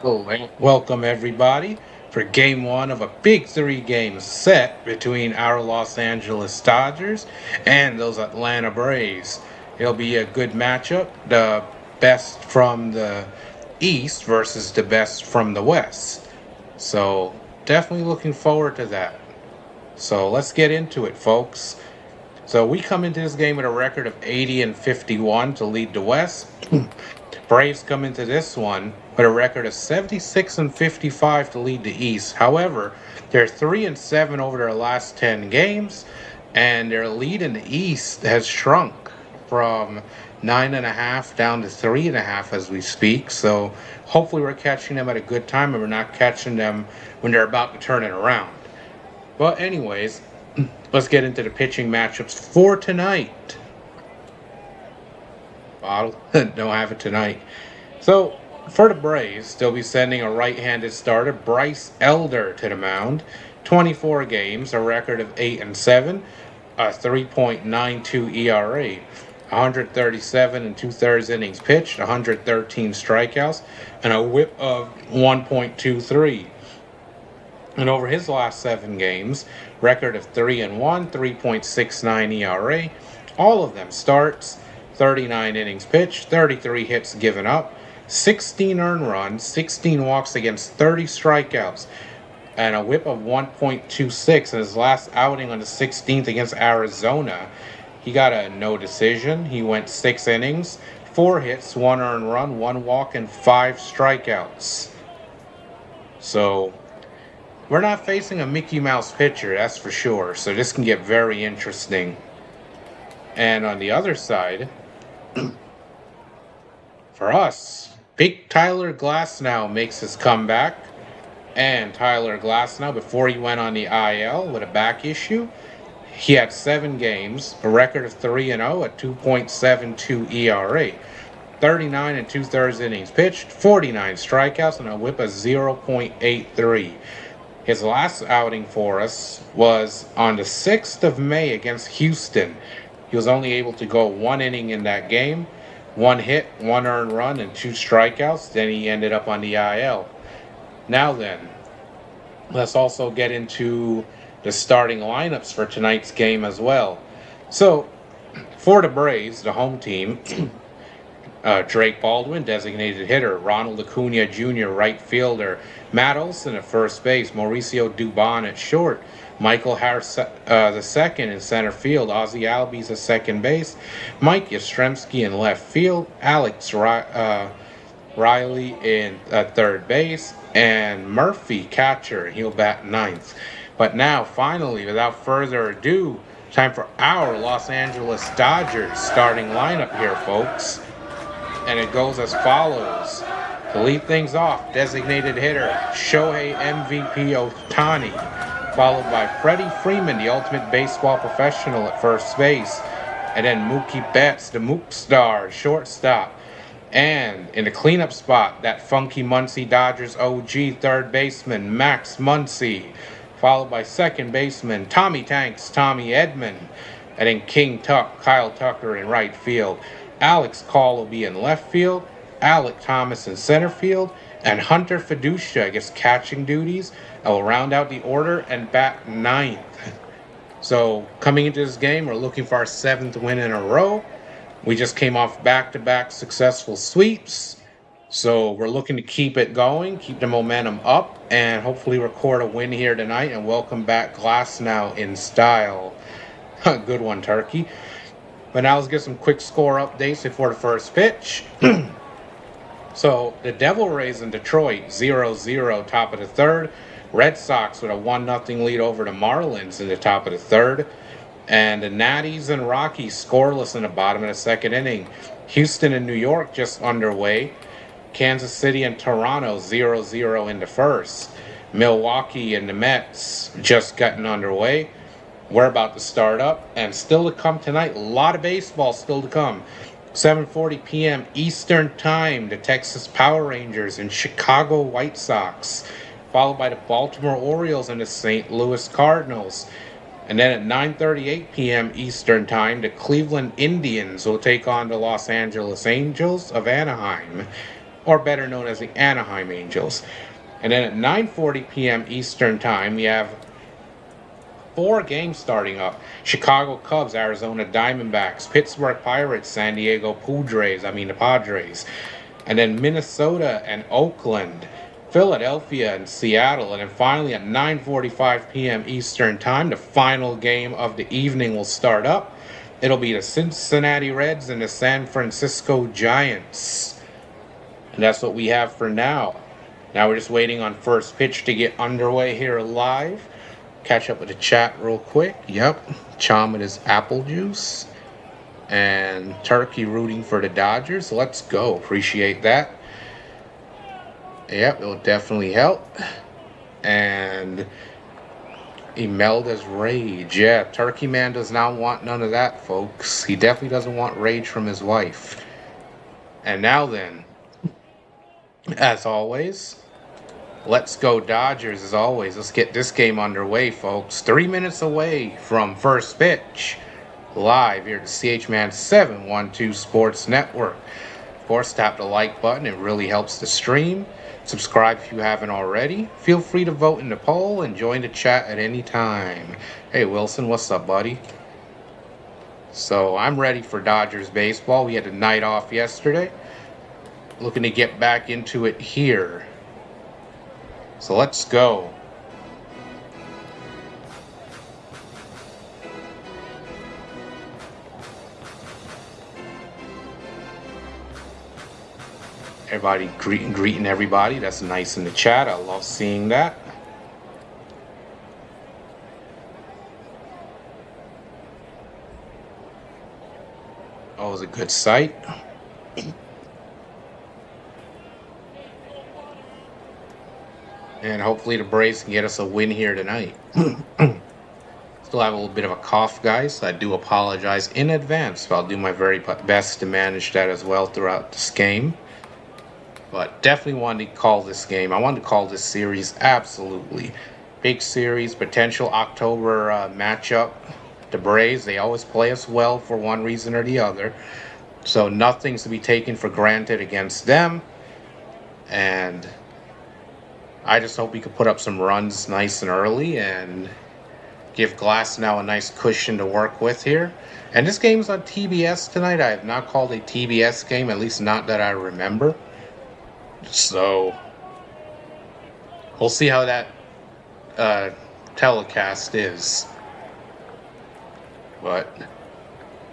Oh, and welcome everybody for game one of a big three-game set between our Los Angeles Dodgers and those Atlanta Braves. It'll be a good matchup, the best from the East versus the best from the West. So definitely looking forward to that. So let's get into it, folks. So we come into this game with a record of 80 and 51 to lead the West. Braves come into this one with a record of 76 and 55 to lead the East. However, they're 3 and 7 over their last 10 games, and their lead in the East has shrunk from 9.5 down to 3.5 as we speak. So hopefully we're catching them at a good time and we're not catching them when they're about to turn it around. But anyways, let's get into the pitching matchups for tonight. Bottle, don't have it tonight. So for the Braves, they'll be sending a right-handed starter, Bryce Elder, to the mound. 24 games, a record of 8 and 7, a 3.92 ERA, 137 and two-thirds innings pitched, 113 strikeouts, and a WHIP of 1.23. And over his last 7 games, record of 3 and 1, 3.69 ERA, all of them starts, 39 innings pitched, 33 hits given up, 16 earned runs, 16 walks against 30 strikeouts, and a whip of 1.26 in his last outing on the 16th against Arizona. He got a no decision. He went 6 innings, 4 hits, 1 earned run, 1 walk, and 5 strikeouts. So we're not facing a Mickey Mouse pitcher, that's for sure. So this can get very interesting. And on the other side, for us, big Tyler Glasnow makes his comeback. And Tyler Glasnow, before he went on the IL with a back issue, he had 7 games, a record of 3 and 0 at 2.72 ERA, 39 and two-thirds innings pitched, 49 strikeouts, and a whip of 0.83. His last outing for us was on the 6th of May against Houston. He was only able to go 1 inning in that game, 1 hit, 1 earned run, and 2 strikeouts. Then he ended up on the IL. Now then, let's also get into the starting lineups for tonight's game as well. So, for the Braves, the home team, Drake Baldwin, designated hitter, Ronald Acuna Jr., right fielder, Matt Olson at first base, Mauricio Dubon at short, Michael Harris the second in center field, Ozzie Albies at second base, Mike Yastrzemski in left field, Alex Riley in third base, and Murphy catcher. He'll bat ninth. But now, finally, without further ado, time for our Los Angeles Dodgers starting lineup here, folks. And it goes as follows. To lead things off, designated hitter Shohei MVP Ohtani, followed by Freddie Freeman, the ultimate baseball professional at first base, and then Mookie Betts, the Mook Star, shortstop. And in the cleanup spot, that funky Muncie Dodgers OG third baseman Max Muncy, followed by second baseman Tommy Tanks, Tommy Edman, and then King Tuck, Kyle Tucker in right field. Alex Call will be in left field, Alec Thomas in center field, and Hunter Fiducia gets catching duties and will round out the order and bat ninth. So coming into this game, we're looking for our 7th win in a row. We just came off back-to-back successful sweeps. So we're looking to keep it going, keep the momentum up, and hopefully record a win here tonight and welcome back Glasnow in style. Good one, Turkey. But now let's get some quick score updates before the first pitch. So the Devil Rays in Detroit, 0-0, top of the third. Red Sox with a 1-0 lead over the Marlins in the top of the third. And the Natties and Rockies scoreless in the bottom of the second inning. Houston and New York just underway. Kansas City and Toronto, 0-0 in the first. Milwaukee and the Mets just getting underway. We're about to start up, and still to come tonight, a lot of baseball still to come. 7:40 p.m. Eastern Time, the Texas Power Rangers and Chicago White Sox, followed by the Baltimore Orioles and the St. Louis Cardinals. And then at 9:38 p.m. Eastern Time, the Cleveland Indians will take on the Los Angeles Angels of Anaheim. or better known as the Anaheim Angels. And then at 9:40 p.m. Eastern Time, we have 4 games starting up. Chicago Cubs, Arizona Diamondbacks, Pittsburgh Pirates, San Diego the Padres. And then Minnesota and Oakland, Philadelphia and Seattle. And then finally at 9:45 p.m. Eastern Time, the final game of the evening will start up. It'll be the Cincinnati Reds and the San Francisco Giants. And that's what we have for now. Now we're just waiting on first pitch to get underway here live. Catch up with the chat real quick. Yep, Chom with his apple juice. And Turkey rooting for the Dodgers. Let's go. Appreciate that. Yep, it'll definitely help. And Imelda's rage. Yeah, Turkey Man does not want none of that, folks. He definitely doesn't want rage from his wife. And now then, as always, let's go Dodgers as always. Let's get this game underway, folks. 3 minutes away from first pitch. Live here at the CHMAN 712 Sports Network. Of course, tap the like button. It really helps the stream. Subscribe if you haven't already. Feel free to vote in the poll and join the chat at any time. Hey, Wilson, what's up, buddy? So I'm ready for Dodgers baseball. We had a night off yesterday. Looking to get back into it here. So let's go. Everybody greeting everybody. That's nice in the chat. I love seeing that. Always a good sight. And hopefully the Braves can get us a win here tonight. Still have a little bit of a cough, guys. I do apologize in advance, but I'll do my very best to manage that as well throughout this game. But definitely wanted to call this game. I wanted to call this series absolutely. Big series, potential October matchup. The Braves, they always play us well for one reason or the other. So nothing's to be taken for granted against them. And I just hope we could put up some runs nice and early and give Glasnow a nice cushion to work with here. And this game's on TBS tonight. I have not called a TBS game, at least not that I remember. So we'll see how that telecast is. But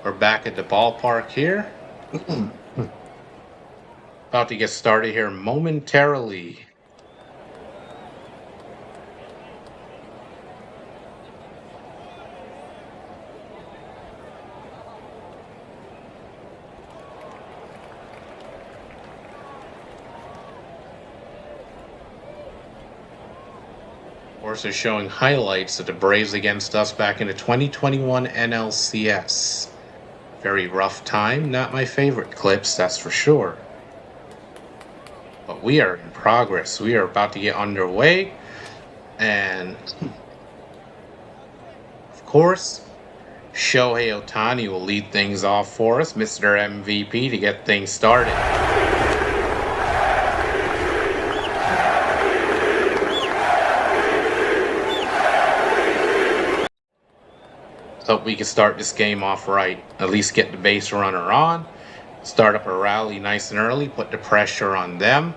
we're back at the ballpark here. About to get started here momentarily. They're showing highlights of the Braves against us back in the 2021 NLCS. Very rough time, not my favorite clips, that's for sure. But we are in progress. We are about to get underway. And of course, Shohei Ohtani will lead things off for us, Mr. MVP, to get things started. Hope we can start this game off right. At least get the base runner on. Start up a rally nice and early. Put the pressure on them.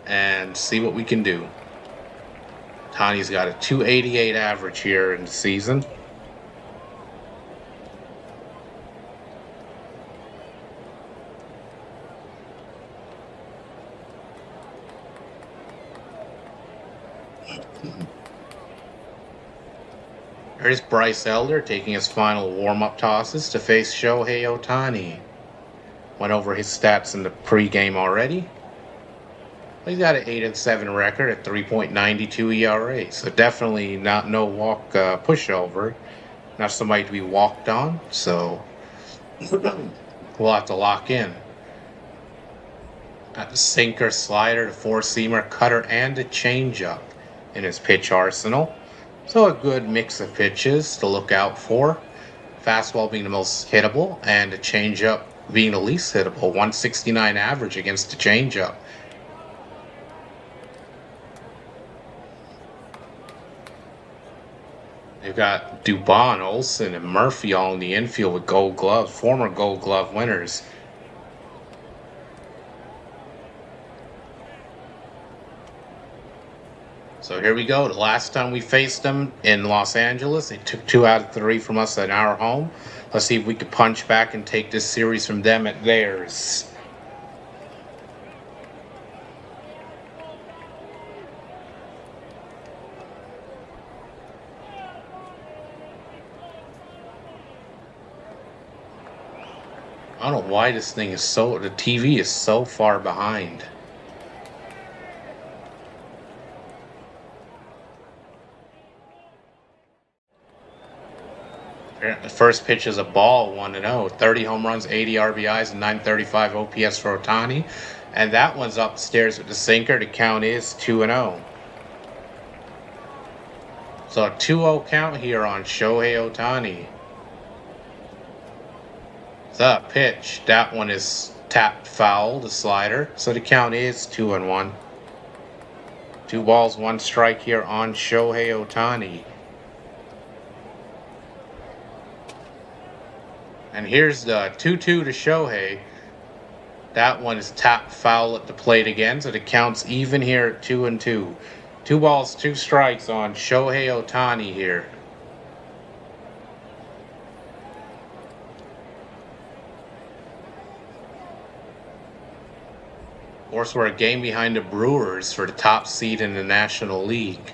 And see what we can do. Tani's got a 288 average here in the season. There's Bryce Elder taking his final warm-up tosses to face Shohei Ohtani. Went over his stats in the pregame already. He's got an 8-7 record at 3.92 ERA, so definitely no walk pushover. Not somebody to be walked on, so we'll have to lock in. Got the sinker, slider, the four-seamer, cutter, and a changeup in his pitch arsenal. So a good mix of pitches to look out for. Fastball being the most hittable, and a changeup being the least hittable, 169 average against the changeup. They've got Dubon, Olsen, and Murphy all in the infield with Gold Gloves, former Gold Glove winners. So here we go. The last time we faced them in Los Angeles, they took 2 out of 3 from us at our home. Let's see if we can punch back and take this series from them at theirs. I don't know why the TV is so far behind. The first pitch is a ball, 1-0. 30 home runs, 80 RBIs, and 935 OPS for Ohtani. And that one's upstairs with the sinker. The count is 2-0. So a 2-0 count here on Shohei Ohtani. The pitch, that one is tapped foul, the slider. So the count is 2-1. 2 balls, 1 strike here on Shohei Ohtani. And here's the 2-2 to Shohei. That one is tapped foul at the plate again, so the count's even here at 2-2. 2 balls, 2 strikes on Shohei Ohtani here. Of course, we're a game behind the Brewers for the top seed in the National League,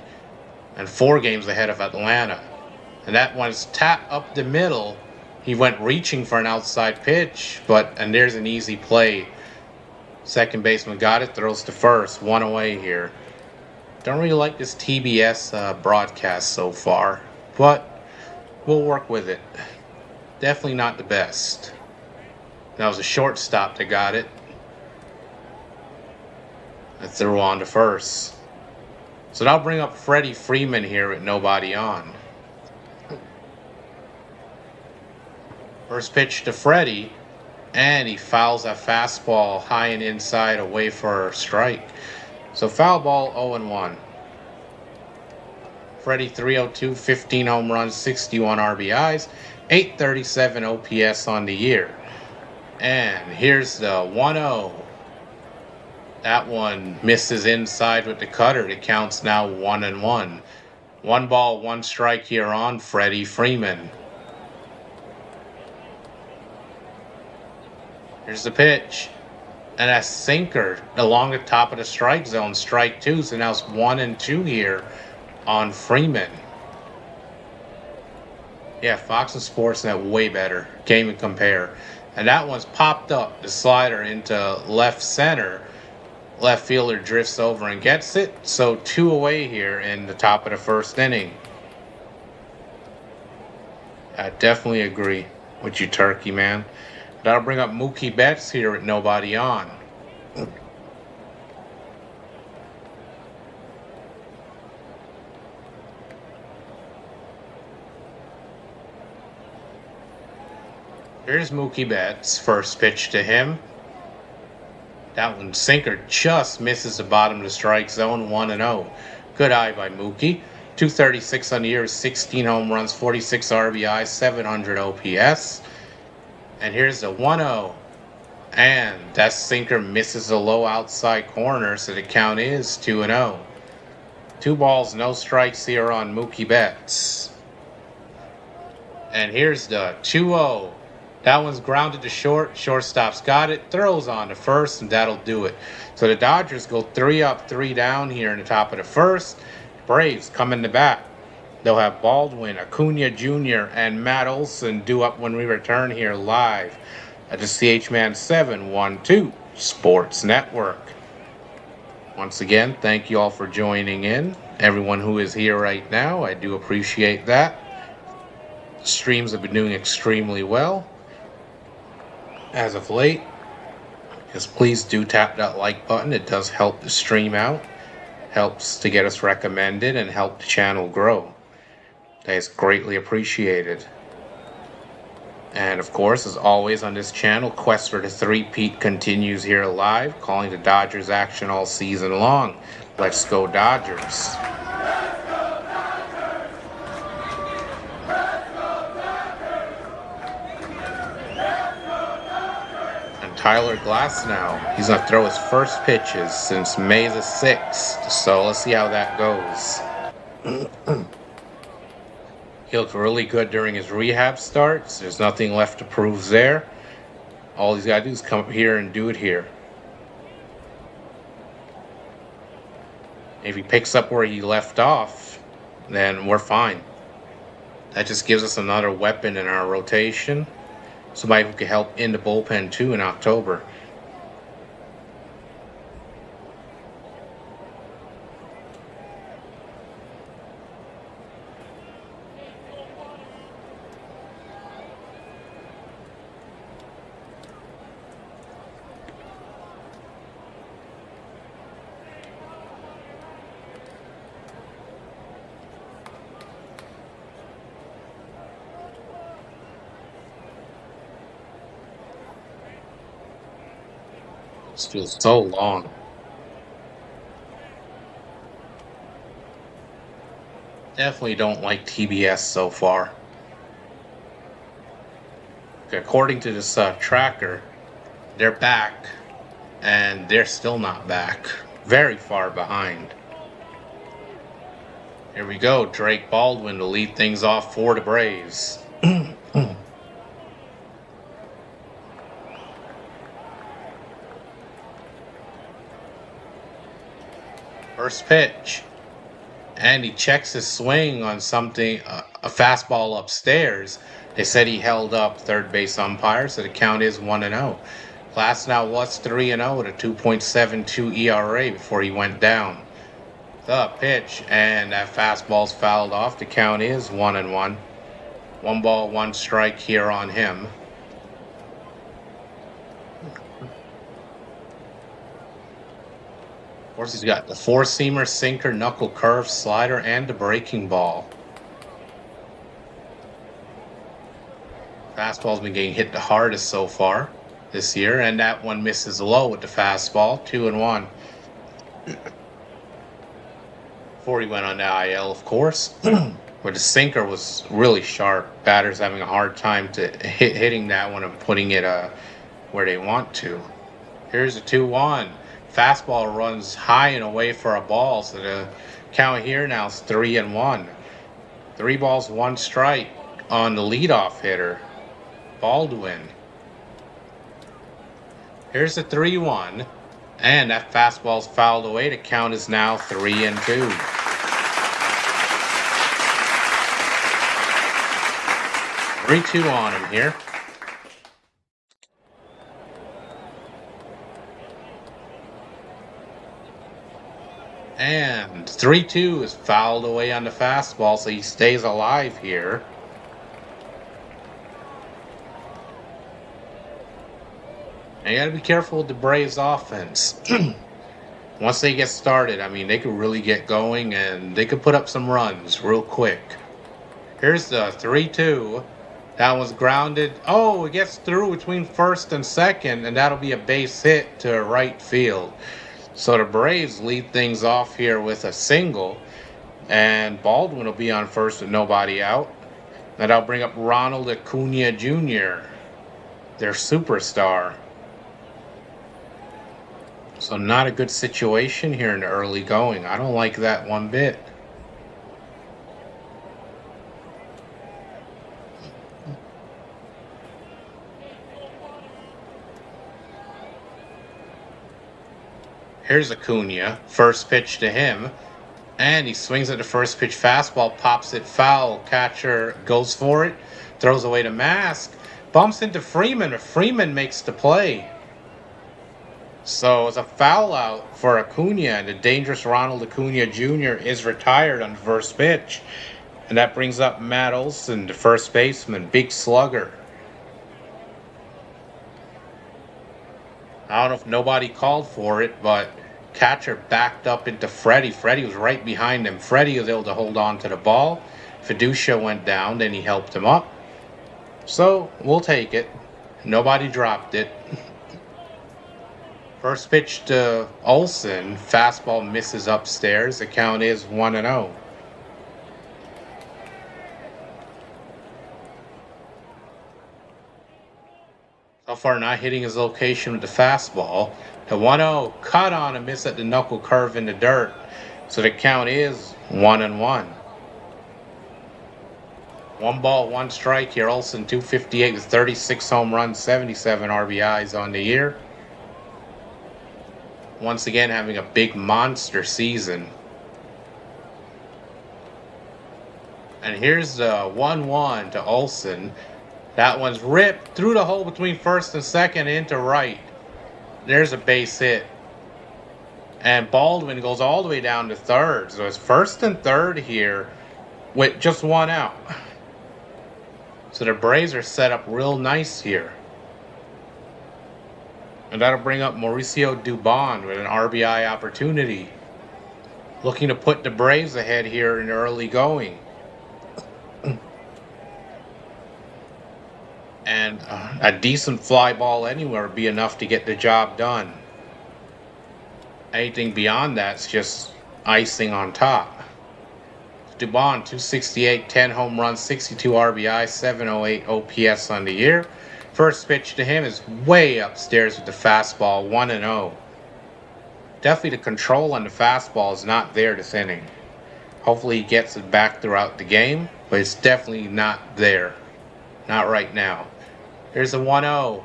and 4 games ahead of Atlanta. And that one's tapped up the middle. He went reaching for an outside pitch, and there's an easy play. Second baseman got it, throws to first, 1 away here. Don't really like this TBS broadcast so far, but we'll work with it. Definitely not the best. That was a shortstop that got it. I threw on to first. So that'll bring up Freddie Freeman here with nobody on. First pitch to Freddie, and he fouls that fastball high and inside away for a strike. So foul ball, 0-1. Freddie 302, 15 home runs, 61 RBIs, 837 OPS on the year. And here's the 1-0. That one misses inside with the cutter. The count's now 1-1. 1 ball, 1 strike here on Freddie Freeman. Here's the pitch. And a sinker along the top of the strike zone, strike 2. So now it's 1-2 here on Freeman. Yeah, Fox and Sportsnet way better. Can't even compare. And that one's popped up, the slider into left center. Left fielder drifts over and gets it. So 2 away here in the top of the first inning. I definitely agree with you, Turkey Man. That'll bring up Mookie Betts here with nobody on. Here's Mookie Betts. First pitch to him. That one sinker just misses the bottom of the strike zone, 1-0. Good eye by Mookie. 236 on the year, 16 home runs, 46 RBI, 700 OPS. And here's the 1-0. And that sinker misses the low outside corner, so the count is 2-0. 2 balls, no strikes here on Mookie Betts. And here's the 2-0. That one's grounded to short. Shortstop's got it. Throws on to first, and that'll do it. So the Dodgers go 3 up, 3 down here in the top of the first. Braves come in the back. They'll have Baldwin, Acuna Jr., and Matt Olson due up when we return here live at the CHMAN 712 Sports Network. Once again, thank you all for joining in. Everyone who is here right now, I do appreciate that. Streams have been doing extremely well as of late. Just please do tap that like button. It does help the stream out, helps to get us recommended, and help the channel grow. That is greatly appreciated. And of course, as always on this channel, quest for the three-peat continues here live, calling the Dodgers action all season long. Let's go Dodgers. And Tyler Glasnow, he's going to throw his first pitches since May the 6th. So let's see how that goes. He looked really good during his rehab starts. There's nothing left to prove there. All he's got to do is come up here and do it here. If he picks up where he left off, then we're fine. That just gives us another weapon in our rotation. Somebody who can help in the bullpen too in October. This feels so long. Definitely don't like TBS so far. According to this tracker, they're back, and they're still not back. Very far behind. Here we go, Drake Baldwin to lead things off for the Braves. First pitch. And he checks his swing on something, a fastball upstairs. They said he held up third base umpire, so the count is 1-0. Glasnow was 3-0 with a 2.72 ERA before he went down. The pitch, and that fastball's fouled off. The count is 1-1. 1 ball, 1 strike here on him. Of course, he's got the four-seamer, sinker, knuckle curve, slider, and the breaking ball. Fastball's been getting hit the hardest so far this year, and that one misses low with the fastball. 2-1. Before he went on the IL, of course, where the sinker was really sharp. Batters having a hard time to hitting that one and putting it where they want to. Here's a 2-1. Fastball runs high and away for a ball, so the count here now is 3-1. 3 balls, 1 strike on the leadoff hitter, Baldwin. Here's the 3-1, and that fastball's fouled away. The count is now 3-2. 3-2 on him here. And 3-2 is fouled away on the fastball, so he stays alive here. And you got to be careful with the Braves offense. Once they get started, I mean, they could really get going and they could put up some runs real quick. Here's the 3-2. That was grounded. Oh, it gets through between first and second, and that'll be a base hit to right field. So the Braves lead things off here with a single, and Baldwin will be on first with nobody out. And that'll bring up Ronald Acuna Jr., their superstar. So not a good situation here in the early going. I don't like that one bit. Here's Acuna, first pitch to him, and he swings at the first pitch fastball, pops it foul. Catcher goes for it, throws away the mask, bumps into Freeman, but Freeman makes the play. So it's a foul out for Acuna, and the dangerous Ronald Acuna Jr. is retired on the first pitch. And that brings up Matt Olson, the first baseman, big slugger. I don't know if nobody called for it, but catcher backed up into Freddie. Freddie was right behind him. Freddie was able to hold on to the ball. Fiducia went down, then he helped him up. So we'll take it. Nobody dropped it. First pitch to Olsen. Fastball misses upstairs. The count is 1-0. So far, not hitting his location with the fastball. The 1-0 cut on a miss at the knuckle curve in the dirt. So the count is 1-1. 1 ball, 1 strike here. Olsen 258 with 36 home runs, 77 RBIs on the year. Once again, having a big monster season. And here's the 1-1 to Olsen. That one's ripped through the hole between first and second into right. There's a base hit. And Baldwin goes all the way down to third. So it's first and third here with just 1 out. So the Braves are set up real nice here. And that'll bring up Mauricio Dubon with an RBI opportunity. Looking to put the Braves ahead here in the early going. And a decent fly ball anywhere would be enough to get the job done. Anything beyond that's just icing on top. Dubon, 268, 10 home runs, 62 RBI, 708 OPS on the year. First pitch to him is way upstairs with the fastball, 1-0. Definitely the control on the fastball is not there this inning. Hopefully he gets it back throughout the game, but it's definitely not there. Not right now. Here's a 1-0.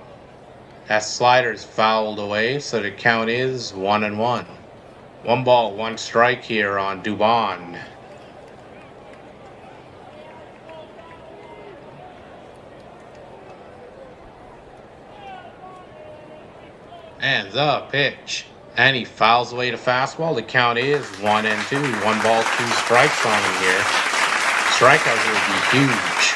That slider's fouled away, so the count is 1-1. 1 ball, 1 strike here on Dubon. And the pitch. And he fouls away the fastball. The count is 1-2. 1 ball, 2 strikes on him here. Strikeouts would be huge.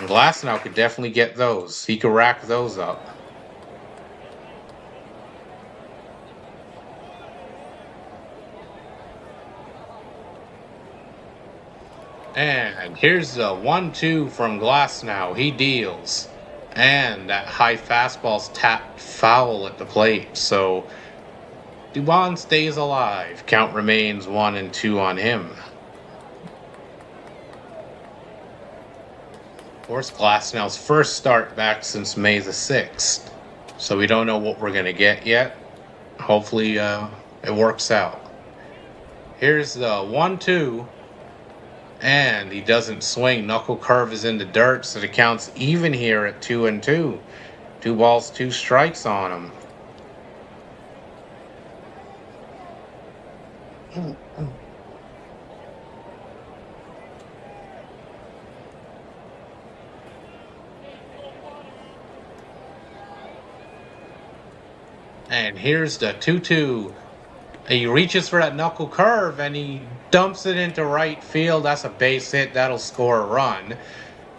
And Glasnow could definitely get those. He could rack those up. And here's the 1-2 from Glasnow. He deals. And that high fastball's tapped foul at the plate. So Dubon stays alive. Count remains 1-2 on him. Of course, Glasnow's first start back since May the 6th. So we don't know what we're going to get yet. Hopefully it works out. Here's the 1-2. And he doesn't swing. Knuckle curve is in the dirt, so the count's even here at 2-2. 2 balls, 2 strikes on him. And here's the 2-2. He reaches for that knuckle curve and he dumps it into right field. That's a base hit. That'll score a run.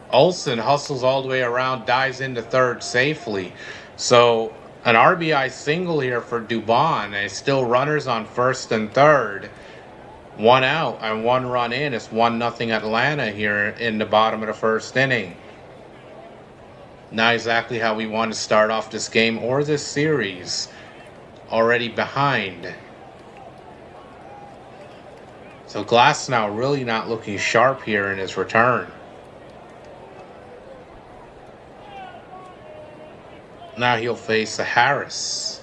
Olsen hustles all the way around, dives into third safely. So an RBI single here for Dubon. And still runners on first and third. 1 out and 1 run in. It's 1-0 Atlanta here in the bottom of the first inning. Not exactly how we want to start off this game or this series. Already behind. So Glasnow really not looking sharp here in his return. Now he'll face a Harris.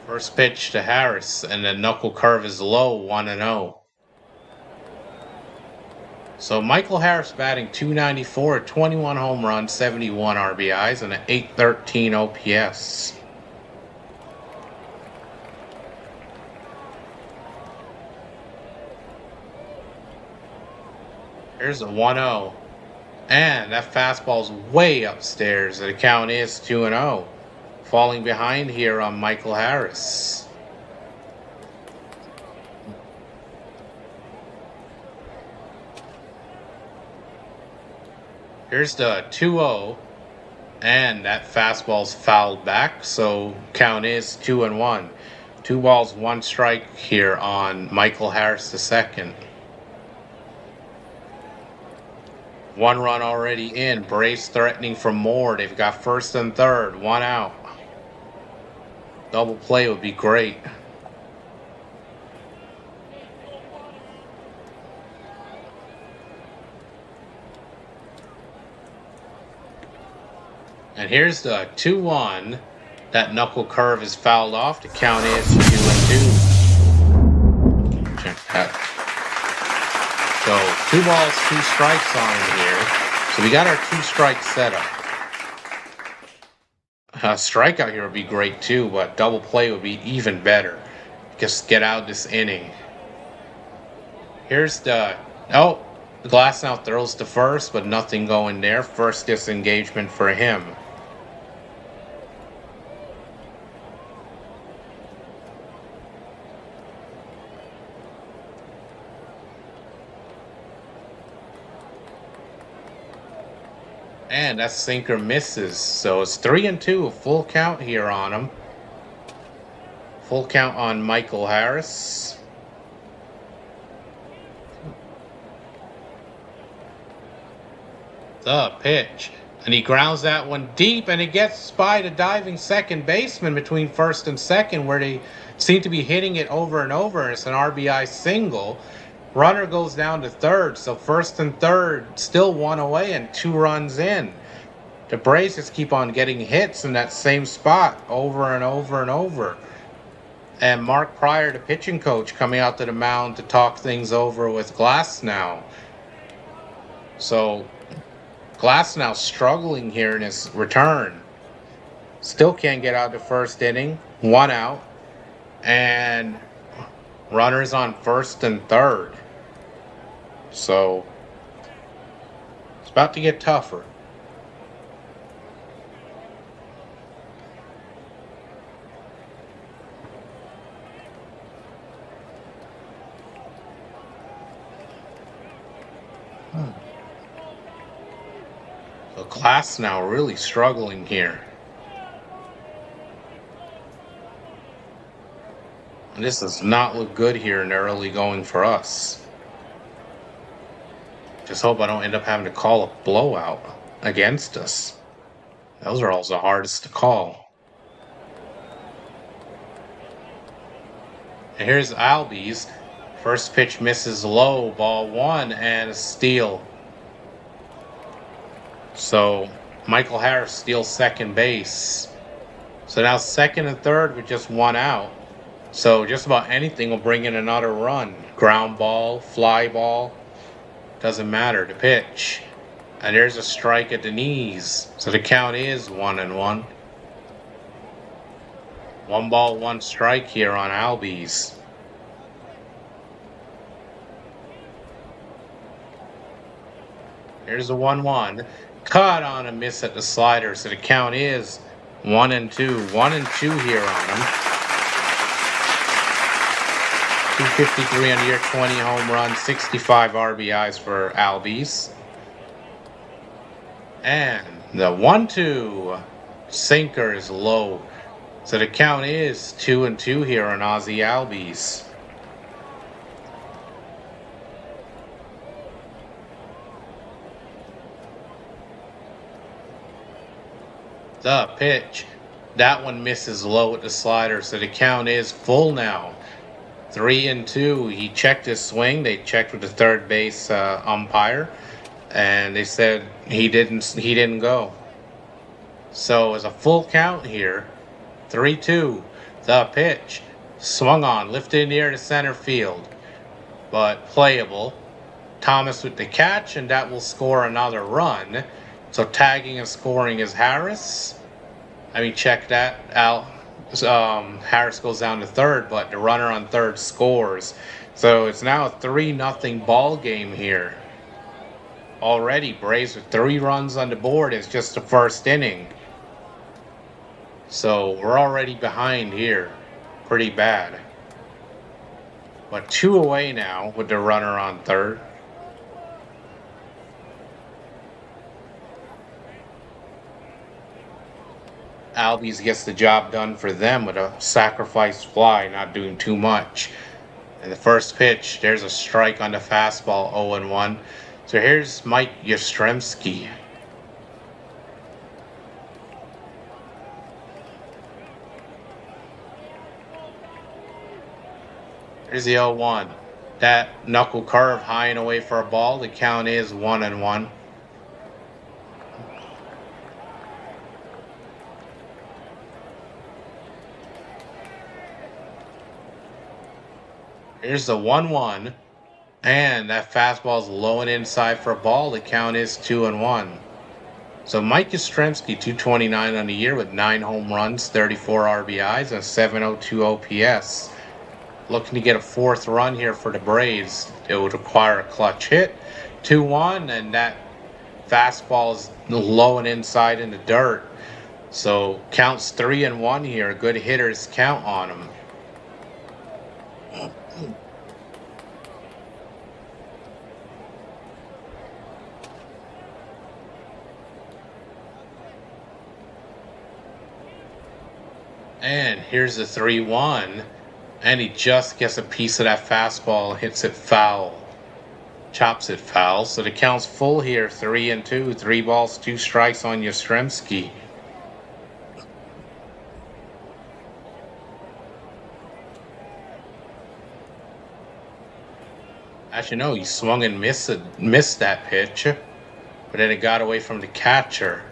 First pitch to Harris, and the knuckle curve is low, 1-0. So Michael Harris batting .294, 21 home runs, 71 RBIs, and an .813 OPS. Here's a 1-0. And that fastball's way upstairs. The count is 2-0. Falling behind here on Michael Harris. Here's the 2-0, and that fastball's fouled back, so count is 2-1. 2 balls, 1 strike here on Michael Harris II. 1 run already in. Braves threatening for more. They've got first and third. 1 out. Double play would be great. And here's the 2-1. That knuckle curve is fouled off. The count is 2-2. Check that. So 2 balls, 2 strikes on him here. So we got our 2-strike setup. A strikeout here would be great too, but double play would be even better. Just get out this inning. Here's the Glasnow throws to first, but nothing going there. First disengagement for him. And that sinker misses. So it's 3-2, a full count here on him. Full count on Michael Harris. The pitch. And he grounds that one deep, and it gets by the diving second baseman between first and second, where they seem to be hitting it over and over. It's an RBI single. Runner goes down to third, so first and third still 1 away and 2 runs in. The Braves just keep on getting hits in that same spot over and over and over. And Mark Pryor, the pitching coach, coming out to the mound to talk things over with Glasnow. So Glasnow struggling here in his return. Still can't get out the first inning. 1 out. And runners on first and third. So it's about to get tougher. So Glasnow really struggling here. And this does not look good here in the early going for us. Just hope I don't end up having to call a blowout against us. Those are also the hardest to call. And here's Albies. First pitch misses low, ball 1, and a steal. So Michael Harris steals second base. So now second and third with just 1 out. So just about anything will bring in another run. Ground ball, fly ball, doesn't matter. The pitch. And there's a strike at the knees. So the count is 1-1. 1 ball, 1 strike here on Albies. Here's a 1-1. Cut on a miss at the slider. So the count is 1-2. 1-2 here on him. 253 on the year, 20 home runs, 65 RBIs for Albies. And the 1-2 sinker is low. So the count is 2-2 here on Ozzy Albies. The pitch. That one misses low with the slider, so the count is full now. 3-2. He checked his swing. They checked with the third base umpire, and they said he didn't go. So it's a full count here. 3-2. The pitch. Swung on, lifted in the air to center field, but playable. Thomas with the catch, and that will score another run. So tagging and scoring is Harris. Check that out. Harris goes down to third, but the runner on third scores. So it's now a 3-0 ball game here. Already, Braves with 3 runs on the board. It's just the first inning. So we're already behind here. Pretty bad. But 2 away now with the runner on third. Albies gets the job done for them with a sacrifice fly, not doing too much. And the first pitch, there's a strike on the fastball, 0-1. So here's Mike Yastrzemski. Here's the 0-1. That knuckle curve high and away for a ball. The count is 1-1. Here's the 1-1. And that fastball's low and inside for a ball. The count is 2-1. So Mike Yastrzemski, 229 on the year with 9 home runs, 34 RBIs, and 702 OPS. Looking to get a 4th run here for the Braves. It would require a clutch hit. 2-1, and that fastball is low and inside in the dirt. So counts 3-1 here. Good hitters count on him. And here's the 3-1. And he just gets a piece of that fastball, hits it foul. Chops it foul. So the count's full here, 3-2. 3 balls, 2 strikes on Yastrzemski. Actually, no, he swung and missed that pitch. But then it got away from the catcher.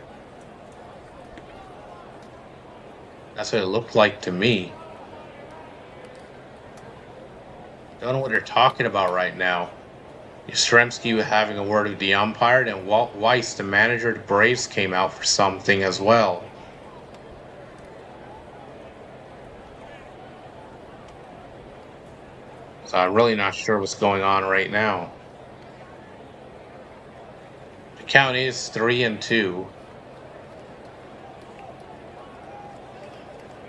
That's what it looked like to me. Don't know what they're talking about right now. Yastrzemski was having a word with the umpire, and Walt Weiss, the manager of the Braves, came out for something as well. So I'm really not sure what's going on right now. The count is 3-2.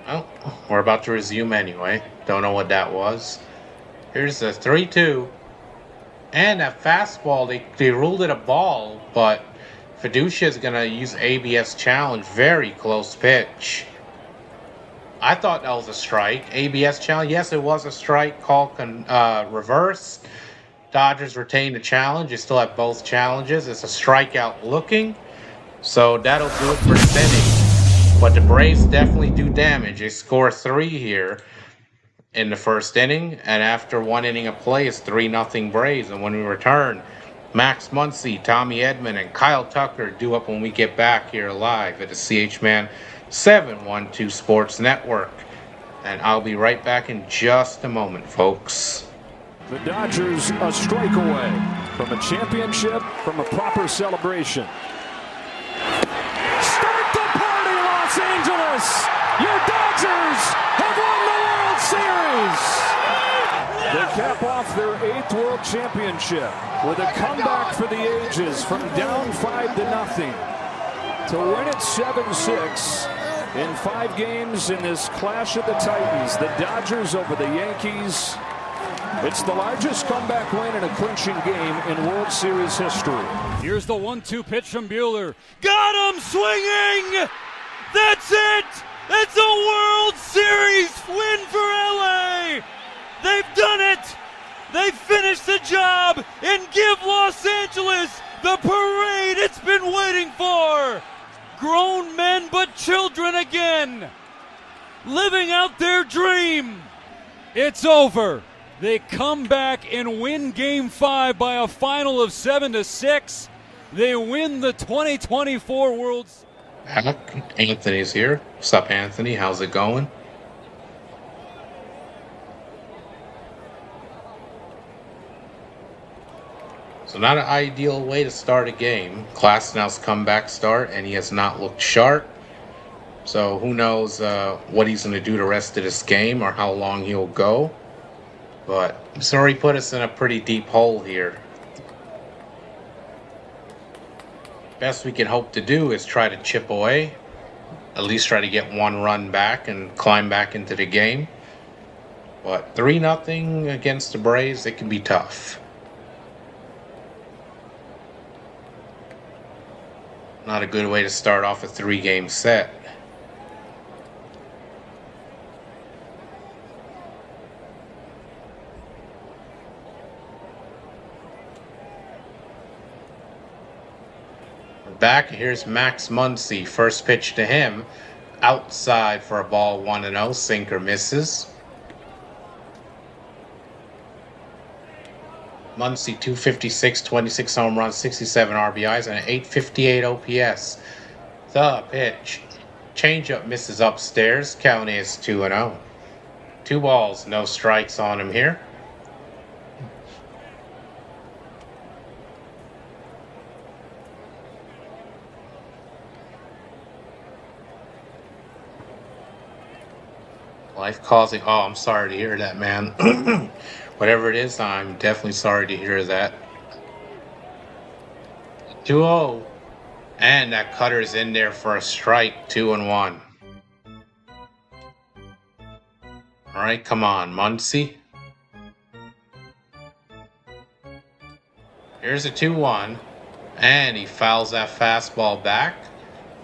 Oh, we're about to resume anyway. Don't know what that was. Here's the 3-2. And that fastball, they ruled it a ball, but Fiducia is going to use ABS challenge. Very close pitch. I thought that was a strike. ABS challenge. Yes, it was a strike. Call reversed. Dodgers retain the challenge. You still have both challenges. It's a strikeout looking. So that'll do it for this inning. But the Braves definitely do damage. They score 3 here in the first inning, and after 1 inning of play, it's 3-0 Braves. And when we return, Max Muncy, Tommy Edman, and Kyle Tucker due up when we get back here live at the CH-Man 712 Sports Network. And I'll be right back in just a moment, folks. The Dodgers a strike away from a championship, from a proper celebration. Start the party, Los Angeles! Your Dodgers have won the World Series! They cap off their 8th World Championship with a comeback for the ages from down 5-0 to win it 7-6 in 5 games in this clash of the Titans. The Dodgers over the Yankees. It's the largest comeback win in a clinching game in World Series history. Here's the 1-2 pitch from Buehler. Got him swinging! That's it! It's a World Series win for LA! They've done it! They finished the job and give Los Angeles the parade it's been waiting for! Grown men but children again! Living out their dream! It's over! They come back and win Game 5 by a final of 7-6. They win the 2024 World Series. Anthony's here. What's up, Anthony? How's it going? So not an ideal way to start a game. Glasnow's comeback start, and he has not looked sharp. So who knows what he's going to do the rest of this game or how long he'll go. But he's already put us in a pretty deep hole here. Best we can hope to do is try to chip away. At least try to get 1 run back and climb back into the game. But 3-0 against the Braves, it can be tough. Not a good way to start off a 3-game set. back. Here's Max Muncy. First pitch to him. Outside for a ball 1-0. Sinker misses. Muncy 256, 26 home runs, 67 RBIs, and an 858 OPS. The pitch. Changeup misses upstairs. Count is 2-0. 2 balls, no strikes on him here. Life causing. Oh, I'm sorry to hear that, man. Whatever it is, I'm definitely sorry to hear that. 2-0. And that cutter's in there for a strike. 2-1. All right, come on, Muncy. Here's a 2-1. And he fouls that fastball back.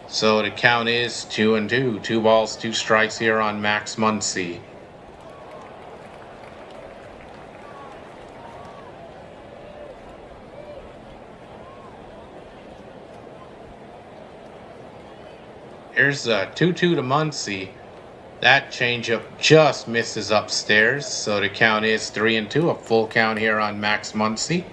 So the count is 2-2. 2 balls, 2 strikes here on Max Muncy. Here's a 2-2 to Muncy. That changeup just misses upstairs. So the count is 3-2. A full count here on Max Muncy.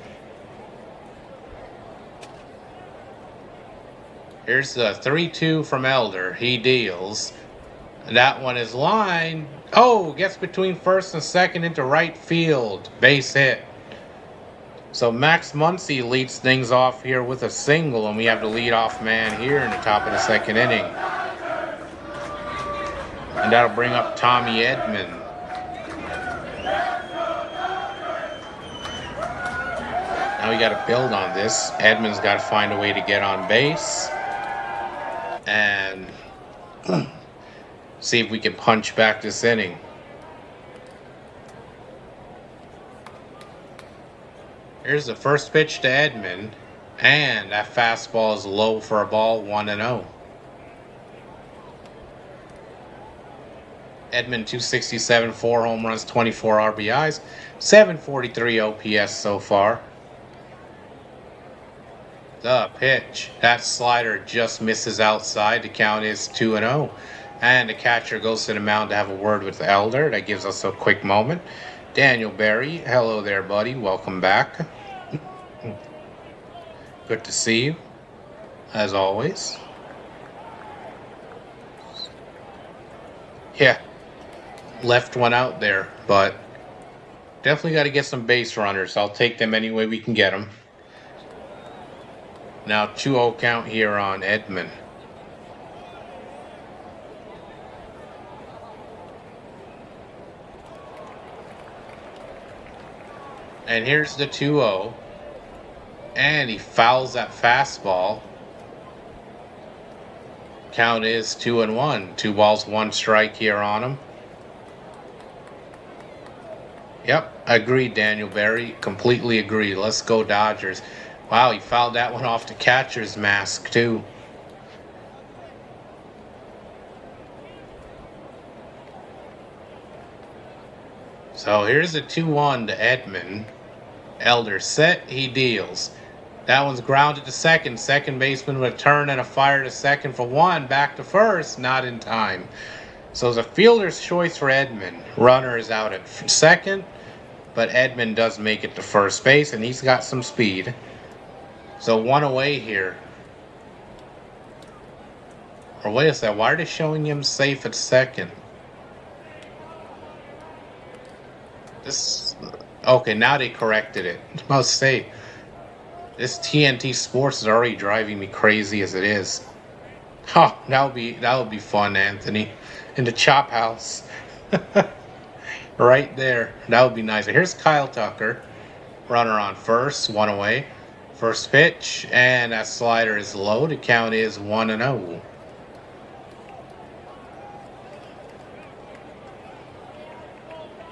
Here's the 3-2 from Elder. He deals. That one is lined. Oh, gets between first and second into right field. Base hit. So Max Muncy leads things off here with a single, and we have the leadoff man here in the top of the second inning. And that'll bring up Tommy Edman. Now we got to build on this. Edman's got to find a way to get on base. And see if we can punch back this inning. Here's the first pitch to Edman. And that fastball is low for a ball, 1-0. Edman 267, 4 home runs, 24 RBIs, 743 OPS so far. The pitch. That slider just misses outside. The count is 2-0. And the catcher goes to the mound to have a word with the Elder. That gives us a quick moment. Daniel Berry, hello there, buddy. Welcome back. Good to see you, as always. Yeah, left one out there, but definitely got to get some base runners. I'll take them any way we can get them. Now 2-0 count here on Edman. And here's the 2-0. And he fouls that fastball. Count is 2-1. 2 balls, 1 strike here on him. Yep, agreed, Daniel Berry. Completely agreed. Let's go Dodgers. Wow, he fouled that one off the catcher's mask, too. So here's the 2-1 to Edman. Elder set, he deals. That one's grounded to second. Second baseman with a turn and a fire to second for 1. Back to first, not in time. So it's a fielder's choice for Edman. Runner is out at second, but Edman does make it to first base, and he's got some speed. So 1 away here. Or wait a second, why are they showing him safe at second? Okay, now they corrected it. I must say, this TNT Sports is already driving me crazy as it is. Oh, that would be fun, Anthony. In the chop house. Right there. That would be nice. Here's Kyle Tucker. Runner on first, 1 away. First pitch, and that slider is low. The count is 1-0.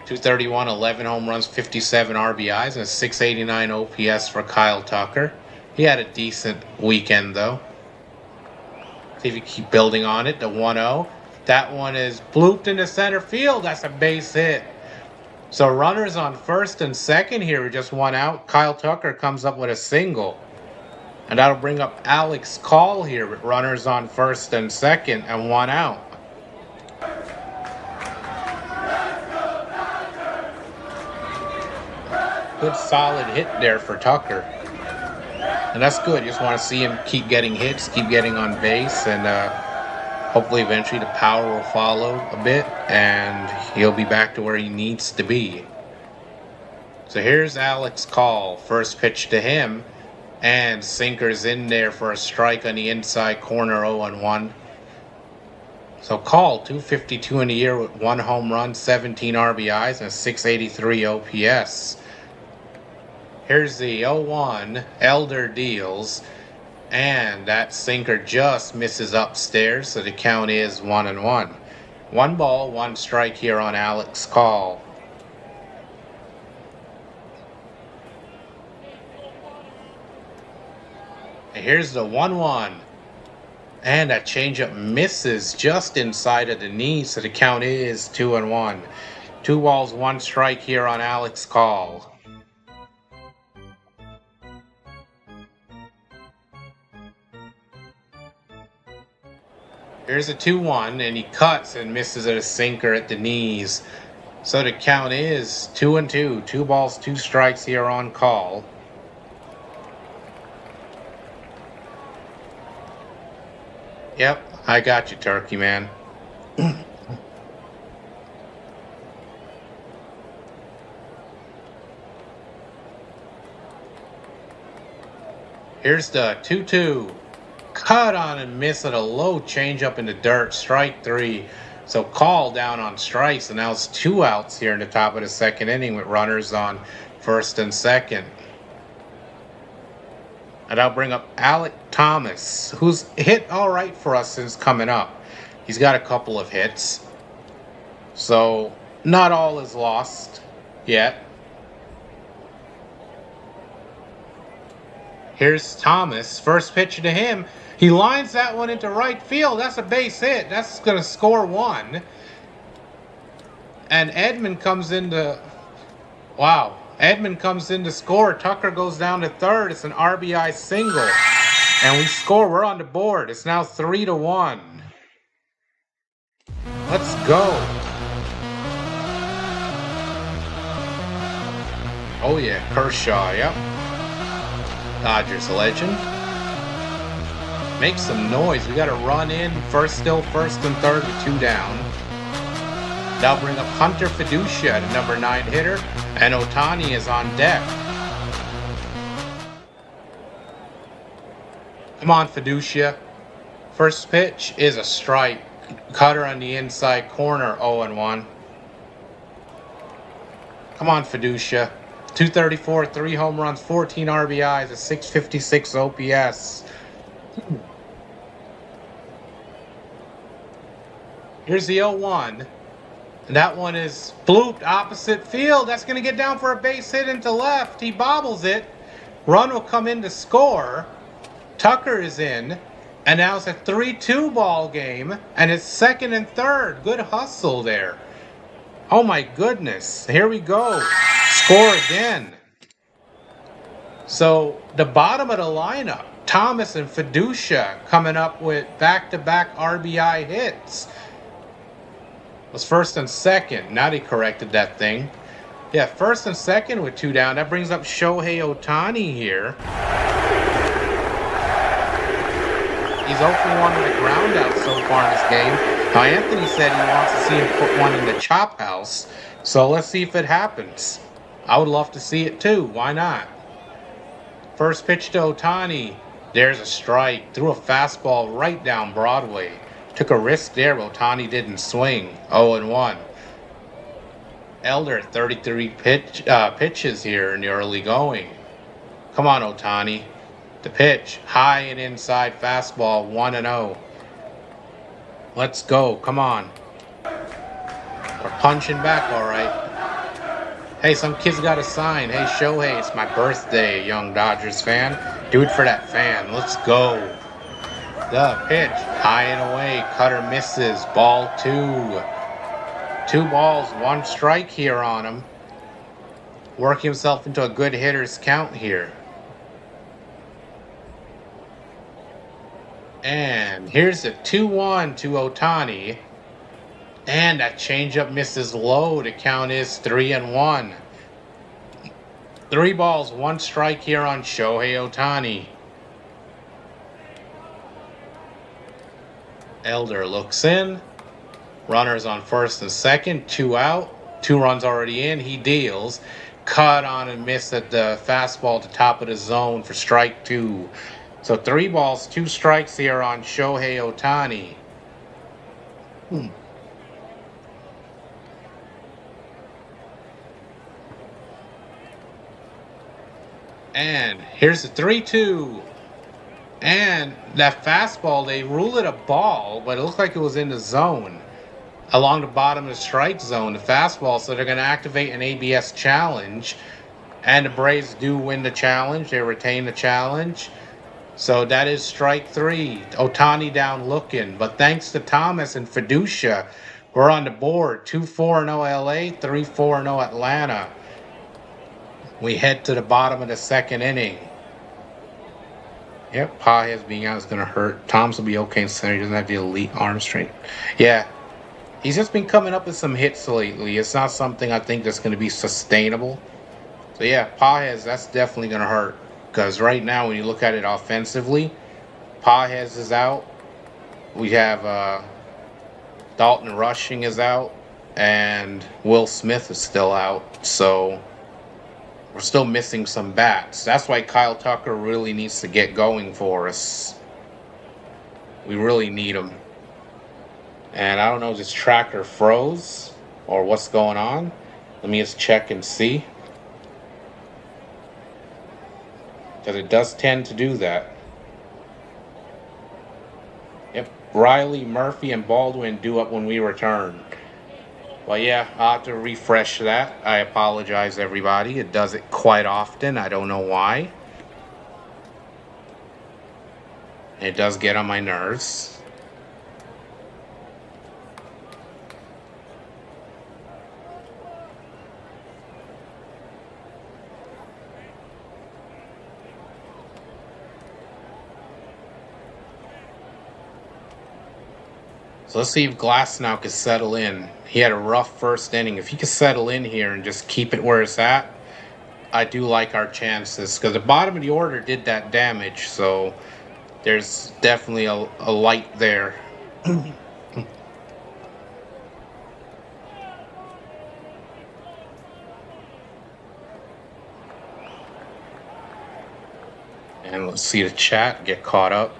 .231, 11 home runs, 57 RBIs, and a 689 OPS for Kyle Tucker. He had a decent weekend, though. See if you keep building on it. The 1-0. That one is blooped into center field. That's a base hit. So runners on first and second here, just 1 out. Kyle Tucker comes up with a single. And that'll bring up Alex Call here with runners on first and second and one out. Good solid hit there for Tucker. And that's good. You just want to see him keep getting hits, keep getting on base, and hopefully eventually the power will follow a bit and he'll be back to where he needs to be. So here's Alex Call. First pitch to him. And sinker's in there for a strike on the inside corner, 0-1. So Call, 252 in the year with 1 home run, 17 RBIs, and a 683 OPS. Here's the 0-1. Elder deals. And that sinker just misses upstairs, so the count is 1-1. 1 ball, 1 strike here on Alex Call. And here's the 1-1. And that changeup misses just inside of the knee, so the count is 2-1. 2 balls, 1 strike here on Alex Call. Here's a 2-1, and he cuts and misses at a sinker at the knees. So the count is 2-2. 2 balls, 2 strikes here on Call. Yep, I got you, Turkey Man. Here's the 2-2. Cut on and miss at a low changeup in the dirt. Strike 3. So Call down on strikes, and now it's 2 outs here in the top of the second inning with runners on first and second. And I'll bring up Alec Thomas, who's hit all right for us since coming up. He's got a couple of hits. So not all is lost yet. Here's Thomas. First pitch to him. He lines that one into right field. That's a base hit. That's going to score 1. And Edmund comes in to... Wow. Edmund comes in to score. Tucker goes down to third. It's an RBI single. And we score. We're on the board. It's now 3-1. Let's go. Oh yeah, Kershaw, yep. Dodgers legend. Make some noise. We got a run in. Still first and third with 2 down. Now bring up Hunter Fiducia, the number 9 hitter, and Ohtani is on deck. Come on, Fiducia. First pitch is a strike. Cutter on the inside corner, 0-1. Come on, Fiducia. 234, 3 home runs, 14 RBIs, a 656 OPS. Here's the 0-1. And that one is blooped opposite field. That's going to get down for a base hit into left. He bobbles it. Run will come in to score. Tucker is in. And now it's a 3-2 ball game. And it's second and third. Good hustle there. Oh my goodness. Here we go. Score again. So the bottom of the lineup, Thomas and Fiducia coming up with back-to-back RBI hits. Was first and second. Now they corrected that thing. Yeah, first and second with 2 down. That brings up Shohei Ohtani here. He's 0-1 with a ground out so far in this game. Now Anthony said he wants to see him put one in the chop house. So let's see if it happens. I would love to see it too. Why not? First pitch to Ohtani. There's a strike. Threw a fastball right down Broadway. Took a risk there, but Ohtani didn't swing. 0-1. Elder 33 pitches here in the early going. Come on, Ohtani. The pitch. High and inside fastball. 1-0. Let's go. Come on. We're punching back, all right. Hey, some kids got a sign. Hey, Shohei, it's my birthday, young Dodgers fan. Do it for that fan. Let's go. The pitch, high and away, cutter misses, ball 2. 2 balls, 1 strike here on him. Working himself into a good hitter's count here. And here's a 2-1 to Ohtani. And that changeup misses low. The count is 3-1. 3 balls, 1 strike here on Shohei Ohtani. Elder looks in. Runners on first and second. 2 out. 2 runs already in. He deals. Cut on and miss at the fastball at the top of the zone for strike 2. So 3 balls, 2 strikes here on Shohei Ohtani. And here's the 3-2. And that fastball, they rule it a ball, but it looked like it was in the zone, along the bottom of the strike zone, the fastball. So they're going to activate an ABS challenge. And the Braves do win the challenge. They retain the challenge. So that is strike 3. Ohtani down looking. But thanks to Thomas and Fiducia, we're on the board. 2-4-0 LA, 3-4-0 Atlanta. We head to the bottom of the second inning. Yep, Pages being out is going to hurt. Tom's will be okay in center. He doesn't have the elite arm strength. Yeah, he's just been coming up with some hits lately. It's not something I think that's going to be sustainable. So yeah, Pages, that's definitely going to hurt. Because right now, when you look at it offensively, Pages is out. We have Dalton Rushing is out. And Will Smith is still out. So we're still missing some bats. That's why Kyle Tucker really needs to get going for us. We really need him. And I don't know, this tracker froze or what's going on. Let me just check and see. Because it does tend to do that. Yep, Riley, Murphy, and Baldwin due up when we return. Well, yeah, I'll have to refresh that. I apologize, everybody. It does it quite often. I don't know why. It does get on my nerves. So let's see if Glasnow can settle in. He had a rough first inning. If he could settle in here and just keep it where it's at, I do like our chances. Because the bottom of the order did that damage. So there's definitely a light there. And let's see the chat get caught up.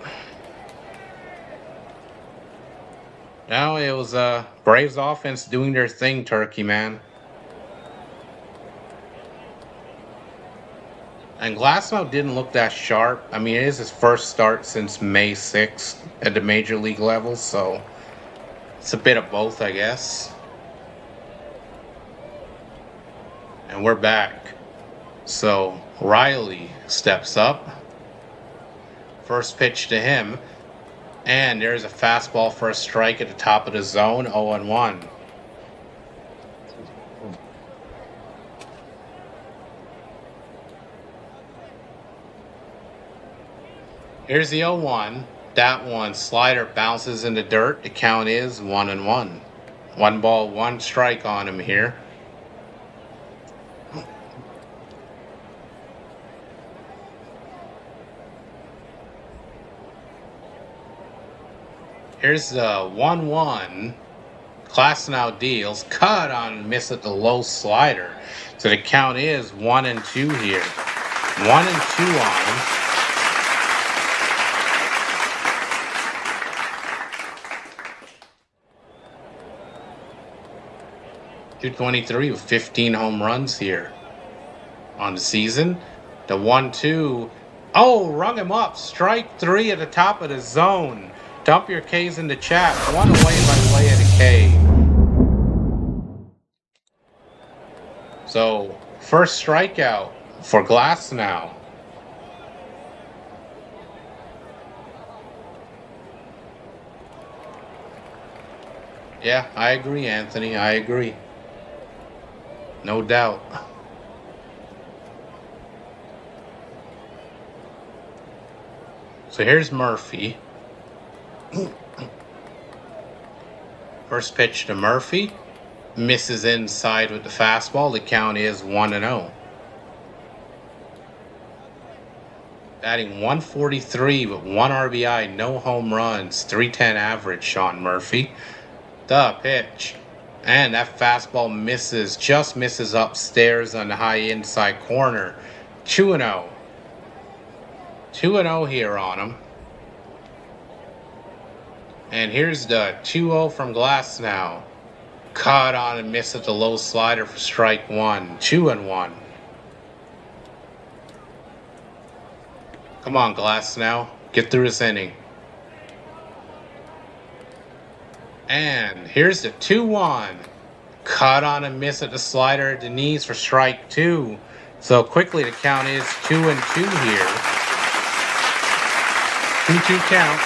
No, it was Braves offense doing their thing, Turkey, man. And Glasnow didn't look that sharp. I mean, it is his first start since May 6th at the major league level, so it's a bit of both, I guess. And we're back. So Riley steps up. First pitch to him. And there's a fastball for a strike at the top of the zone, 0-1. Here's the 0-1. That one, slider bounces in the dirt. The count is 1-1. 1 ball, 1 strike on him here. Here's the 1-1. Glasnow deals. Cut on, miss at the low slider. So the count is 1-2 here. 1-2 on him. .223 with 15 home runs here on the season. The 1-2. Oh, rung him up. Strike 3 at the top of the zone. Dump your K's in the chat. 1 away by way of the K. So, first strikeout for Glasnow. Yeah, I agree, Anthony. I agree. No doubt. So here's Murphy. First pitch to Murphy. Misses inside with the fastball. The count is 1-0. Batting 143 with 1 RBI, no home runs, 310 average, Sean Murphy. The pitch. And that fastball misses, just misses upstairs on the high inside corner. 2-0. 2-0 here on him. And here's the 2-0 from Glasnow. Caught on and missed at the low slider for strike one. 2-1. Come on, Glasnow. Get through this inning. And here's the 2-1. Caught on and missed at the slider at the knees for strike two. So quickly the count is 2-2 here. 2-2 count.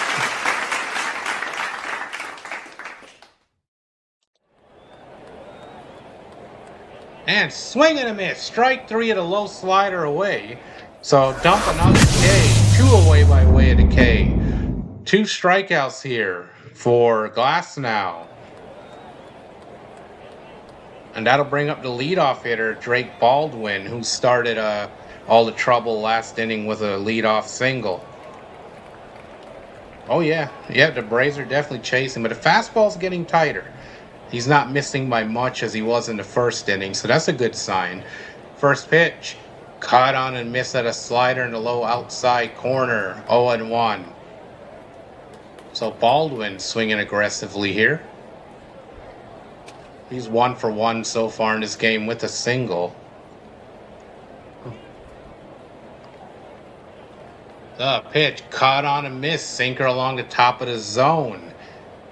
And swing and a miss. Strike three at a low slider away. So dump another K. 2 away by way of the K. 2 strikeouts here for Glasnow. And that'll bring up the leadoff hitter, Drake Baldwin, who started all the trouble last inning with a leadoff single. Oh yeah, the Braves are definitely chasing, but the fastball's getting tighter. He's not missing by much as he was in the first inning, so that's a good sign. First pitch, caught on and missed at a slider in the low outside corner, 0-1. So Baldwin swinging aggressively here. He's 1 for 1 so far in this game with a single. The pitch, caught on and missed, sinker along the top of the zone.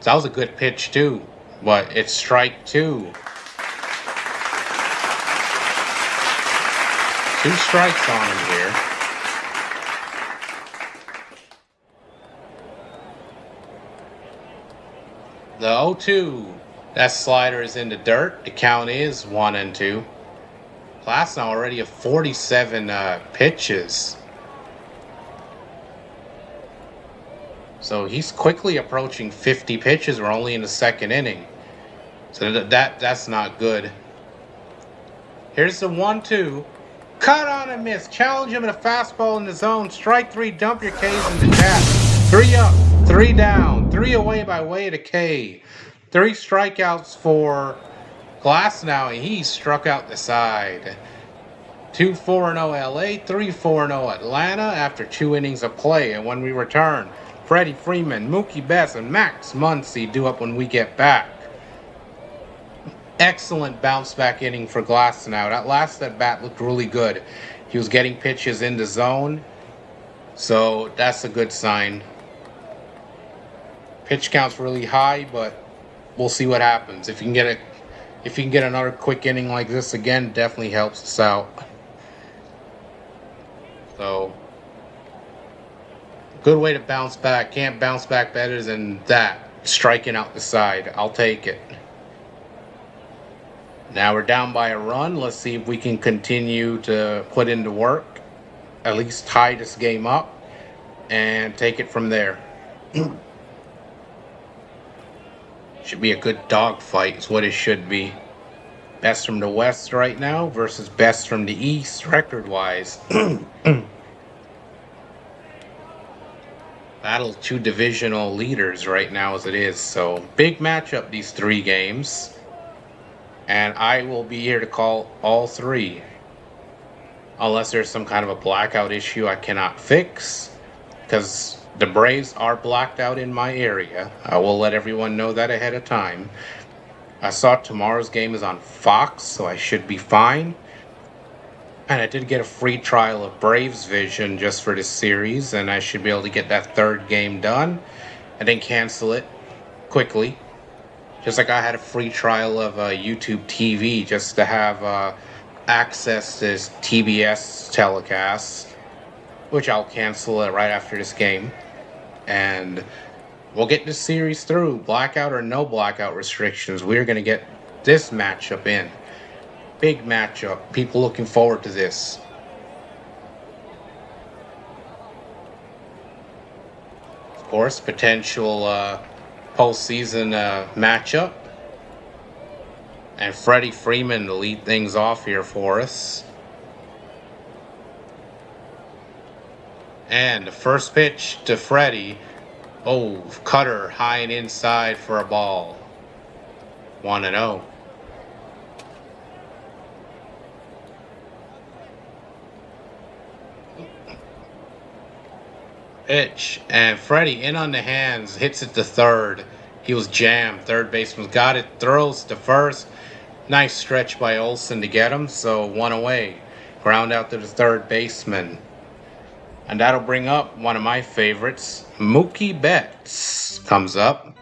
That was a good pitch too, but it's strike two. 2 strikes on him here. The 0-2. That slider is in the dirt. The count is 1-2. Glasnow already at 47 pitches. So he's quickly approaching 50 pitches. We're only in the second inning. So that's not good. Here's the 1-2. Cut on and miss. Challenge him in a fastball in the zone. Strike three. Dump your K's in the gap. 3 up, 3 down, 3 away by way of the K. 3 strikeouts for Glasnow, and he struck out the side. 2-4-0 LA, 3-4-0 Atlanta after 2 innings of play. And when we return, Freddie Freeman, Mookie Betts, and Max Muncy due up when we get back. Excellent bounce back inning for Glasnow. That last at bat looked really good. He was getting pitches in the zone, so that's a good sign. Pitch count's really high, but we'll see what happens. If you can get another quick inning like this again, definitely helps us out. So, good way to bounce back. Can't bounce back better than that. Striking out the side. I'll take it. Now we're down by a run. Let's see if we can continue to put into work. At least tie this game up and take it from there. Should be a good dogfight is what it should be. Best from the West right now versus best from the East record-wise. Battle 2 divisional leaders right now as it is. So big matchup these 3 games. And I will be here to call all 3. Unless there's some kind of a blackout issue I cannot fix. Because the Braves are blacked out in my area. I will let everyone know that ahead of time. I saw tomorrow's game is on Fox, so I should be fine. And I did get a free trial of Braves Vision just for this series, and I should be able to get that 3rd game done and then cancel it quickly. Just like I had a free trial of YouTube TV just to have access to this TBS telecast, which I'll cancel right after this game. And we'll get this series through. Blackout or no blackout restrictions, we're going to get this matchup in. Big matchup. People looking forward to this. course, potential postseason matchup. And Freddie Freeman to lead things off here for us. And the first pitch to Freddie. Oh, cutter high and inside for a ball. 1-0. Pitch, and Freddie in on the hands, hits it to third. He was jammed. Third baseman got it, throws to first. Nice stretch by Olsen to get him, so one away. Ground out to the third baseman. And that'll bring up one of my favorites, Mookie Betts comes up.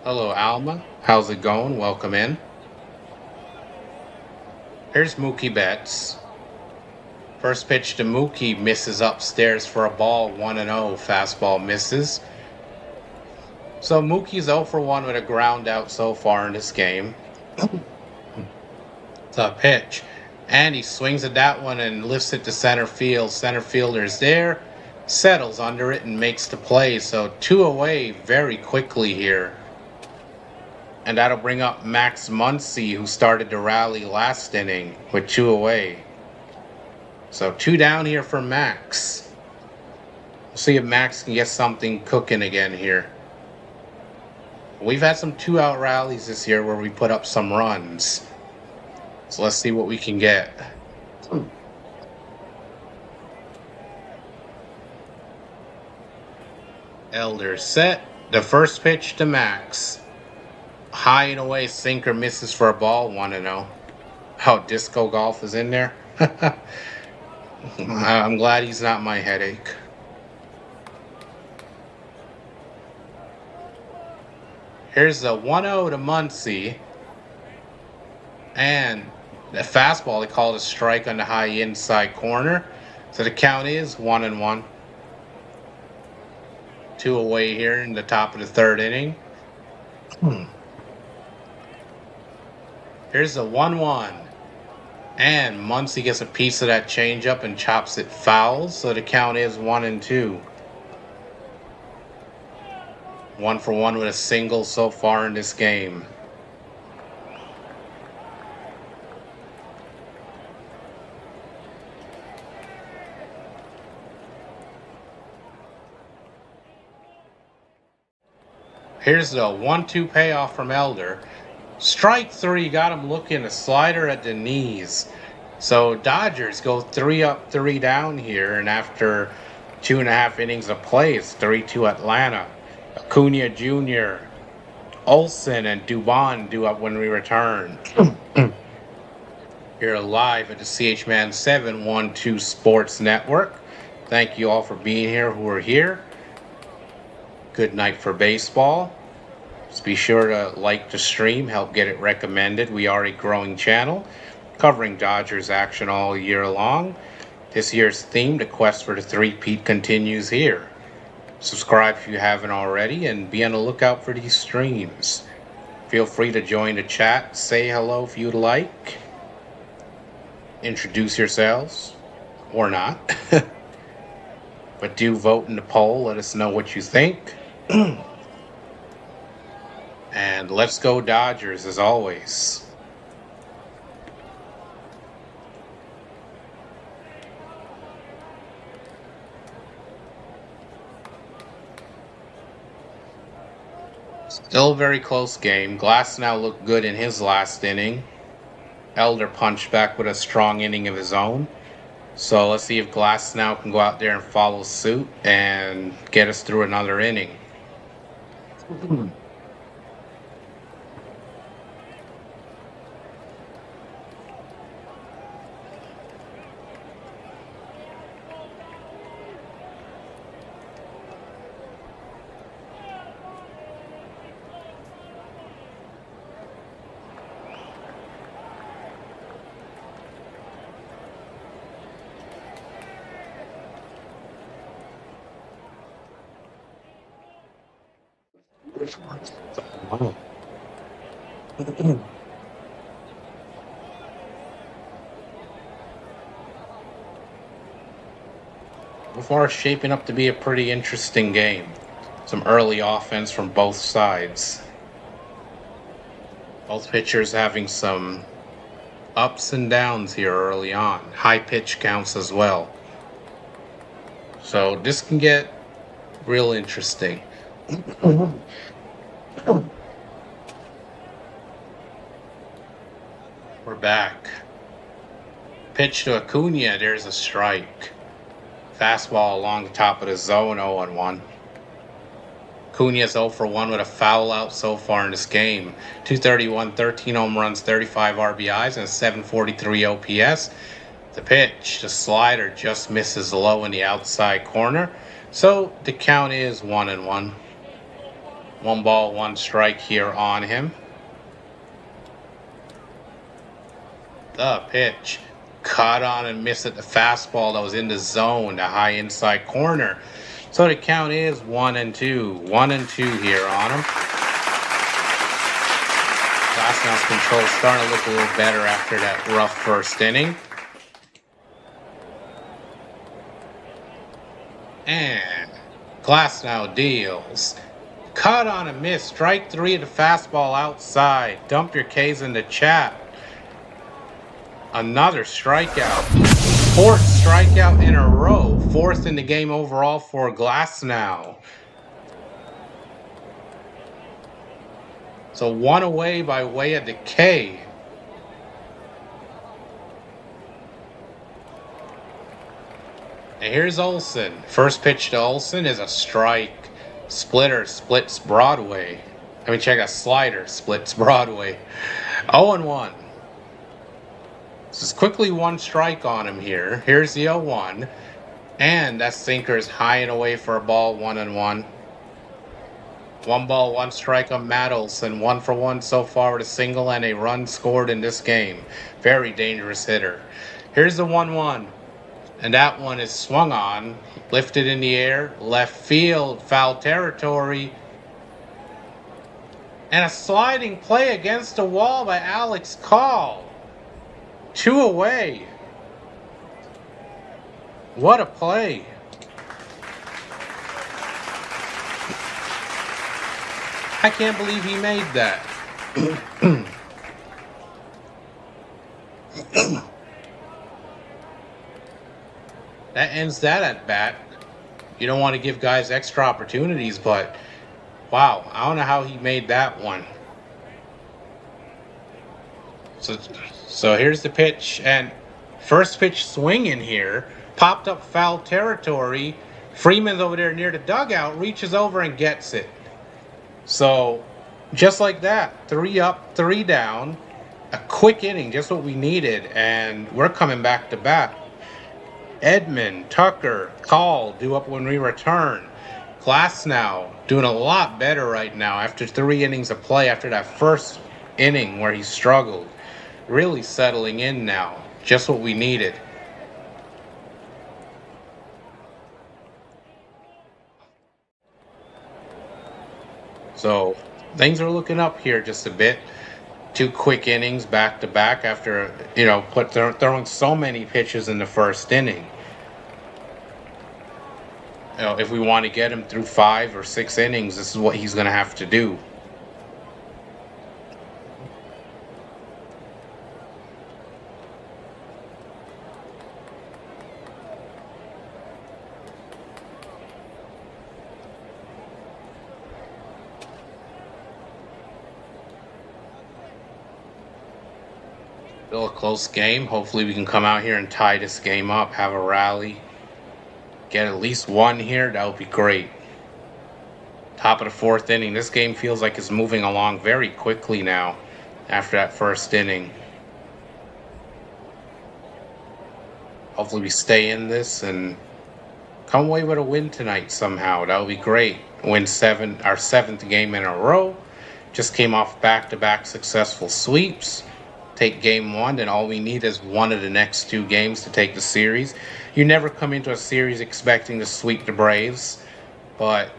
Hello, Alma. How's it going? Welcome in. Here's Mookie Betts. First pitch to Mookie, misses upstairs for a ball, 1-0. Fastball misses. So Mookie's 0 for 1 with a ground out so far in this game. It's a pitch. And he swings at that one and lifts it to center field. Center fielder's there, settles under it and makes the play. So 2 away very quickly here. And that'll bring up Max Muncy, who started to rally last inning with 2 away. So 2 down here for Max. We'll see if Max can get something cooking again here. We've had some 2-out rallies this year where we put up some runs. So let's see what we can get. Elder set. The first pitch to Max. High and away sinker, misses for a ball, 1-0. Oh, disco golf is in there. I'm glad he's not my headache. Here's a 1-0 to Muncy. And the fastball, they called a strike on the high inside corner. So the count is 1-1. 2 away here in the top of the third inning. Here's a 1-1. And Muncy gets a piece of that changeup and chops it foul. So the count is 1-2. 1 for 1 with a single so far in this game. Here's the 1-2 payoff from Elder. Strike 3, got him looking, a slider at the knees. So Dodgers go 3 up, 3 down here, and after 2.5 innings of play, it's 3-2 Atlanta. Acuna Jr., Olsen, and Dubon due up when we return. Here live at the CHMAN 712 Sports Network. Thank you all for being here who are here. Good night for baseball. Just be sure to like the stream, help get it recommended. We are a growing channel covering Dodgers action all year long. This year's theme, the quest for the three-peat, continues here. Subscribe if you haven't already and be on the lookout for these streams. Feel free to join the chat, say hello if you'd like. Introduce yourselves, or not. But do vote in the poll, let us know what you think. And let's go Dodgers as always. Still a very close game. Glasnow looked good in his last inning. Elder punched back with a strong inning of his own. So let's see if Glasnow can go out there and follow suit and get us through another inning. Wow. So far, it's shaping up to be a pretty interesting game. Some early offense from both sides. Both pitchers having some ups and downs here early on. High pitch counts as well. So this can get real interesting. We're back. Pitch to Acuna, there's a strike. Fastball along the top of the zone, 0-1. Acuna's 0 for 1 with a foul out so far in this game. 231, 13 home runs, 35 RBIs, and a 743 OPS. The pitch, the slider, just misses low in the outside corner. So the count is 1-1. 1 ball, 1 strike here on him. The pitch, caught on and missed at the fastball that was in the zone, the high inside corner. So the count is 1-2. 1-2 here on him. Glasnow's control is starting to look a little better after that rough first inning. And Glasnow deals. Cut on a miss. Strike 3 of the fastball outside. Dump your K's in the chat. Another strikeout. 4th strikeout in a row. 4th in the game overall for Glasnow. So 1 away by way of the K. And here's Olsen. First pitch to Olsen is a strike. Splitter splits Broadway. Check out slider splits Broadway. 0-1. This is quickly 1 strike on him here. Here's the 0-1. And that sinker is high and away for a ball, 1-1. 1 ball, 1 strike on Matt Olsen. 1 for 1 so far with a single and a run scored in this game. Very dangerous hitter. Here's the 1-1. And that one is swung on, lifted in the air, left field, foul territory. And a sliding play against the wall by Alex Call. 2 away. What a play. I can't believe he made that. That ends that at bat. You don't want to give guys extra opportunities, but wow, I don't know how he made that one. So here's the pitch, and first pitch swinging here, popped up foul territory. Freeman's over there near the dugout, reaches over and gets it. So just like that, 3 up, 3 down, a quick inning, just what we needed, and we're coming back to bat. Edmund, Tucker, Call due up when we return. Glasnow doing a lot better right now after 3 innings of play after that first inning where he struggled. Really settling in now. Just what we needed. So things are looking up here just a bit. 2 quick innings back to back after, throwing so many pitches in the first inning. If we want to get him through 5 or 6 innings, this is what he's going to have to do. Still a close game. Hopefully we can come out here and tie this game up, have a rally, get at least 1 here. That would be great. Top of the 4th inning. This game feels like it's moving along very quickly now after that first inning. Hopefully we stay in this and come away with a win tonight somehow. That would be great. Win our 7th game in a row. Just came off back-to-back successful sweeps. Take game 1, and all we need is 1 of the next 2 games to take the series. You never come into a series expecting to sweep the Braves, but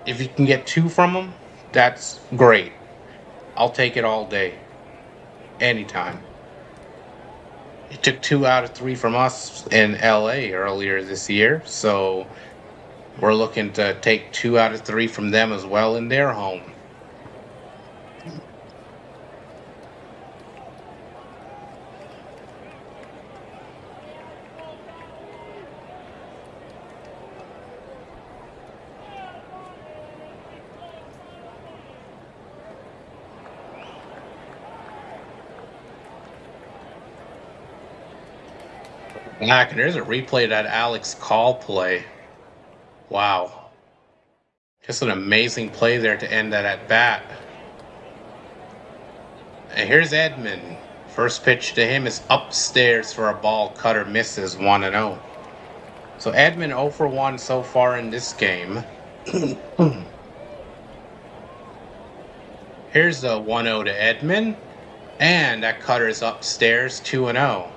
if you can get 2 from them, that's great. I'll take it all day, anytime. He took 2 out of 3 from us in LA earlier this year, so we're looking to take 2 out of 3 from them as well in their home. Back, and there's a replay of that Alex Call play. Wow. Just an amazing play there to end that at bat. And here's Edman. First pitch to him is upstairs for a ball. Cutter misses 1-0. So Edman 0 for 1 so far in this game. Here's the 1-0 to Edman. And that cutter is upstairs 2-0.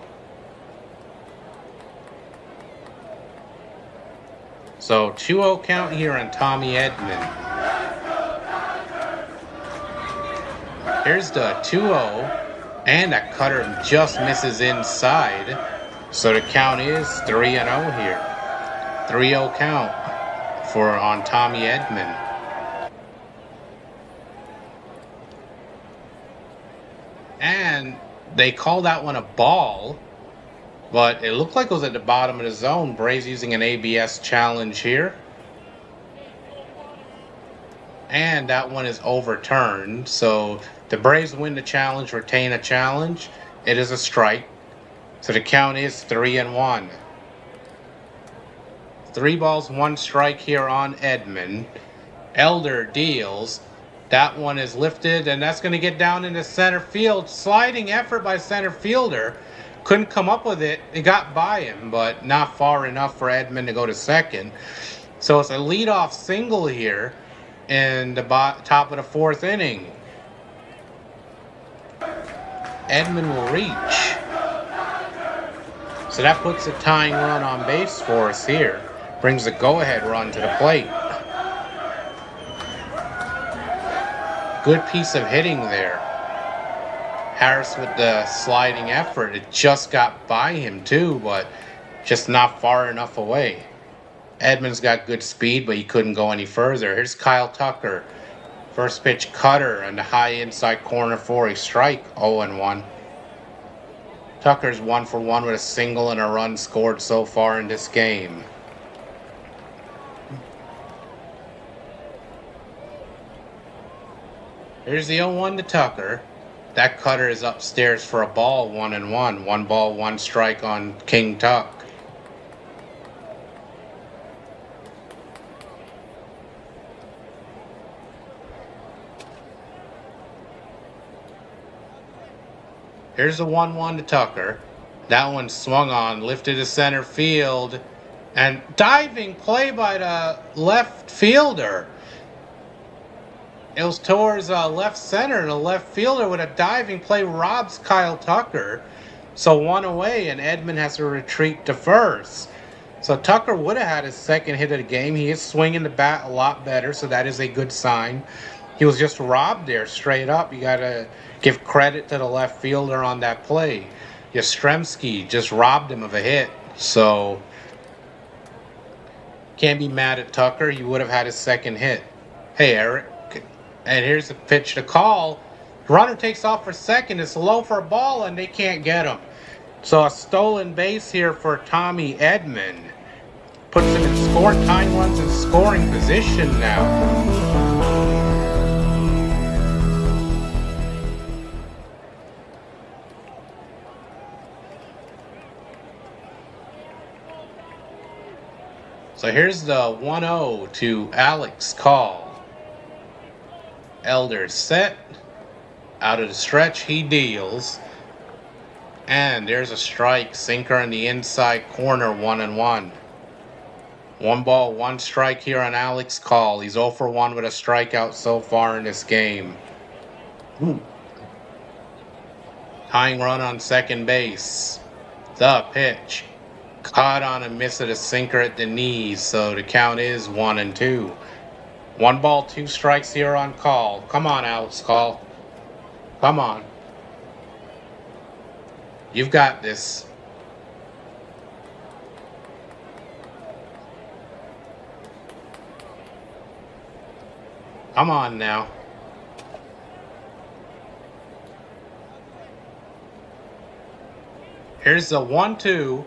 So 2-0 count here on Tommy Edman. Here's the 2-0. And that cutter just misses inside. So the count is 3-0 here. 3-0 count on Tommy Edman. And they called that one a ball, but it looked like it was at the bottom of the zone. Braves using an ABS challenge here. And that one is overturned. So the Braves win the challenge, retain a challenge. It is a strike. So the count is 3-1. 3 balls, 1 strike here on Edman. Elder deals. That one is lifted, and that's going to get down into center field. Sliding effort by center fielder. Couldn't come up with it. It got by him, but not far enough for Edman to go to second. So it's a leadoff single here in the top of the 4th inning. Edman will reach. So that puts a tying run on base for us here. Brings a go-ahead run to the plate. Good piece of hitting there. Harris with the sliding effort. It just got by him too, but just not far enough away. Edman's got good speed, but he couldn't go any further. Here's Kyle Tucker. First pitch cutter on the high inside corner for a strike. 0-1. Tucker's 1 for 1 with a single and a run scored so far in this game. Here's the 0-1 to Tucker. That cutter is upstairs for a ball. 1-1. 1 ball, 1 strike on King Tuck. Here's the 1-1 to Tucker. That one swung on, lifted to center field, and diving play by the left fielder. It was towards left center, and the left fielder with a diving play robs Kyle Tucker. So 1 away, and Edman has to retreat to first. So Tucker would have had his second hit of the game. He is swinging the bat a lot better, so that is a good sign. He was just robbed there straight up. You got to give credit to the left fielder on that play. Yastrzemski just robbed him of a hit. So can't be mad at Tucker. He would have had his second hit. Hey, Eric. And here's the pitch to call. Runner takes off for second. It's low for a ball, and they can't get him. So a stolen base here for Tommy Edman. Puts him in tying runs in scoring position now. So here's the 1-0 to Alex Call. Elder set. Out of the stretch, he deals. And there's a strike. Sinker in the inside corner, 1-1. 1 ball, 1 strike here on Alex Call. He's 0 for 1 with a strikeout so far in this game. Tying run on second base. The pitch. Caught on a miss at a sinker at the knees, so the count is 1-2. 1 ball, 2 strikes here on Call. Come on, Alex Call. Come on. You've got this. Come on now. Here's the 1-2.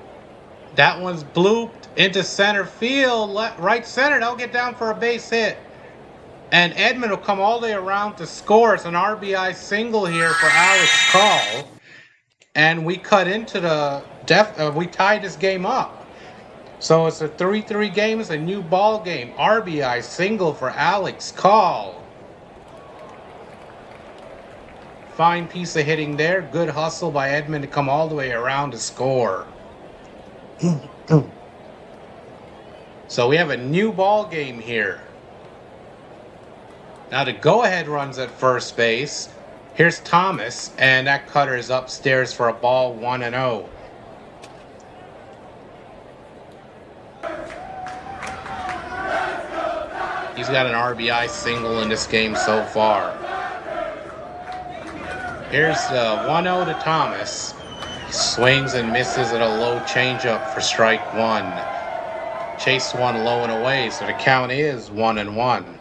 That one's blooped into center field. Right center. They'll get down for a base hit. And Edman will come all the way around to score. It's an RBI single here for Alex Call. And we cut into the we tied this game up. So it's a 3-3 game. It's a new ball game. RBI single for Alex Call. Fine piece of hitting there. Good hustle by Edman to come all the way around to score. So we have a new ball game here. Now the go-ahead runs at first base. Here's Thomas, and that cutter is upstairs for a ball, 1-0. He's got an RBI single in this game so far. Here's the 1-0 to Thomas. He swings and misses at a low changeup for strike one. Chased one low and away, so the count is 1-1.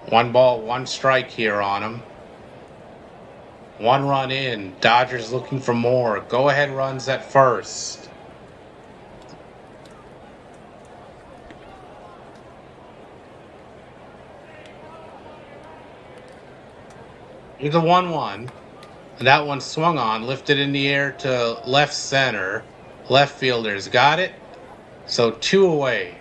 1 ball, 1 strike here on him. 1 run in. Dodgers looking for more. Go-ahead runs at first. Here's a 1-1. And that one swung on, lifted in the air to left center. Left fielders got it. So 2 away.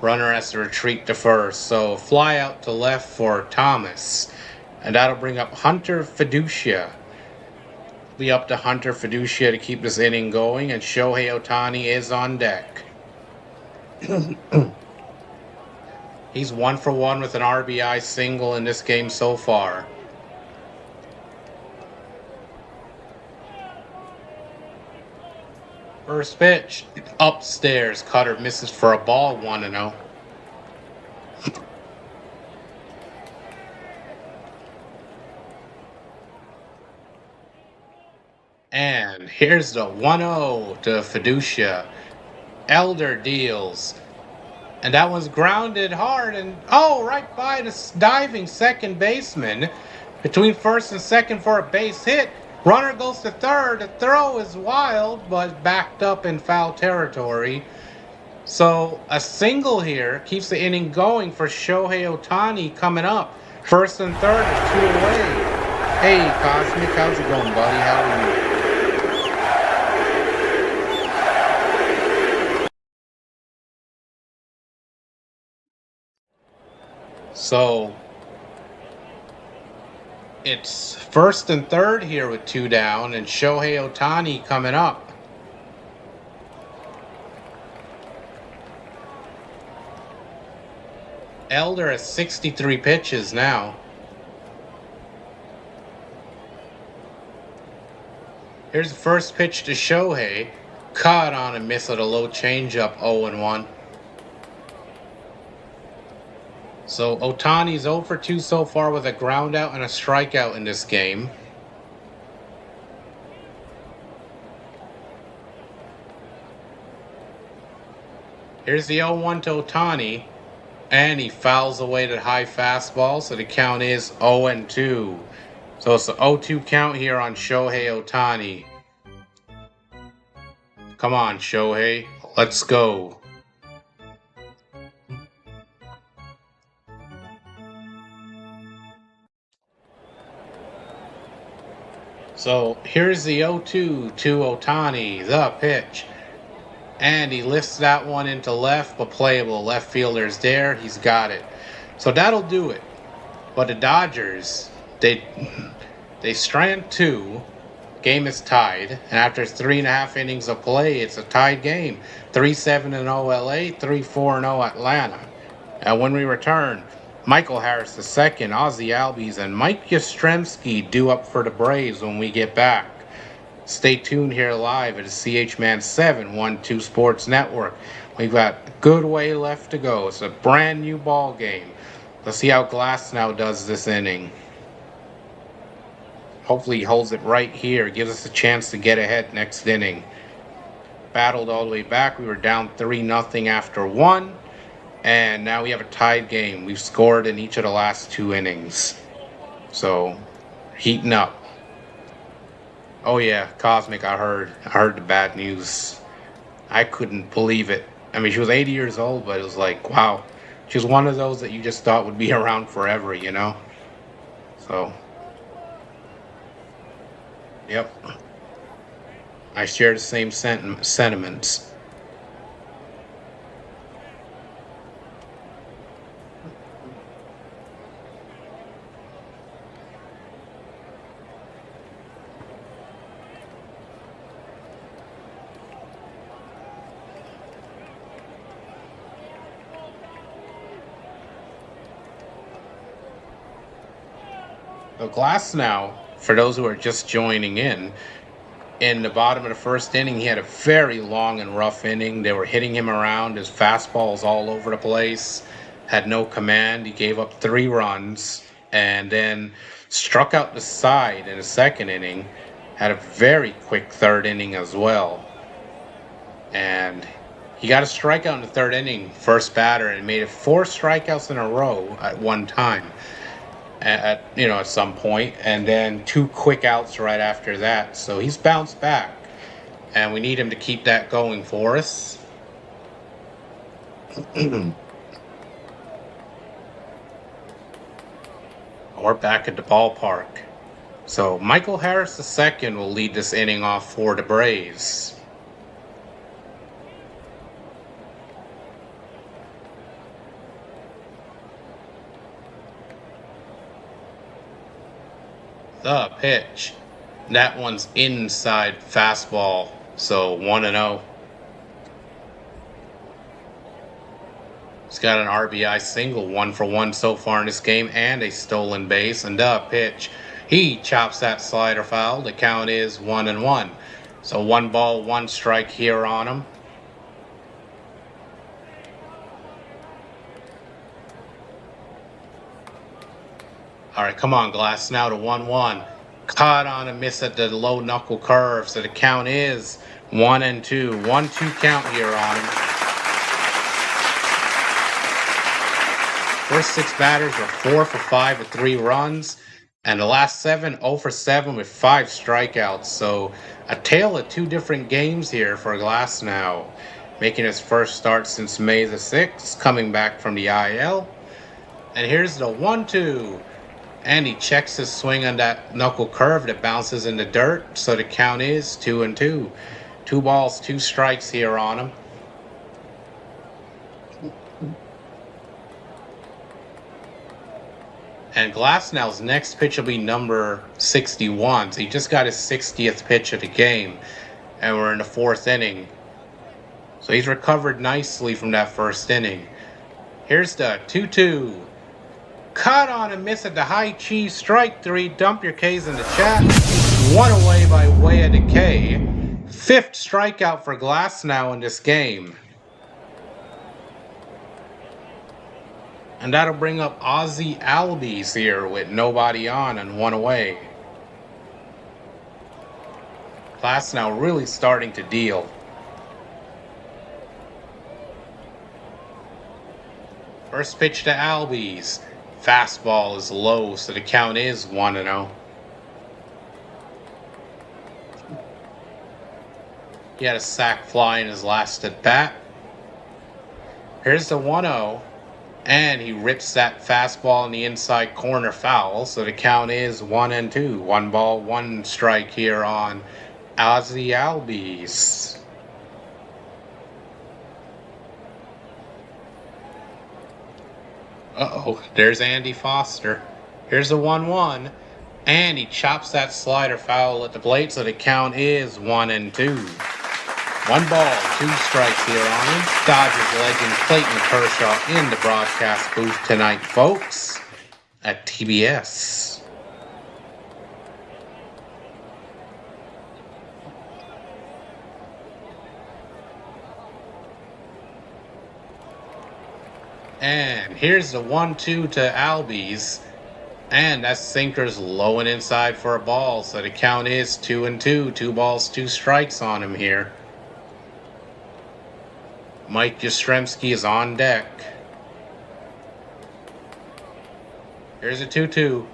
Runner has to retreat to first. So fly out to left for Thomas. And that'll bring up Hunter Fiducia. Be up to Hunter Fiducia to keep this inning going. And Shohei Ohtani is on deck. He's 1 for 1 with an RBI single in this game so far. First pitch, upstairs. Cutter misses for a ball, 1-0. And here's the 1-0 to Fiducia. Elder deals. And that one's grounded hard and, right by the diving second baseman. Between first and second for a base hit. Runner goes to third. The throw is wild, but backed up in foul territory. So a single here keeps the inning going for Shohei Ohtani coming up. First and third is 2 away. Hey, Cosmic, how's it going, buddy? How are you? So it's first and third here with 2 down, and Shohei Ohtani coming up. Elder has 63 pitches now. Here's the first pitch to Shohei. Caught on a miss at a low changeup, 0-1. So Ohtani's 0 for 2 so far with a ground out and a strikeout in this game. Here's the 0-1 to Ohtani. And he fouls away that high fastball, so the count is 0-2. So it's an 0-2 count here on Shohei Ohtani. Come on, Shohei. Let's go. So here's the 0-2 to Ohtani, the pitch. And he lifts that one into left, but playable. Left fielder's there. He's got it. So that'll do it. But the Dodgers, they strand 2. Game is tied. And after 3.5 innings of play, it's a tied game. 3-7-0 LA, 3-4-0 Atlanta. And when we return, Michael Harris II, Ozzie Albies, and Mike Yastrzemski due up for the Braves when we get back. Stay tuned here live at the CH-Man 712 Sports Network. We've got a good way left to go. It's a brand new ball game. Let's see how Glasnow does this inning. Hopefully he holds it right here. Gives us a chance to get ahead next inning. Battled all the way back. We were down 3-0 after 1. And now we have a tied game. We've scored in each of the last 2 innings. So, heating up. Oh yeah, Cosmic, I heard the bad news. I couldn't believe it. I mean, she was 80 years old, but it was like, wow. She was one of those that you just thought would be around forever, you know? So, yep. I share the same sentiments. So Glasnow, for those who are just joining in the bottom of the first inning, he had a very long and rough inning. They were hitting him around. His fastball was all over the place. Had no command. He gave up 3 runs and then struck out the side in the second inning. Had a very quick third inning as well. And he got a strikeout in the third inning, first batter, and made it 4 strikeouts in a row at one time. At some point, and then 2 quick outs right after that. So he's bounced back, and we need him to keep that going for us. We're back at the ballpark. So Michael Harris II will lead this inning off for the Braves. The pitch. That one's inside fastball. So 1-0. He's got an RBI single, 1 for 1 so far in this game, and a stolen base. And the pitch. He chops that slider foul. The count is 1-1. So 1 ball, 1 strike here on him. All right, come on, Glasnow to 1-1. Caught on a miss at the low knuckle curve, so the count is 1-2. 1-2 count here on him. First 6 batters were 4 for 5 with 3 runs, and the last 7, 0 for 7 with 5 strikeouts. So a tale of 2 different games here for Glasnow, making his first start since May the 6th, coming back from the IL. And here's the 1-2. And he checks his swing on that knuckle curve that bounces in the dirt. So the count is 2-2. 2 balls, 2 strikes here on him. And Glasnow's next pitch will be number 61. So he just got his 60th pitch of the game. And we're in the 4th inning. So he's recovered nicely from that first inning. Here's the 2-2. Caught on a miss at the high cheese, strike 3. Dump your K's in the chat. 1 away by way of the K. 5th strikeout for Glasnow in this game. And that'll bring up Ozzy Albies here with nobody on and 1 away. Glasnow really starting to deal. First pitch to Albies. Fastball is low, so the count is 1-0. He had a sac fly in his last at bat. Here's the 1-0, and he rips that fastball in the inside corner foul, so the count is 1-2. 1 ball, 1 strike here on Ozzy Albies. Uh-oh, there's Andy Foster. Here's the 1-1, and he chops that slider foul at the plate, so the count is 1-2. 1 ball, 2 strikes here on him. Dodgers legend Clayton Kershaw in the broadcast booth tonight, folks, at TBS. And here's the 1-2 to Albies. And that sinker's low and inside for a ball, so the count is 2-2. 2 balls, 2 strikes on him here. Mike Yastrzemski is on deck. Here's a 2-2.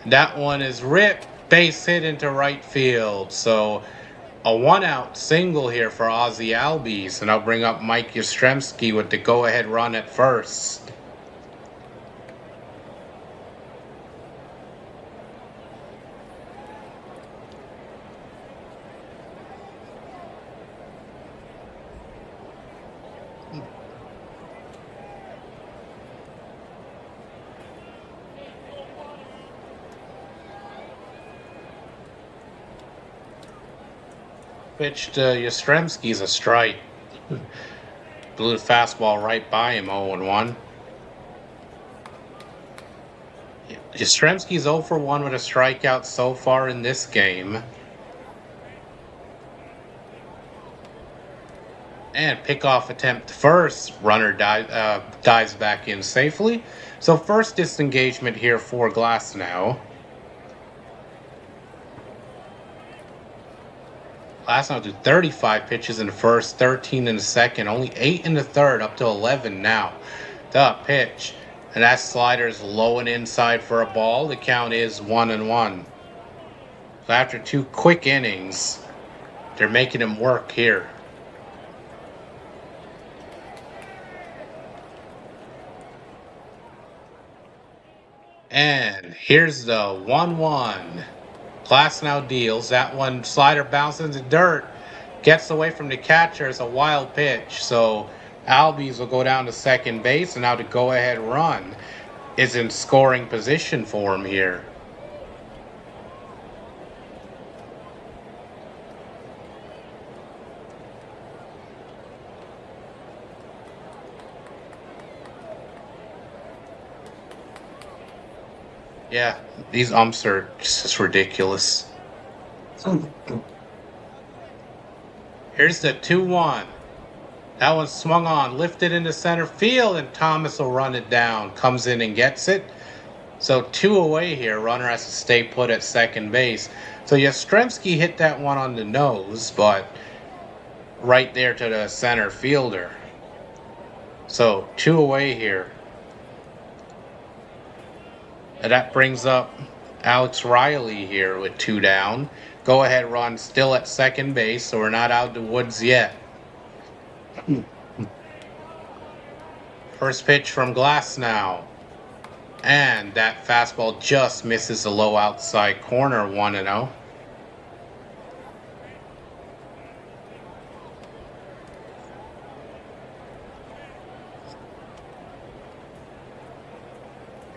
That one is ripped. Base hit into right field. So a 1-out single here for Ozzie Albies. And I'll bring up Mike Yastrzemski with the go-ahead run at first. Pitch to Yastrzemski is a strike. Blew the fastball right by him, 0-1. Yastrzemski's 0 for 1 with a strikeout so far in this game. And pickoff attempt first. Runner dives back in safely. So first disengagement here for Glasnow. Glasnow did 35 pitches in the first, 13 in the second, only 8 in the third, up to 11 now. The pitch. And that slider's low and inside for a ball. The count is 1-1. So after 2 quick innings, they're making him work here. And here's the 1-1. Glasnow deals. That one slider bounces into dirt. Gets away from the catcher. It's a wild pitch. So Albies will go down to second base. And now the go-ahead run is in scoring position for him here. Yeah, these umps are just ridiculous. Here's the 2-1. That one swung on, lifted into center field, and Thomas will run it down. Comes in and gets it. So 2 away here. Runner has to stay put at second base. So Yastrzemski hit that one on the nose, but right there to the center fielder. So 2 away here. And that brings up Alex Riley here with 2 down. Go ahead run still at second base, so we're not out of the woods yet. First pitch from Glasnow. And that fastball just misses the low outside corner, 1-0.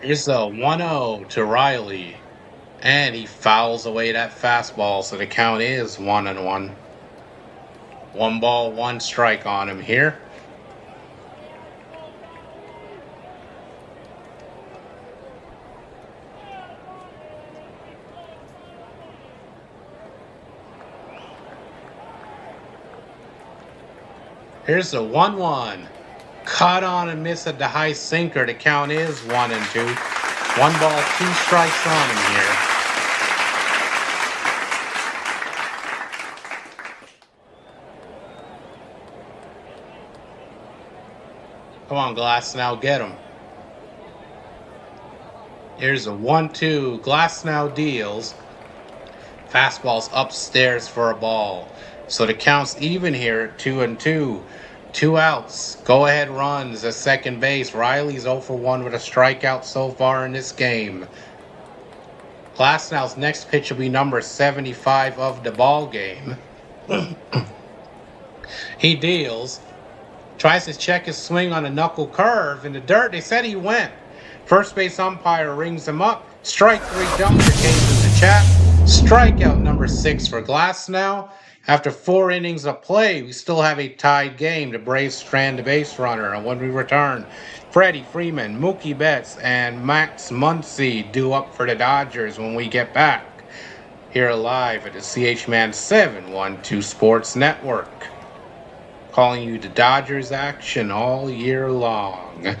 Here's a 1-0 to Riley. And he fouls away that fastball, so the count is 1-1. 1 ball, 1 strike on him here. Here's the 1-1. Caught on and missed at the high sinker. The count is 1-2. 1 ball, 2 strikes on him here. Come on, Glasnow, get him. Here's a 1-2. Glasnow deals. Fastball's upstairs for a ball. So the count's even here at 2-2. 2 outs. Go ahead runs at second base. Riley's 0 for 1 with a strikeout so far in this game. Glasnow's next pitch will be number 75 of the ball game. He deals. Tries to check his swing on a knuckle curve in the dirt. They said he went. First base umpire rings him up. Strike 3 Dunker came in the chat. Strikeout number 6 for Glasnow. After 4 innings of play, we still have a tied game. The Braves strand the base runner. And when we return, Freddie Freeman, Mookie Betts, and Max Muncy due up for the Dodgers when we get back. Here live at the CHMAN 712 Sports Network. Calling you the Dodgers action all year long.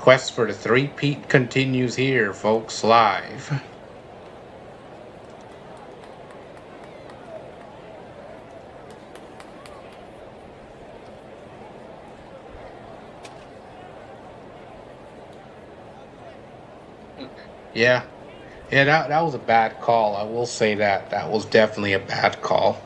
quest for the three-peat continues here, folks, live. Yeah. Yeah, that was a bad call. I will say that. That was definitely a bad call.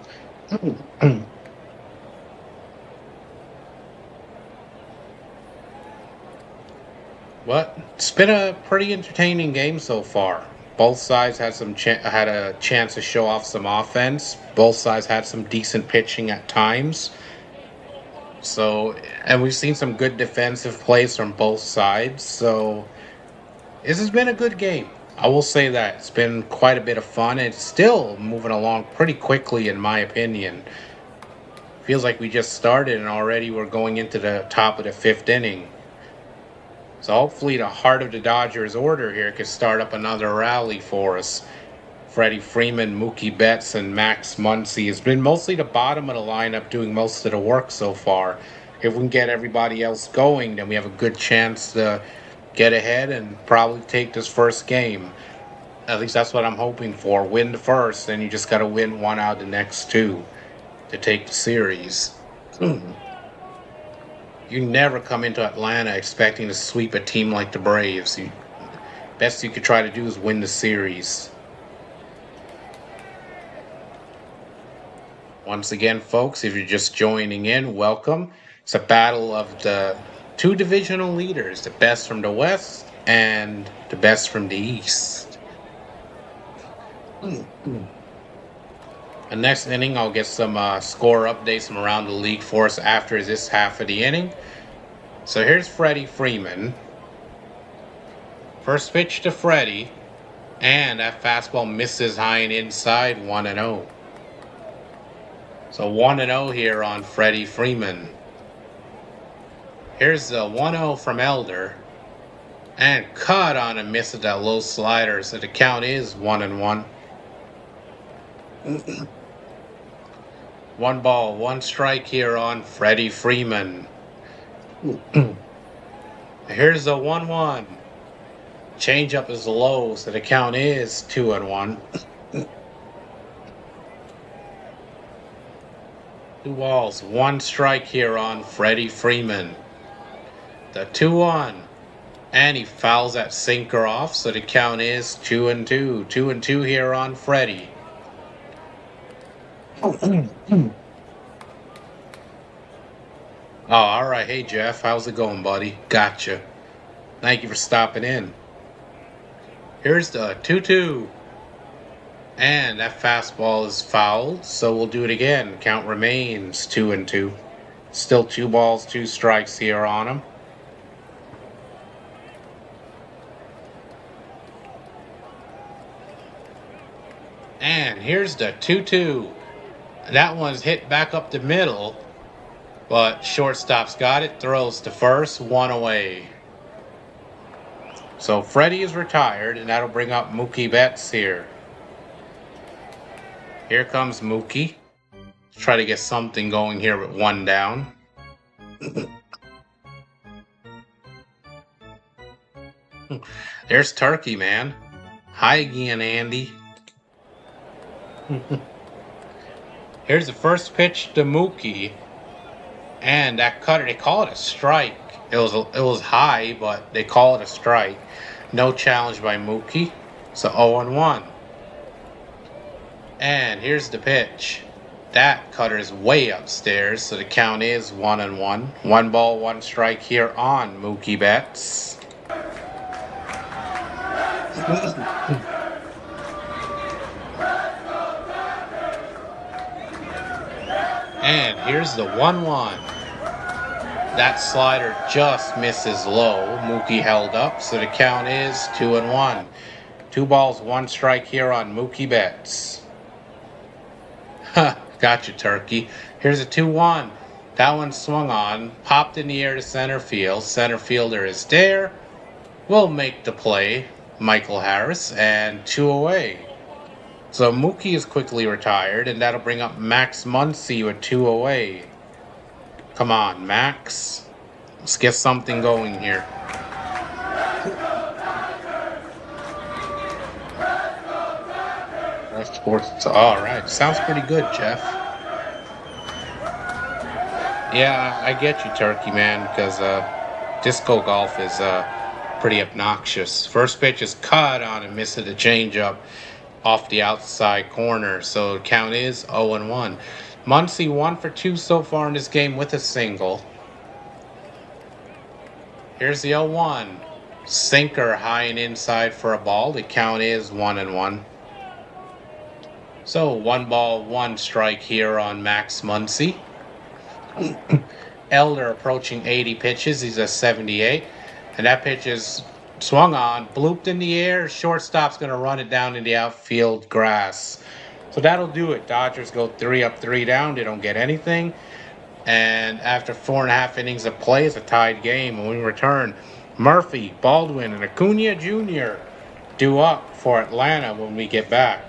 But it's been a pretty entertaining game so far. Both sides had had a chance to show off some offense. Both sides had some decent pitching at times. So, and we've seen some good defensive plays from both sides. So, this has been a good game. I will say that it's been quite a bit of fun. It's still moving along pretty quickly, in my opinion. Feels like we just started and already we're going into the top of the fifth inning. So hopefully the heart of the Dodgers order here could start up another rally for us. Freddie Freeman, Mookie Betts, and Max Muncy has been mostly the bottom of the lineup doing most of the work so far. If we can get everybody else going, then we have a good chance to get ahead and probably take this first game. At least that's what I'm hoping for. Win the first, then you just got to win one out of the next two to take the series. You never come into Atlanta expecting to sweep a team like the Braves. Best you could try to do is win the series. Once again, folks, if you're just joining in, welcome. It's a battle of the two divisional leaders, the best from the West and the best from the East. The next inning, I'll get some score updates from around the league for us after this half of the inning. So here's Freddie Freeman. First pitch to Freddie, and that fastball misses high and inside, 1-0. So 1-0 here on Freddie Freeman. Here's the 1-0 from Elder, and cut on a miss at that low slider, so the count is 1-1. 1 ball, 1 strike here on Freddie Freeman. Here's the 1-1. Changeup is low, so the count is 2-1. 2 balls, 1 strike here on Freddie Freeman. The 2-1. And he fouls that sinker off, so the count is 2-2. 2-2 here on Freddie. Oh, all right. Hey, Jeff. How's it going, buddy? Gotcha. Thank you for stopping in. Here's the 2-2. And that fastball is fouled, so we'll do it again. Count remains 2-2. Still 2 balls, 2 strikes here on him. And here's the 2-2. That one's hit back up the middle, but shortstop's got it, throws to first, 1 away. So Freddie is retired, and that'll bring up Mookie Betts here. Here comes Mookie. Let's try to get something going here with 1 down. There's Turkey, man. Hi again, Andy. Here's the first pitch to Mookie, and that cutter, they call it a strike. It was high, but they call it a strike. No challenge by Mookie, so 0-1. And here's the pitch. That cutter is way upstairs, so the count is 1-1. 1 ball, 1 strike here on Mookie Betts. And here's the 1-1. That slider just misses low. Mookie held up, so the count is 2-1. 2 balls, 1 strike here on Mookie Betts. Gotcha, Turkey. Here's a 2-1. That one swung on, popped in the air to center field. Center fielder is there. Will make the play, Michael Harris, and 2 away. So Mookie is quickly retired, and that'll bring up Max Muncy with 2 away. Come on, Max. Let's get something going here. Sports. All right. Sounds pretty good, Jeff. Yeah, I get you, Turkey Man, because disco golf is pretty obnoxious. First pitch is cut on and misses the changeup off the outside corner, so the count is 0-1. Muncy 1 for 2 so far in this game with a single. Here's the 0-1. Sinker high and inside for a ball. The count is 1-1. So 1 ball, 1 strike here on Max Muncy. Elder approaching 80 pitches. He's at 78. And that pitch is swung on, blooped in the air. Shortstop's going to run it down in the outfield grass. So that'll do it. Dodgers go 3 up, 3 down. They don't get anything. And after 4.5 innings of play, it's a tied game. When we return, Murphy, Baldwin, and Acuna Jr. due up for Atlanta when we get back.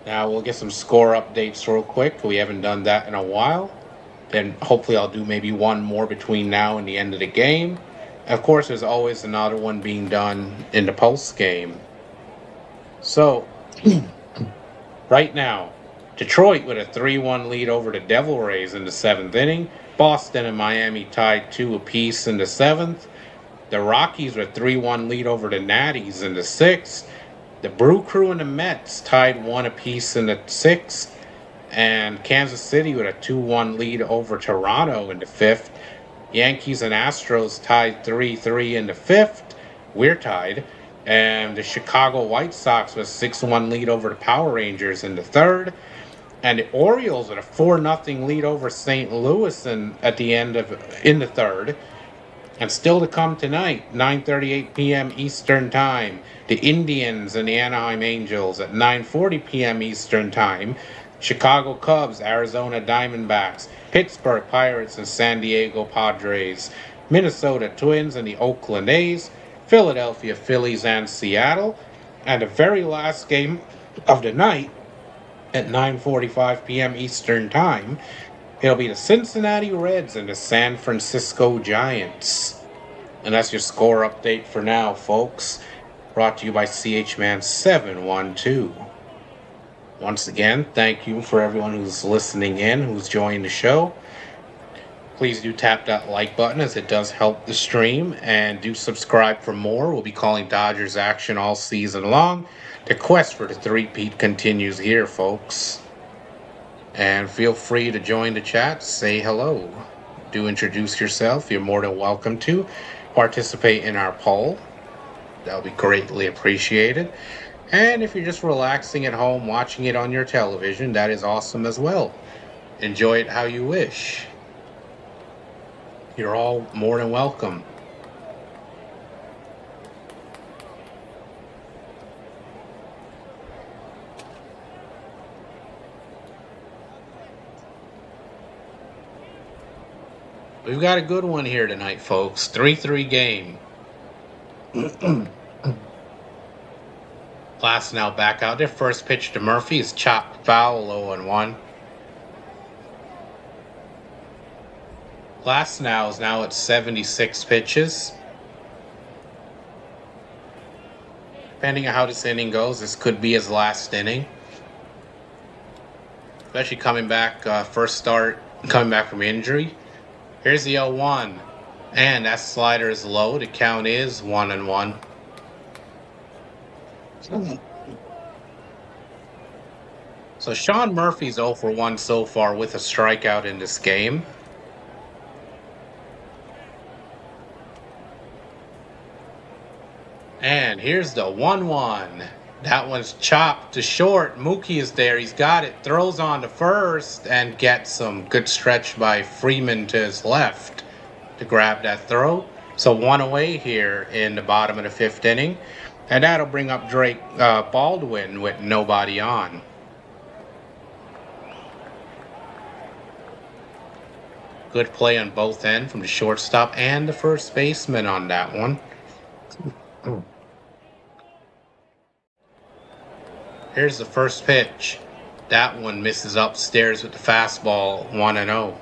Now we'll get some score updates real quick. We haven't done that in a while. Then hopefully I'll do maybe one more between now and the end of the game. Of course, there's always another one being done in the post game. So, right now, Detroit with a 3-1 lead over the Devil Rays in the 7th inning. Boston and Miami tied 2 apiece in the 7th. The Rockies with a 3-1 lead over the Natties in the 6th. The Brew Crew and the Mets tied 1 apiece in the 6th. And Kansas City with a 2-1 lead over Toronto in the 5th. Yankees and Astros tied 3-3 in the 5th. We're tied. And the Chicago White Sox with a 6-1 lead over the Power Rangers in the 3rd. And the Orioles with a 4-0 lead over St. Louis in the 3rd. And still to come tonight, 9:38 p.m. Eastern Time, the Indians and the Anaheim Angels at 9:40 p.m. Eastern Time. Chicago Cubs, Arizona Diamondbacks, Pittsburgh Pirates and San Diego Padres, Minnesota Twins and the Oakland A's, Philadelphia Phillies and Seattle, and the very last game of the night at 9:45 p.m. Eastern Time, it'll be the Cincinnati Reds and the San Francisco Giants. And that's your score update for now, folks. Brought to you by CHMan 712. Once again, thank you for everyone who's listening in, who's joined the show. Please do tap that like button as it does help the stream, and do subscribe for more. We'll be calling Dodgers action all season long. The quest for the three-peat continues here, folks. And feel free to join the chat, say hello. Do introduce yourself, you're more than welcome to. Participate in our poll. That'll be greatly appreciated. And if you're just relaxing at home, watching it on your television, that is awesome as well. Enjoy it how you wish. You're all more than welcome. We've got a good one here tonight, folks. 3-3 game. Glasnow back out there. First pitch to Murphy is chopped foul, 0-1. Glasnow is now at 76 pitches. Depending on how this inning goes, this could be his last inning. Especially coming back, first start, coming back from injury. Here's the 0-1. And that slider is low. The count is 1-1. So Sean Murphy's 0 for 1 so far with a strikeout in this game. And here's the 1-1. That one's chopped to short. Mookie is there. He's got it. Throws on to first and gets some good stretch by Freeman to his left to grab that throw. So 1 away here in the bottom of the 5th inning. And that'll bring up Drake Baldwin with nobody on. Good play on both ends from the shortstop and the first baseman on that one. Here's the first pitch. That one misses upstairs with the fastball, 1-0.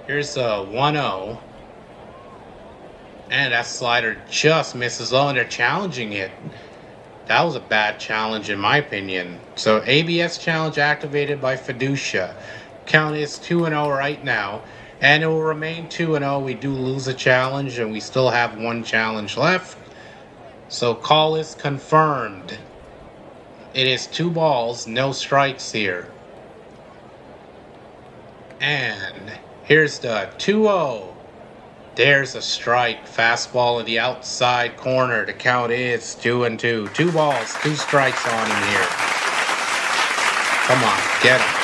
Here's a 1-0. And that slider just misses low, and they're challenging it. That was a bad challenge in my opinion. So ABS challenge activated by Fiducia. Count is 2-0 right now. And it will remain 2-0. We do lose a challenge, and we still have one challenge left. So call is confirmed. It is 2 balls, no strikes here. And here's the 2-0. There's a strike. Fastball in the outside corner. The count is 2-2. 2 balls, 2 strikes on him here. Come on, get him.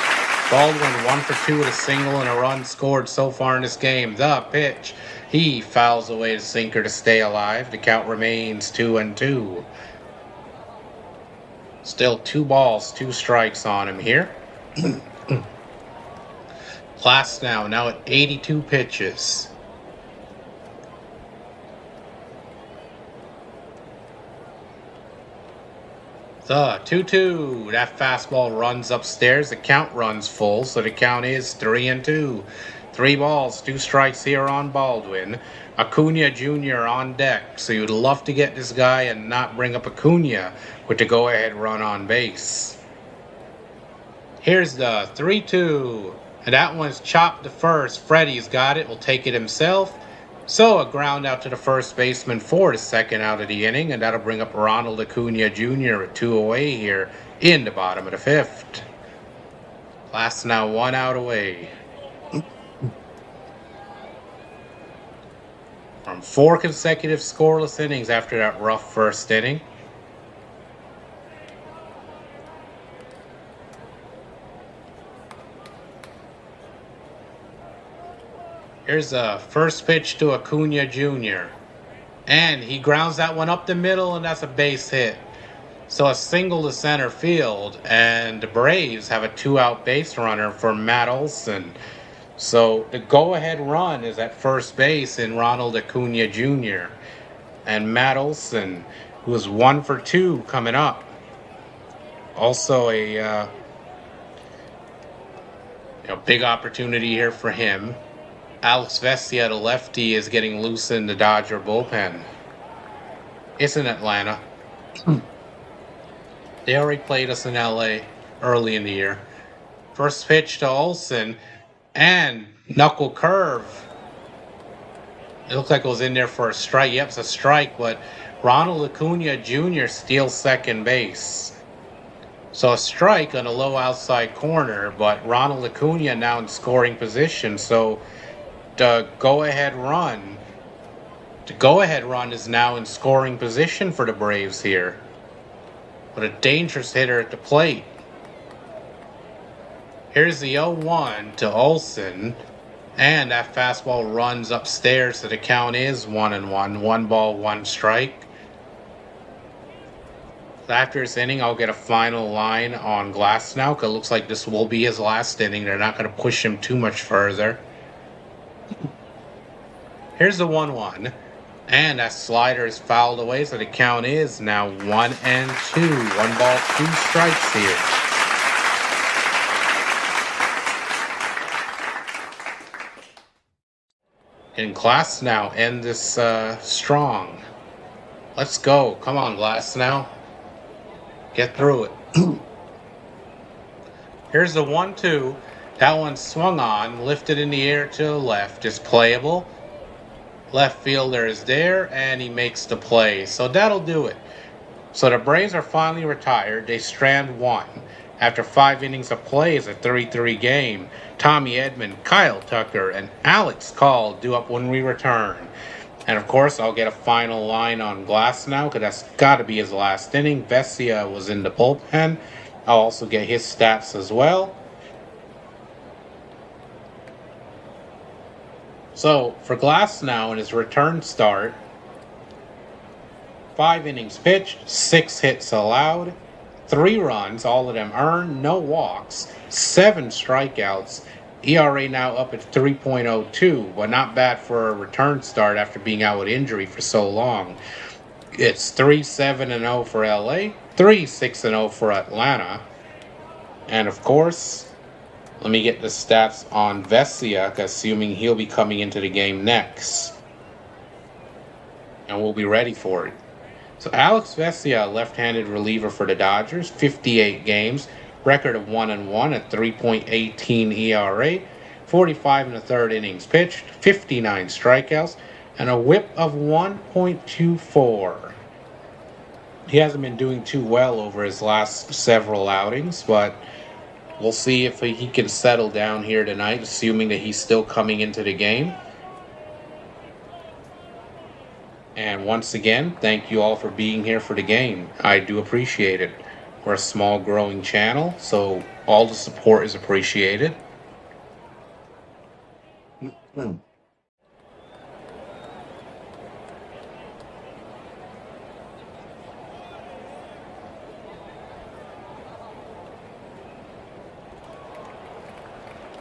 Baldwin 1 for 2 with a single and a run scored so far in this game. The pitch. He fouls away the sinker to stay alive. The count remains 2-2. Still 2 balls, 2 strikes on him here. Glasnow now at 82 pitches. The 2-2. That fastball runs upstairs. The count runs full, so the count is 3-2. 3 balls, 2 strikes here on Baldwin. Acuna Jr. on deck. So you'd love to get this guy and not bring up Acuna with the go-ahead run on base. Here's the 3-2. And that one's chopped to first. Freddie's got it. Will take it himself. So a ground out to the first baseman for the second out of the inning. And that'll bring up Ronald Acuna Jr. with 2 away here in the bottom of the 5th. Glasnow 1 out away. From 4 consecutive scoreless innings after that rough first inning. Here's a first pitch to Acuna Jr. And he grounds that one up the middle, and that's a base hit. So a single to center field, and the Braves have a 2-out base runner for Matt Olson. So the go-ahead run is at first base in Ronald Acuna Jr. And Matt Olson, who is 1 for 2 coming up. Also a big opportunity here for him. Alex Vesia, the lefty, is getting loose in the Dodger bullpen. It's in Atlanta. They already played us in LA early in the year. First pitch to Olson, and knuckle curve. It looked like it was in there for a strike. Yep, it's a strike, but Ronald Acuna Jr. steals second base. So a strike on a low outside corner, but Ronald Acuna now in scoring position. So the go-ahead run is now in scoring position for the Braves here. But a dangerous hitter at the plate. Here's the 0-1 to Olson, and that fastball runs upstairs, so the count is 1-1. 1 ball, 1 strike. After this inning, I'll get a final line on Glasnow, because it looks like this will be his last inning. They're not going to push him too much further. Here's the 1-1, and that slider is fouled away, so the count is now 1-2. 1 ball, 2 strikes here. And Glasnow end this strong. Let's go. Come on, Glasnow. Get through it. Here's the 1-2. That one swung on, lifted in the air to the left. Is playable. Left fielder is there, and he makes the play. So that'll do it. So the Braves are finally retired. They strand 1. After 5 innings of play, it's a 3-3 game. Tommy Edman, Kyle Tucker, and Alex Call due up when we return. And of course, I'll get a final line on Glasnow, because that's got to be his last inning. Vesia was in the bullpen. I'll also get his stats as well. So, for Glasnow in his return start, 5 innings pitched, 6 hits allowed, 3 runs, all of them earned, no walks, 7 strikeouts, ERA now up at 3.02, but not bad for a return start after being out with injury for so long. It's 3-7-0 for LA, 3-6-0 for Atlanta, and of course, Let me get the stats on Vesia, assuming he'll be coming into the game next. And we'll be ready for it. So Alex Vesia, left-handed reliever for the Dodgers, 58 games, record of 1-1 at 3.18 ERA, 45 1/3 innings pitched, 59 strikeouts, and a whip of 1.24. He hasn't been doing too well over his last several outings, but we'll see if he can settle down here tonight, assuming that he's still coming into the game. And once again, thank you all for being here for the game. I do appreciate it. We're a small growing channel, so all the support is appreciated.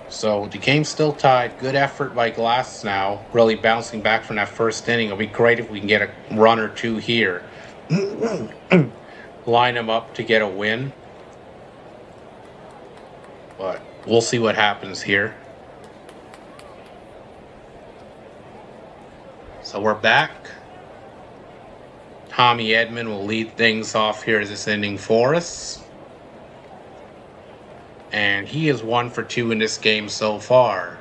So the game's still tied. Good effort by Glasnow, really bouncing back from that first inning. It'll be great if we can get a run or two here. Line them up to get a win. But we'll see what happens here. So we're back. Tommy Edman will lead things off here as this inning for us. And he is 1 for 2 in this game so far.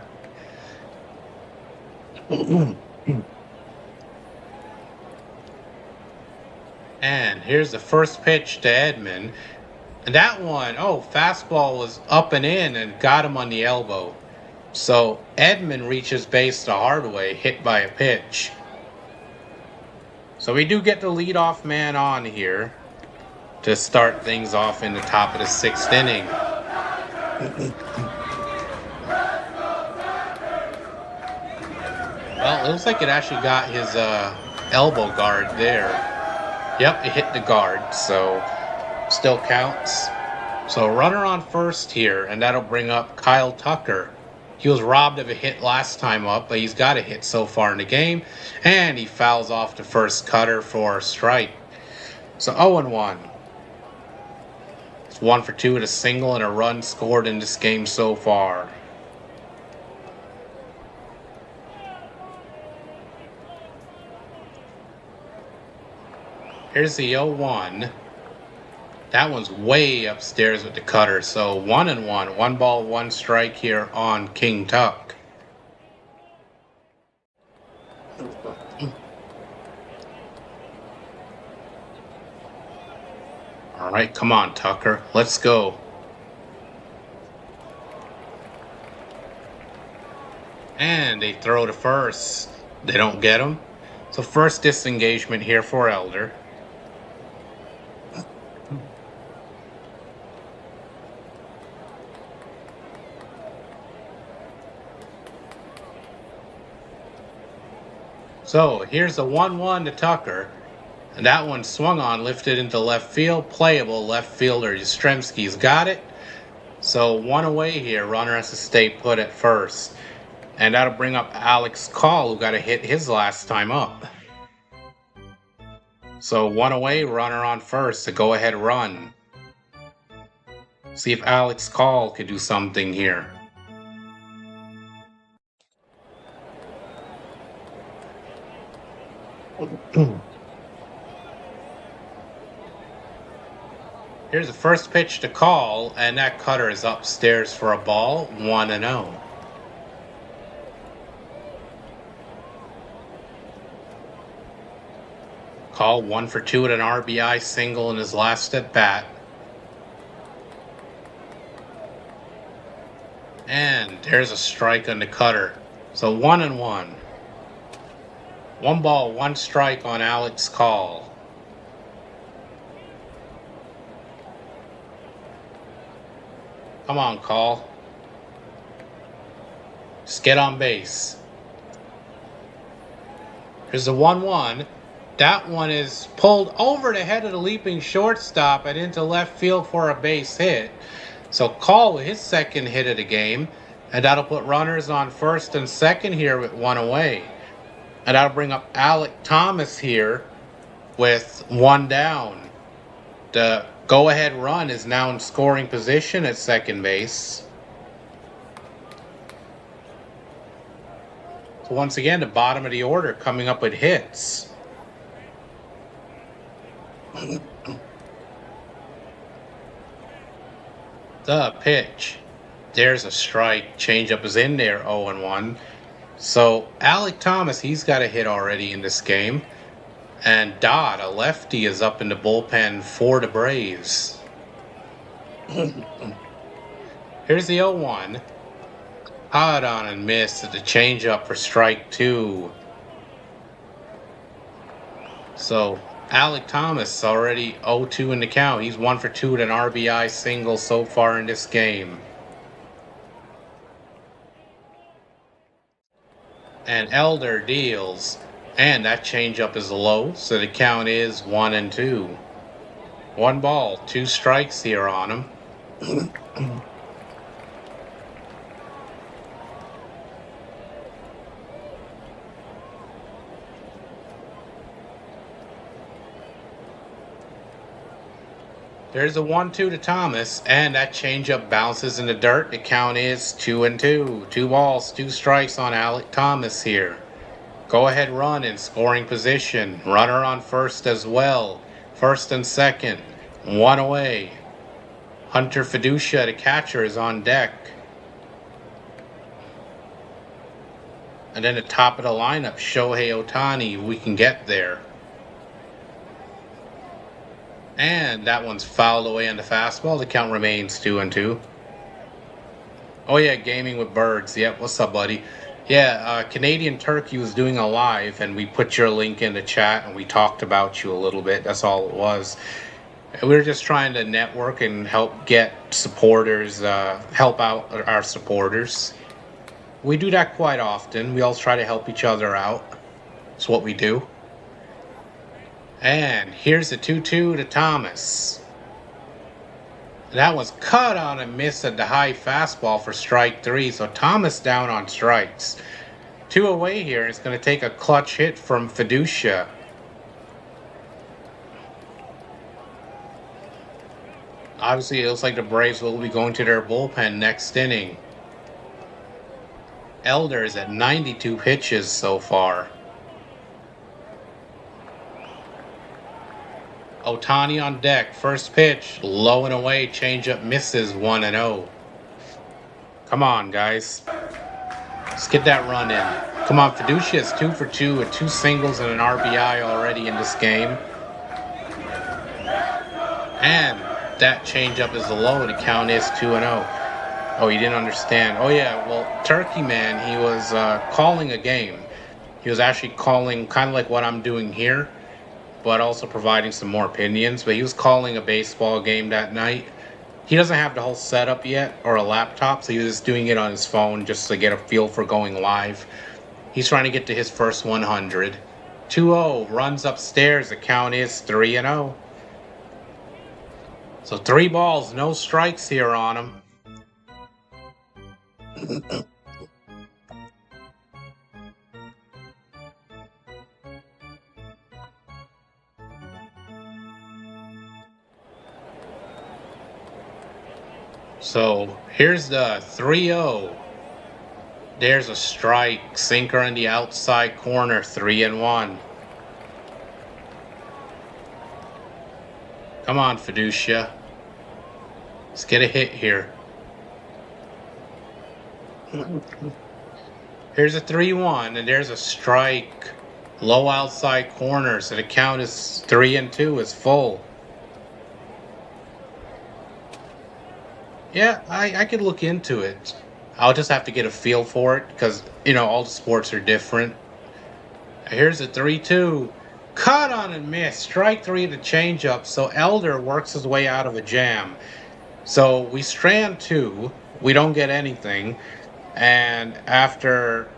And here's the first pitch to Edman. And that one, fastball was up and in and got him on the elbow. So Edman reaches base the hard way, hit by a pitch. So we do get the leadoff man on here to start things off in the top of the 6th inning. Well, it looks like it actually got his elbow guard there. Yep, it hit the guard, so still counts. So runner on first here, and that'll bring up Kyle Tucker. He was robbed of a hit last time up, but he's got a hit so far in the game, and he fouls off the first cutter for a strike. So 0-1. 1 for 2 with a single and a run scored in this game so far. Here's the 0-1. That one's way upstairs with the cutter. So 1-1. 1 ball, 1 strike here on King Tuck. All right, come on, Tucker. Let's go. And they throw to first. They don't get him. So first disengagement here for Elder. So here's a 1-1 to Tucker. And that one swung on, lifted into left field. Playable. Left fielder Yastrzemski's got it. So 1 away here. Runner has to stay put at first. And that'll bring up Alex Call, who got a hit his last time up. So 1 away, runner on first. A go-ahead run. See if Alex Call could do something here. Here's the first pitch to Call, and that cutter is upstairs for a ball, 1-0. Call 1 for 2 with an RBI single in his last at bat. And there's a strike on the cutter. So 1-1. 1 ball, 1 strike on Alex Call. Come on, Call. Just get on base. Here's the 1-1. That one is pulled over the head of the leaping shortstop and into left field for a base hit. So Call with his second hit of the game. And that'll put runners on first and second here with 1 away. And that'll bring up Alec Thomas here with 1 down. The go-ahead run is now in scoring position at second base. So once again, the bottom of the order coming up with hits. The pitch. There's a strike. Changeup is in there, 0-1. So Alec Thomas, he's got a hit already in this game. And Dodd, a lefty, is up in the bullpen for the Braves. Here's the 0-1. Hot on and missed at the changeup for strike 2. So Alec Thomas already 0-2 in the count. He's 1 for 2 with an RBI single so far in this game. And Elder deals. And that changeup is low, so the count is 1-2. 1 ball, 2 strikes here on him. There's a 1-2 to Thomas, and that changeup bounces in the dirt. The count is 2-2. 2 balls, 2 strikes on Alec Thomas here. Go ahead run in scoring position. Runner on first as well. First and second. 1 away. Hunter Fiducia, the catcher, is on deck. And then the top of the lineup, Shohei Ohtani, we can get there. And that one's fouled away on the fastball. The count remains 2-2. Oh yeah, Gaming with Birds. Yep, what's up, buddy? Yeah, Canadian Turkey was doing a live, and we put your link in the chat, and we talked about you a little bit. That's all it was. We were just trying to network and help get supporters, help out our supporters. We do that quite often. We all try to help each other out. It's what we do. And here's the 2-2 to Thomas. That was cut on and missed at the high fastball for strike 3. So Thomas down on strikes. 2 away here. It's going to take a clutch hit from Fiducia. Obviously, it looks like the Braves will be going to their bullpen next inning. Elder is at 92 pitches so far. Ohtani on deck. First pitch. Low and away. Changeup misses 1-0. Come on, guys. Let's get that run in. Come on, Fiducia is 2 for 2 with 2 singles and an RBI already in this game. And that changeup is low. The count is 2-0. Oh, you didn't understand. Oh, yeah. Well, Turkey Man, he was calling a game. He was actually calling kind of like what I'm doing here, but also providing some more opinions. But he was calling a baseball game that night. He doesn't have the whole setup yet or a laptop, so he was just doing it on his phone just to get a feel for going live. He's trying to get to his first 100. 2-0, runs upstairs. The count is 3-0. So 3 balls, no strikes here on him. So here's the 3-0. There's a strike. Sinker in the outside corner. 3-1. Come on, Fiducia. Let's get a hit here. Here's a 3-1, and there's a strike. Low outside corner, so the count is 3-2 is full. Yeah, I could look into it. I'll just have to get a feel for it because, you know, all the sports are different. Here's a 3-2. Cut on and miss. Strike 3 to changeup. So Elder works his way out of a jam. So we strand 2. We don't get anything. And after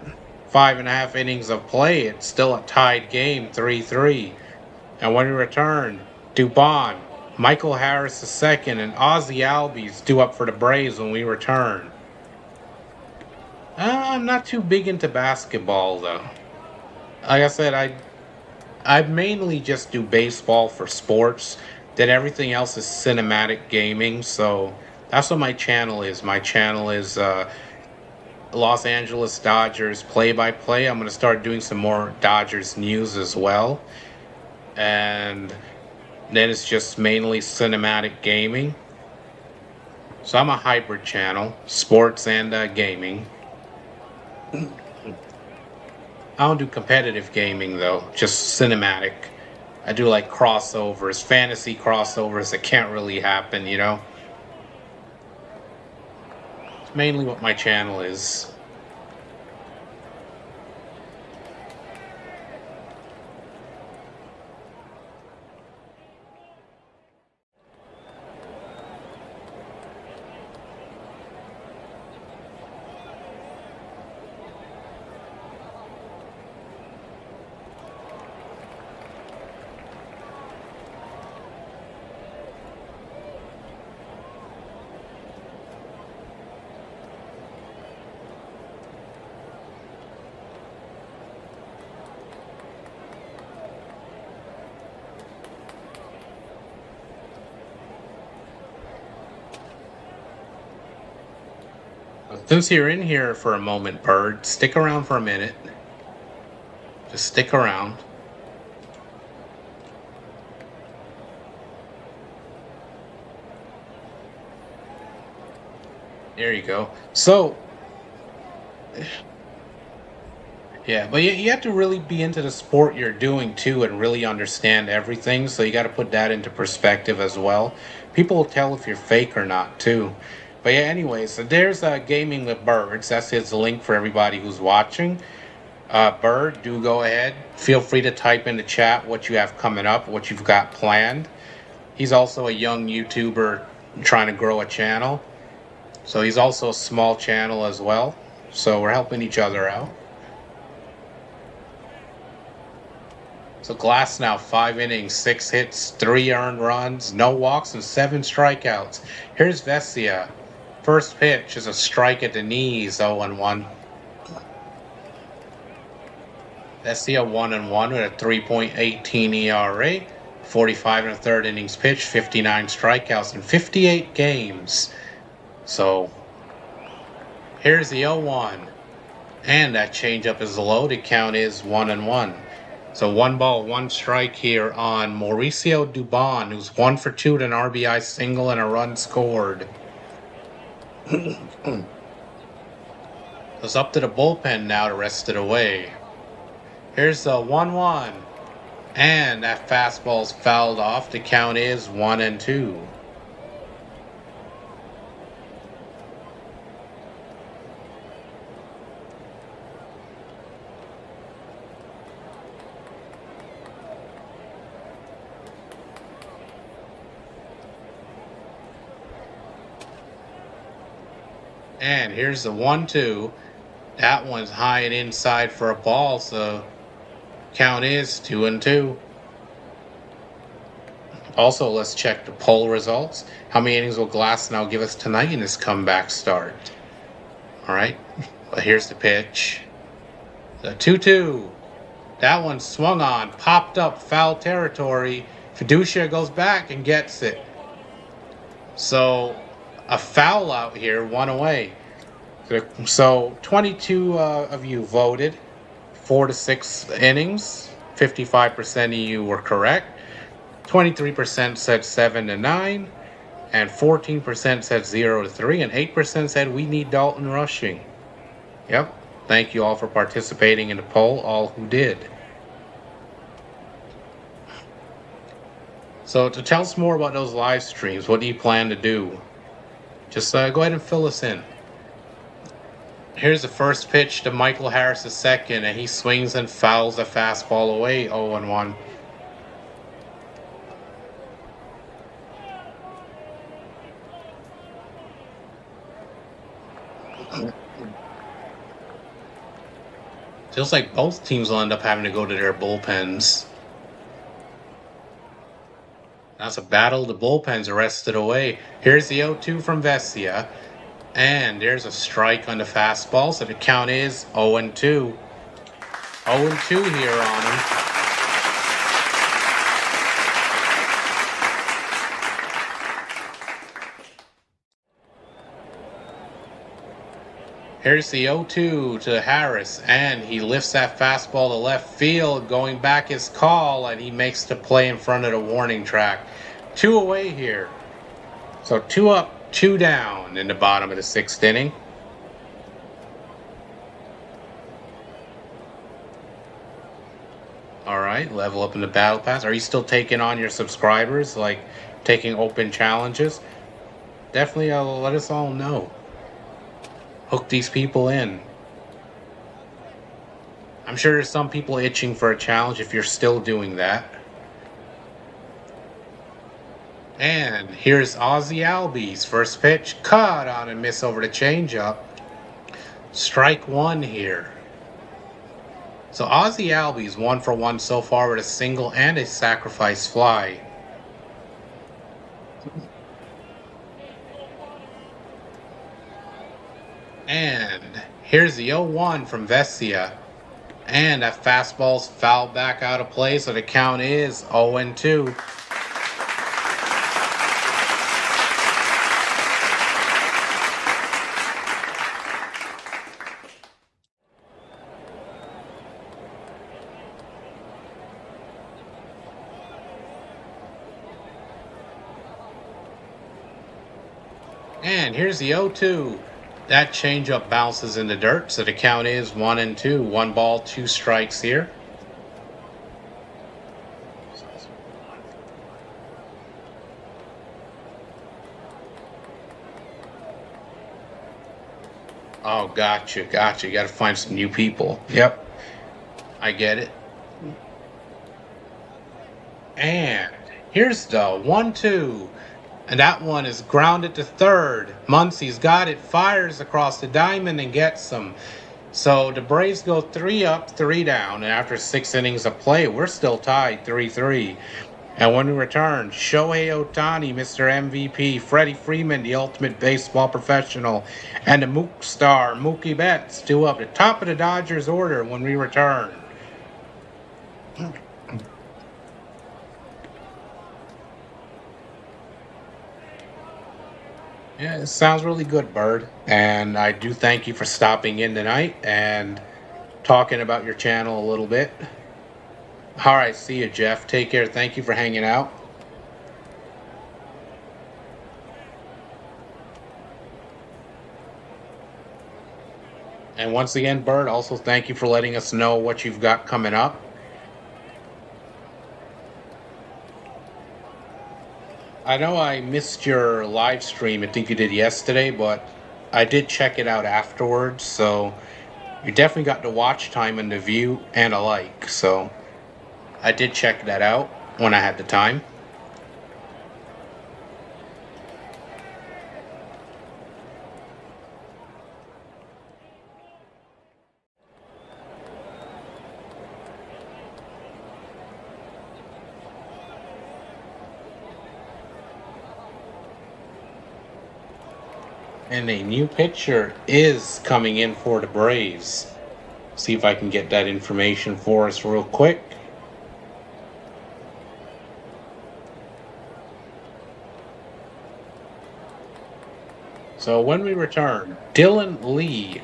5.5 innings of play, it's still a tied game, 3-3. And when we return, Dubon, Michael Harris II, and Ozzie Albies due up for the Braves when we return. I'm not too big into basketball, though. Like I said, I mainly just do baseball for sports. Then everything else is cinematic gaming. So that's what my channel is. My channel is Los Angeles Dodgers play-by-play. I'm going to start doing some more Dodgers news as well. And then it's just mainly cinematic gaming. So I'm a hybrid channel, sports and gaming. I don't do competitive gaming though, just cinematic. I do like crossovers, fantasy crossovers that can't really happen, you know? It's mainly what my channel is. Since you're in here for a moment, Bird, stick around for a minute. Just stick around. There you go. So, yeah, but you have to really be into the sport you're doing too and really understand everything. So you got to put that into perspective as well. People will tell if you're fake or not too. But yeah, anyway, so there's Gaming with Birds. That's his link for everybody who's watching. Bird, do go ahead. Feel free to type in the chat what you have coming up, what you've got planned. He's also a young YouTuber trying to grow a channel. So he's also a small channel as well. So we're helping each other out. So Glasnow, 5 innings, 6 hits, 3 earned runs, no walks, and 7 strikeouts. Here's Vesia. First pitch is a strike at the knees, 0-1. Vesia 1-1 with a 3.18 ERA, 45 and a third innings pitched, 59 strikeouts in 58 games. So here's the 0-1. And that changeup is low. The count is 1-1. So 1 ball, 1 strike here on Mauricio Dubon, who's 1 for 2 with an RBI single and a run scored. It's up to the bullpen now to rest it away. Here's the 1-1. And that fastball's fouled off. The count is 1-2. And here's the 1-2. That one's high and inside for a ball, so count is 2-2. Also, let's check the poll results. How many innings will Glasnow give us tonight in his comeback start? All right, but here's the pitch. The 2-2. That one swung on, popped up, foul territory. Fiducia goes back and gets it. So a foul out here, 1 away. So 22 of you voted, 4 to 6 innings. 55% of you were correct. 23% said 7 to 9, and 14% said 0 to 3, and 8% said we need Dalton rushing. Yep. Thank you all for participating in the poll, all who did. So to tell us more about those live streams, what do you plan to do? Just go ahead and fill us in. Here's the first pitch to Michael Harris II, and he swings and fouls a fastball away, 0-1. Feels like both teams will end up having to go to their bullpens. That's a battle. The bullpens arrested away. Here's the 0-2 from Vesia. And there's a strike on the fastball, so the count is 0-2. 0-2 here on him. Here's the 0-2 to Harris, and he lifts that fastball to left field. Going back his call, and he makes the play in front of the warning track. 2 away here. So 2 up, 2 down in the bottom of the 6th inning. All right, level up in the battle pass. Are you still taking on your subscribers, like taking open challenges? Definitely let us all know. Hook these people in. I'm sure there's some people itching for a challenge if you're still doing that. And here's Ozzy Albies. First pitch, cut on and miss over the changeup. Strike 1 here. So Ozzy Albies 1 for 1 so far with a single and a sacrifice fly. And here's the 0-1 from Vesia. And that fastball's fouled back out of play, so the count is 0-2. And here's the 0-2. That changeup bounces in the dirt, so the count is 1-2. 1 ball, 2 strikes here. Oh, gotcha. You got to find some new people. Yep, I get it. And here's the 1-2. And that one is grounded to third. Muncie's got it, fires across the diamond and gets them. So the Braves go 3 up, 3 down. And after 6 innings of play, we're still tied 3-3. And when we return, Shohei Ohtani, Mr. MVP, Freddie Freeman, the ultimate baseball professional, and the Mook star, Mookie Betts, 2 up. The top of the Dodgers order when we return. Yeah, it sounds really good, Bird. And I do thank you for stopping in tonight and talking about your channel a little bit. All right, see you, Jeff. Take care. Thank you for hanging out. And once again, Bird, also thank you for letting us know what you've got coming up. I know I missed your live stream. I think you did yesterday, but I did check it out afterwards. So you definitely got the watch time and the view and a like. So I did check that out when I had the time. And a new pitcher is coming in for the Braves. See if I can get that information for us real quick. So when we return, Dylan Lee,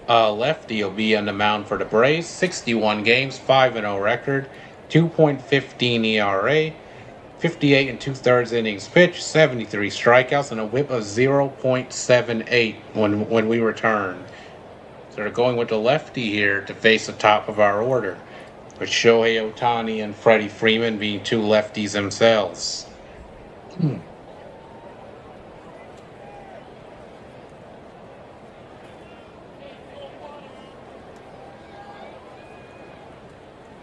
lefty, will be on the mound for the Braves. 61 games, 5-0 record, 2.15 ERA. 58 and 2/3 innings pitched, 73 strikeouts, and a whip of 0.78 when we return. So they're going with the lefty here to face the top of our order, with Shohei Ohtani and Freddie Freeman being 2 lefties themselves.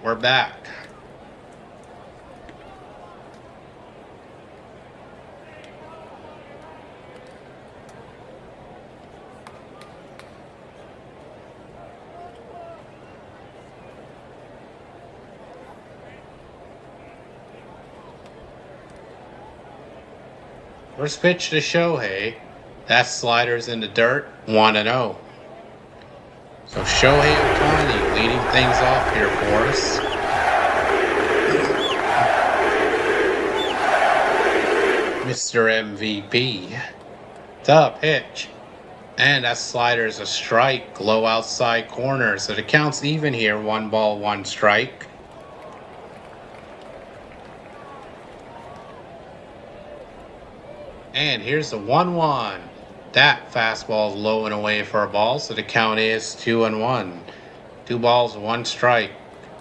We're back. First pitch to Shohei. That slider's in the dirt, 1-0. So Shohei Ohtani leading things off here for us. Mr. MVP. The pitch. And that slider is a strike, low outside corner. So the count's even here, 1 ball, 1 strike. And here's the 1-1. That fastball is low and away for a ball, so the count is 2-1. 2 balls, 1 strike.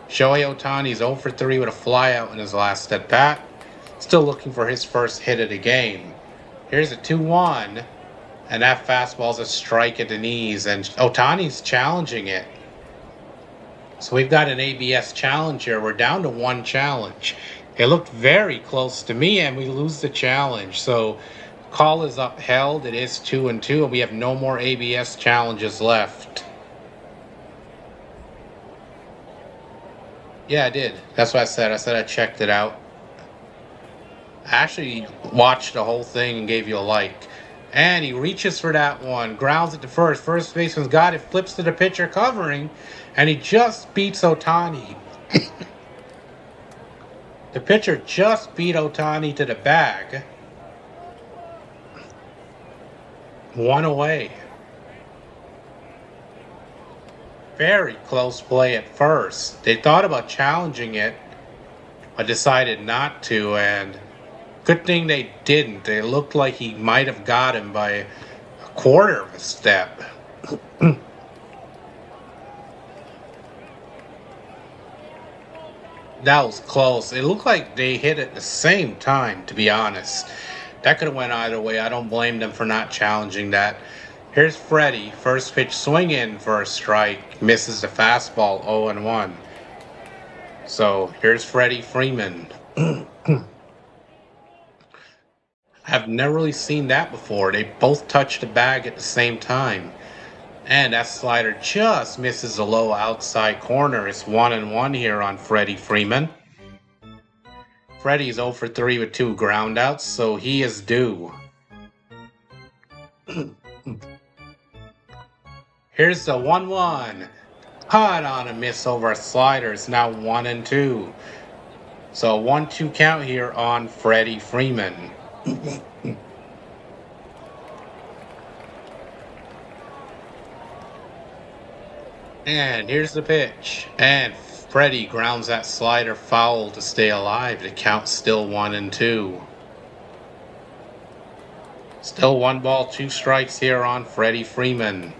Shohei Ohtani's 0 for 3 with a flyout in his last at bat. Still looking for his first hit of the game. Here's a 2-1, and that fastball's a strike at the knees, and Ohtani's challenging it. So we've got an ABS challenge here. We're down to 1 challenge. It looked very close to me, and we lose the challenge. So call is upheld. It is 2-2, and we have no more ABS challenges left. Yeah, I did. That's what I said. I said I checked it out. I actually watched the whole thing and gave you a like. And he reaches for that one, grounds it to first. First baseman's got it, flips to the pitcher covering, and he just beats Ohtani. The pitcher just beat Ohtani to the bag. 1 away. Very close play at first. They thought about challenging it, but decided not to, and good thing they didn't. It looked like he might have got him by a quarter of a step. That was close. It looked like they hit at the same time, to be honest. That could have went either way. I don't blame them for not challenging that. Here's Freddie. First pitch swing in for a strike. Misses the fastball, 0-1. So here's Freddie Freeman. I've never really seen that before. They both touch the bag at the same time. And that slider just misses the low outside corner. It's 1-1 here on Freddie Freeman. Freddie's 0 for 3 with 2 groundouts, so he is due. Here's the 1-1. Hot on a miss over a slider. It's now 1-2. So 1-2 count here on Freddie Freeman. And here's the pitch. And Freddie grounds that slider foul to stay alive. The count's still 1-2. Still 1 ball, 2 strikes here on Freddie Freeman.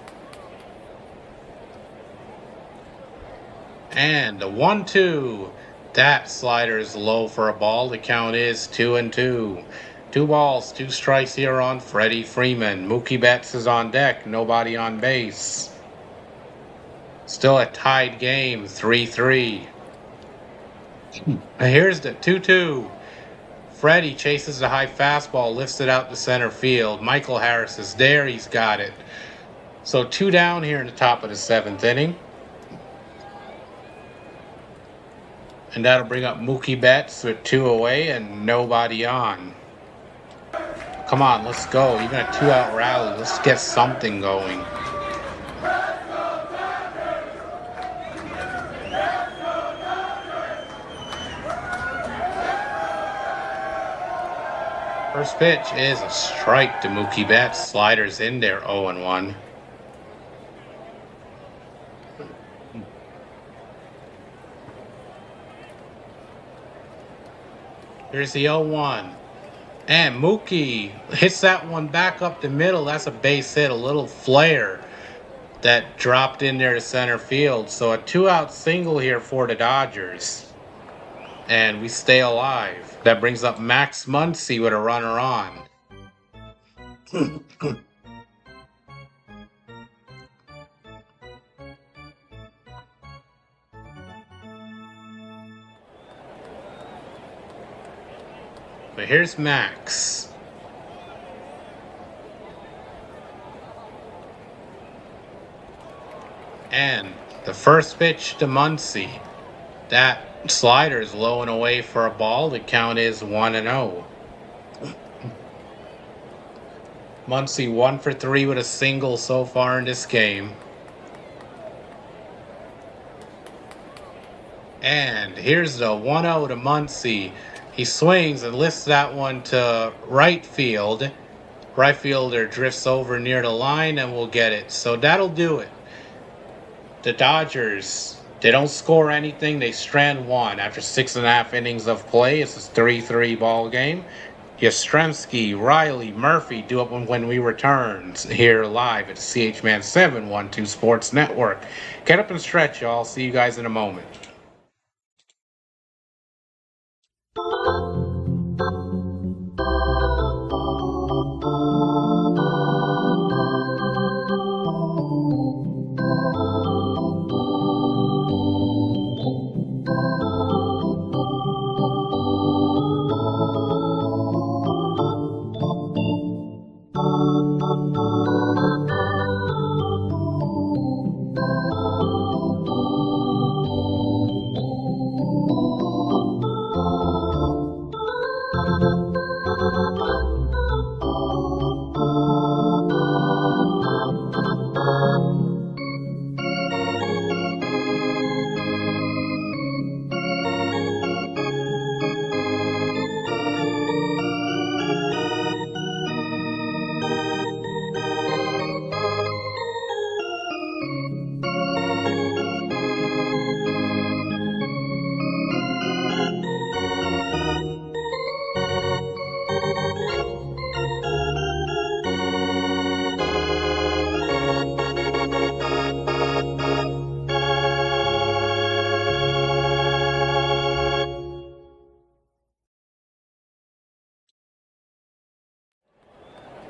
And the 1-2. That slider is low for a ball. The count is 2-2. 2 balls, 2 strikes here on Freddie Freeman. Mookie Betts is on deck. Nobody on base. Still a tied game, 3-3. Here's the 2-2. Freddie chases the high fastball, lifts it out to center field. Michael Harris is there. He's got it. So 2 down here in the top of the 7th inning. And that'll bring up Mookie Betts with 2 away and nobody on. Come on, let's go. Even a 2-out rally. Let's get something going. First pitch is a strike to Mookie Betts. Sliders in there, 0-1. Here's the 0-1. And Mookie hits that one back up the middle. That's a base hit, a little flare that dropped in there to center field. So a 2-out single here for the Dodgers. And we stay alive. That brings up Max Muncy with a runner on. But here's Max. And the first pitch to Muncy. That slider is low and away for a ball. The count is 1-0. Muncy 1 for 3 with a single so far in this game. And here's the 1-0 to Muncy. He swings and lifts that one to right field. Right fielder drifts over near the line and we'll get it. So that'll do it. The Dodgers, they don't score anything. They strand one after 6.5 innings of play. It's a 3-3 ball game. Yastrzemski, Riley, Murphy do up when we return here live at CHMAN 712 Sports Network. Get up and stretch, y'all. See you guys in a moment.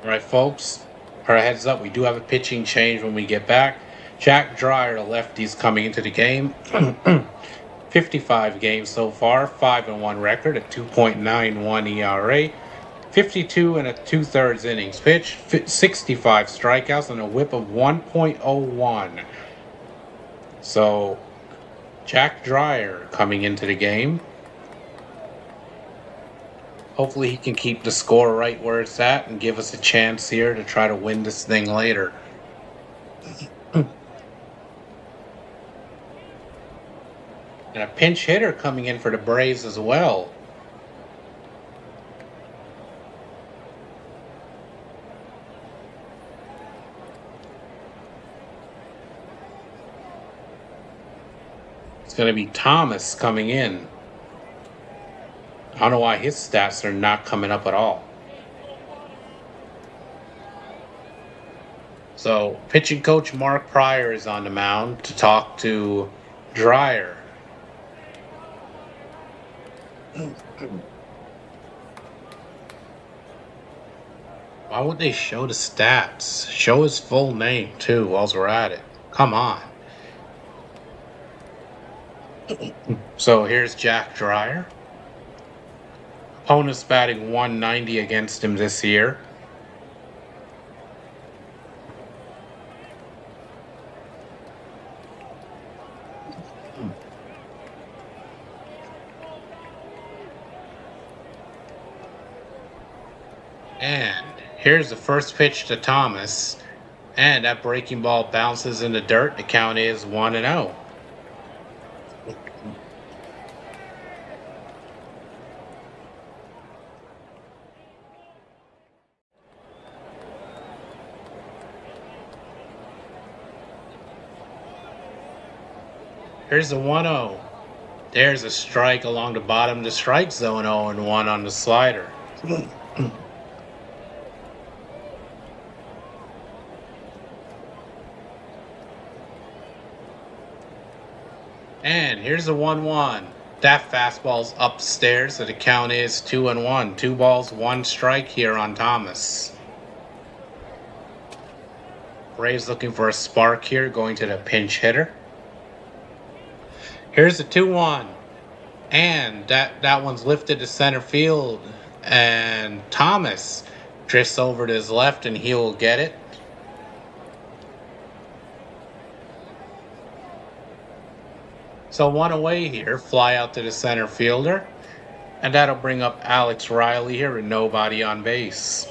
All right, folks, our heads up, we do have a pitching change when we get back. Jack Dreyer, the lefty's coming into the game. 55 games so far, 5-1 record, a 2.91 ERA, 52 and a 2/3 innings pitched, 65 strikeouts, and a whip of 1.01. So, Jack Dreyer coming into the game. Hopefully he can keep the score right where it's at and give us a chance here to try to win this thing later. And a pinch hitter coming in for the Braves as well. It's going to be Thomas coming in. I don't know why his stats are not coming up at all. So, pitching coach Mark Pryor is on the mound to talk to Dreyer. Why would they show the stats? Show his full name, too, while we're at it. Come on. So, here's Jack Dreyer. Opponent's batting 190 against him this year. And here's the first pitch to Thomas. And that breaking ball bounces in the dirt. The count is 1-0. Here's a 1-0. There's a strike along the bottom of the strike zone, 0-1 on the slider. And here's a 1-1. That fastball's upstairs, so the count is 2-1. 2 balls, 1 strike here on Thomas. Braves looking for a spark here, going to the pinch hitter. Here's a 2-1. And that one's lifted to center field. And Thomas drifts over to his left and he'll get it. So 1 away here, fly out to the center fielder. And that'll bring up Alex Riley here with nobody on base.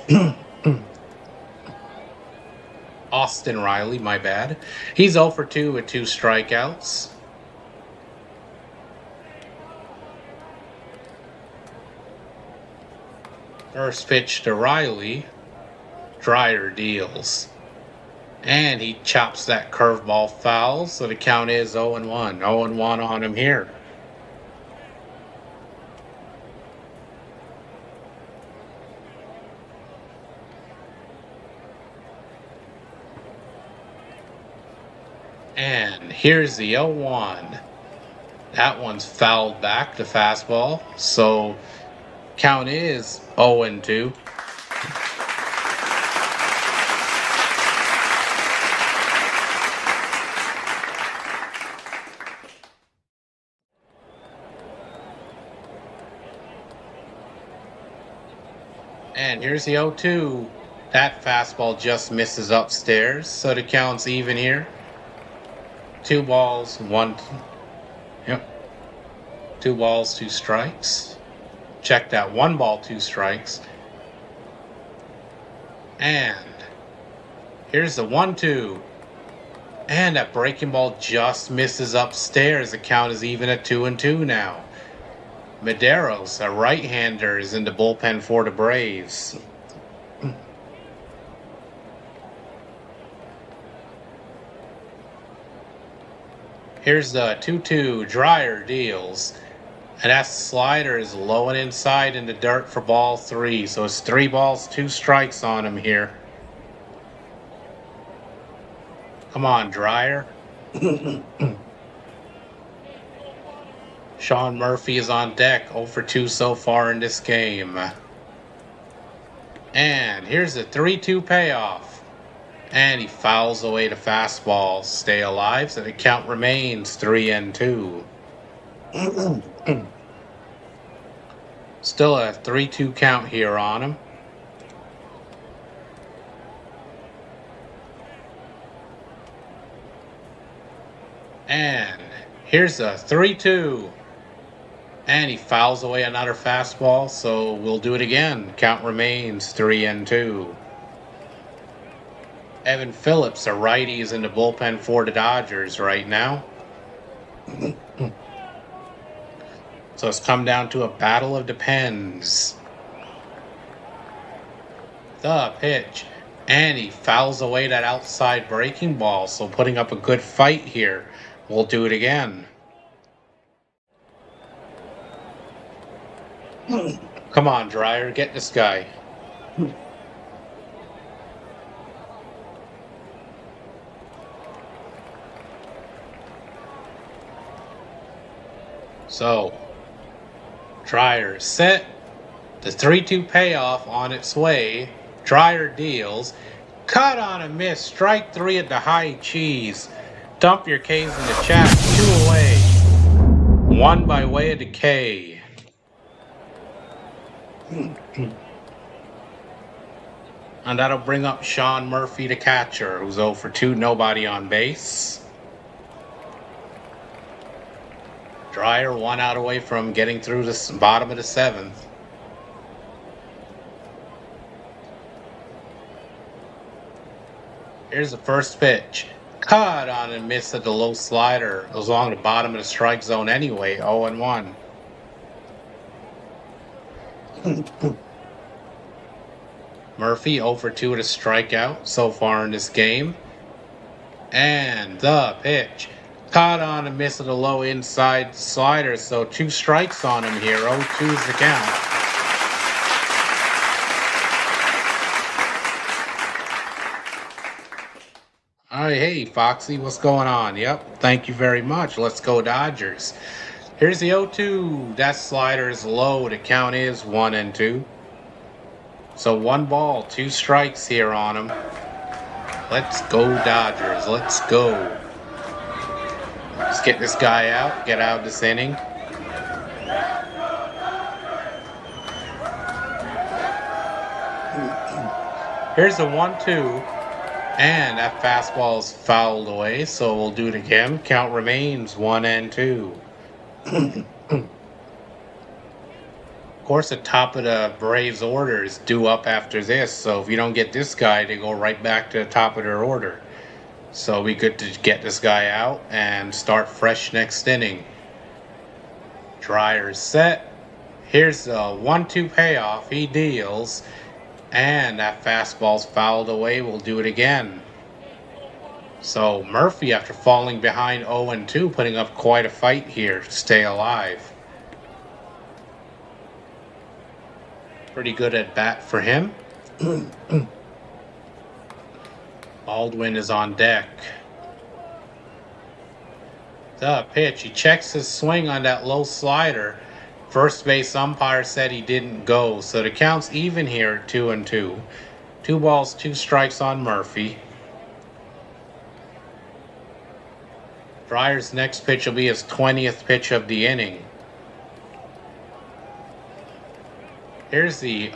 Austin Riley, my bad. He's 0 for 2 with 2 strikeouts. First pitch to Riley. Dryer deals. And he chops that curveball foul, so the count is 0-1. 0-1 on him here. And here's the 0-1. That one's fouled back, the fastball. So count is 0-2. And here's the 0-2. That fastball just misses upstairs, so the count's even here. 2 balls, 1. Yep. 2 balls, 2 strikes. Check that. 1 ball, 2 strikes. And here's the 1-2. And that breaking ball just misses upstairs. The count is even at 2-2 now. Medeiros, a right-hander, is in the bullpen for the Braves. Here's the 2-2. Dryer deals. And that slider is low and inside in the dirt for ball 3. So it's 3 balls, 2 strikes on him here. Come on, Dryer. Sean Murphy is on deck, 0 for 2 so far in this game. And here's the 3-2 payoff. And he fouls away the fastball. Stay alive, so the count remains 3-2. Still a 3-2 count here on him. And here's a 3-2. And he fouls away another fastball, so we'll do it again. Count remains 3-2. Evan Phillips, a righty, is in the bullpen for the Dodgers right now. So it's come down to a battle of depends. The pitch. And he fouls away that outside breaking ball, so putting up a good fight here. We'll do it again. Come on, Dryer, get this guy. So, Dryer set. The 3-2 payoff on its way. Dryer deals. Cut on a miss. Strike 3 at the high cheese. Dump your K's in the chat. 2 away. 1 by way of decay. And that'll bring up Sean Murphy, the catcher, who's 0 for 2, nobody on base. Dryer 1 out away from getting through the bottom of the 7th. Here's the first pitch. Cut on and miss at the low slider. It was along the bottom of the strike zone anyway, 0-1. Murphy 0 for 2 with a strikeout so far in this game. And the pitch. Caught on and miss at a low inside slider, so 2 strikes on him here. 0-2 is the count. All right, hey, Foxy, what's going on? Yep, thank you very much. Let's go Dodgers. Here's the 0-2. That slider is low. The count is 1-2. So 1 ball, 2 strikes here on him. Let's go Dodgers. Let's go. Let's get this guy out. Get out of this inning. Here's the 1-2. And that fastball is fouled away, so we'll do it again. Count remains 1-2. Of course, the top of the Braves order is due up after this, so if you don't get this guy, they go right back to the top of their order. So we good to get this guy out and start fresh next inning. Dryer is set. Here's a 1-2 payoff. He deals. And that fastball's fouled away. We'll do it again. So Murphy, after falling behind 0-2, putting up quite a fight here to stay alive. Pretty good at bat for him. Baldwin is on deck. The pitch. He checks his swing on that low slider. First base umpire said he didn't go. So the count's even here at 2-2. 2 balls, 2 strikes on Murphy. Dreyer's next pitch will be his 20th pitch of the inning. Here's the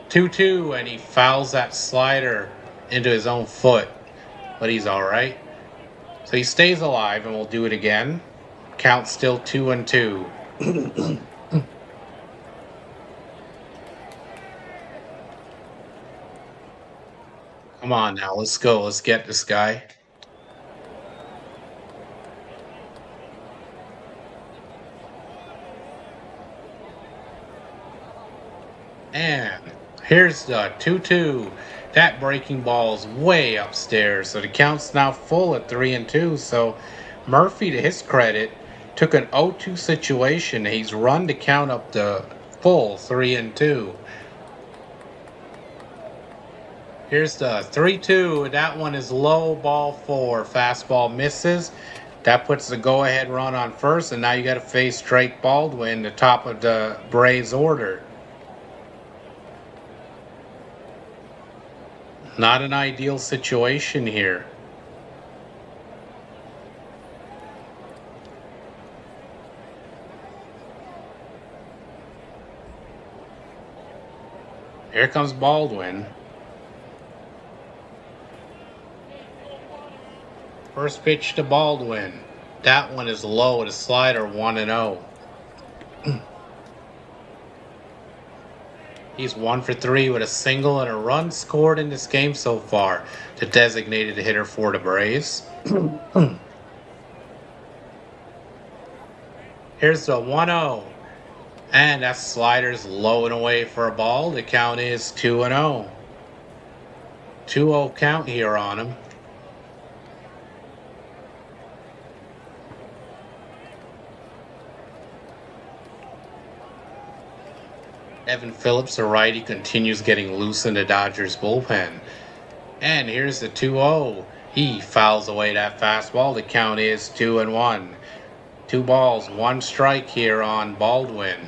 2-2, and he fouls that slider into his own foot, but he's all right. So he stays alive, and we'll do it again. Count still 2-2. Come on now, let's go. Let's get this guy. And here's the 2-2. That breaking ball is way upstairs. So the count's now full at 3-2. So Murphy, to his credit, took an 0-2 situation. He's run the count up to full 3-2. Here's the 3-2. That one is low, ball 4. Fastball misses. That puts the go-ahead run on first. And now you got to face Drake Baldwin, the top of the Braves order. Not an ideal situation here. Here comes Baldwin. First pitch to Baldwin. That one is low at a slider, 1-0. He's 1 for 3 with a single and a run scored in this game so far. The designated hitter for the Braves. Here's the 1-0. And that slider's low and away for a ball. The count is 2-0. 2-0 count here on him. Evan Phillips, a righty, continues getting loose in the Dodgers bullpen. And here's the 2-0. He fouls away that fastball. The count is 2-1. 2 balls, 1 strike here on Baldwin.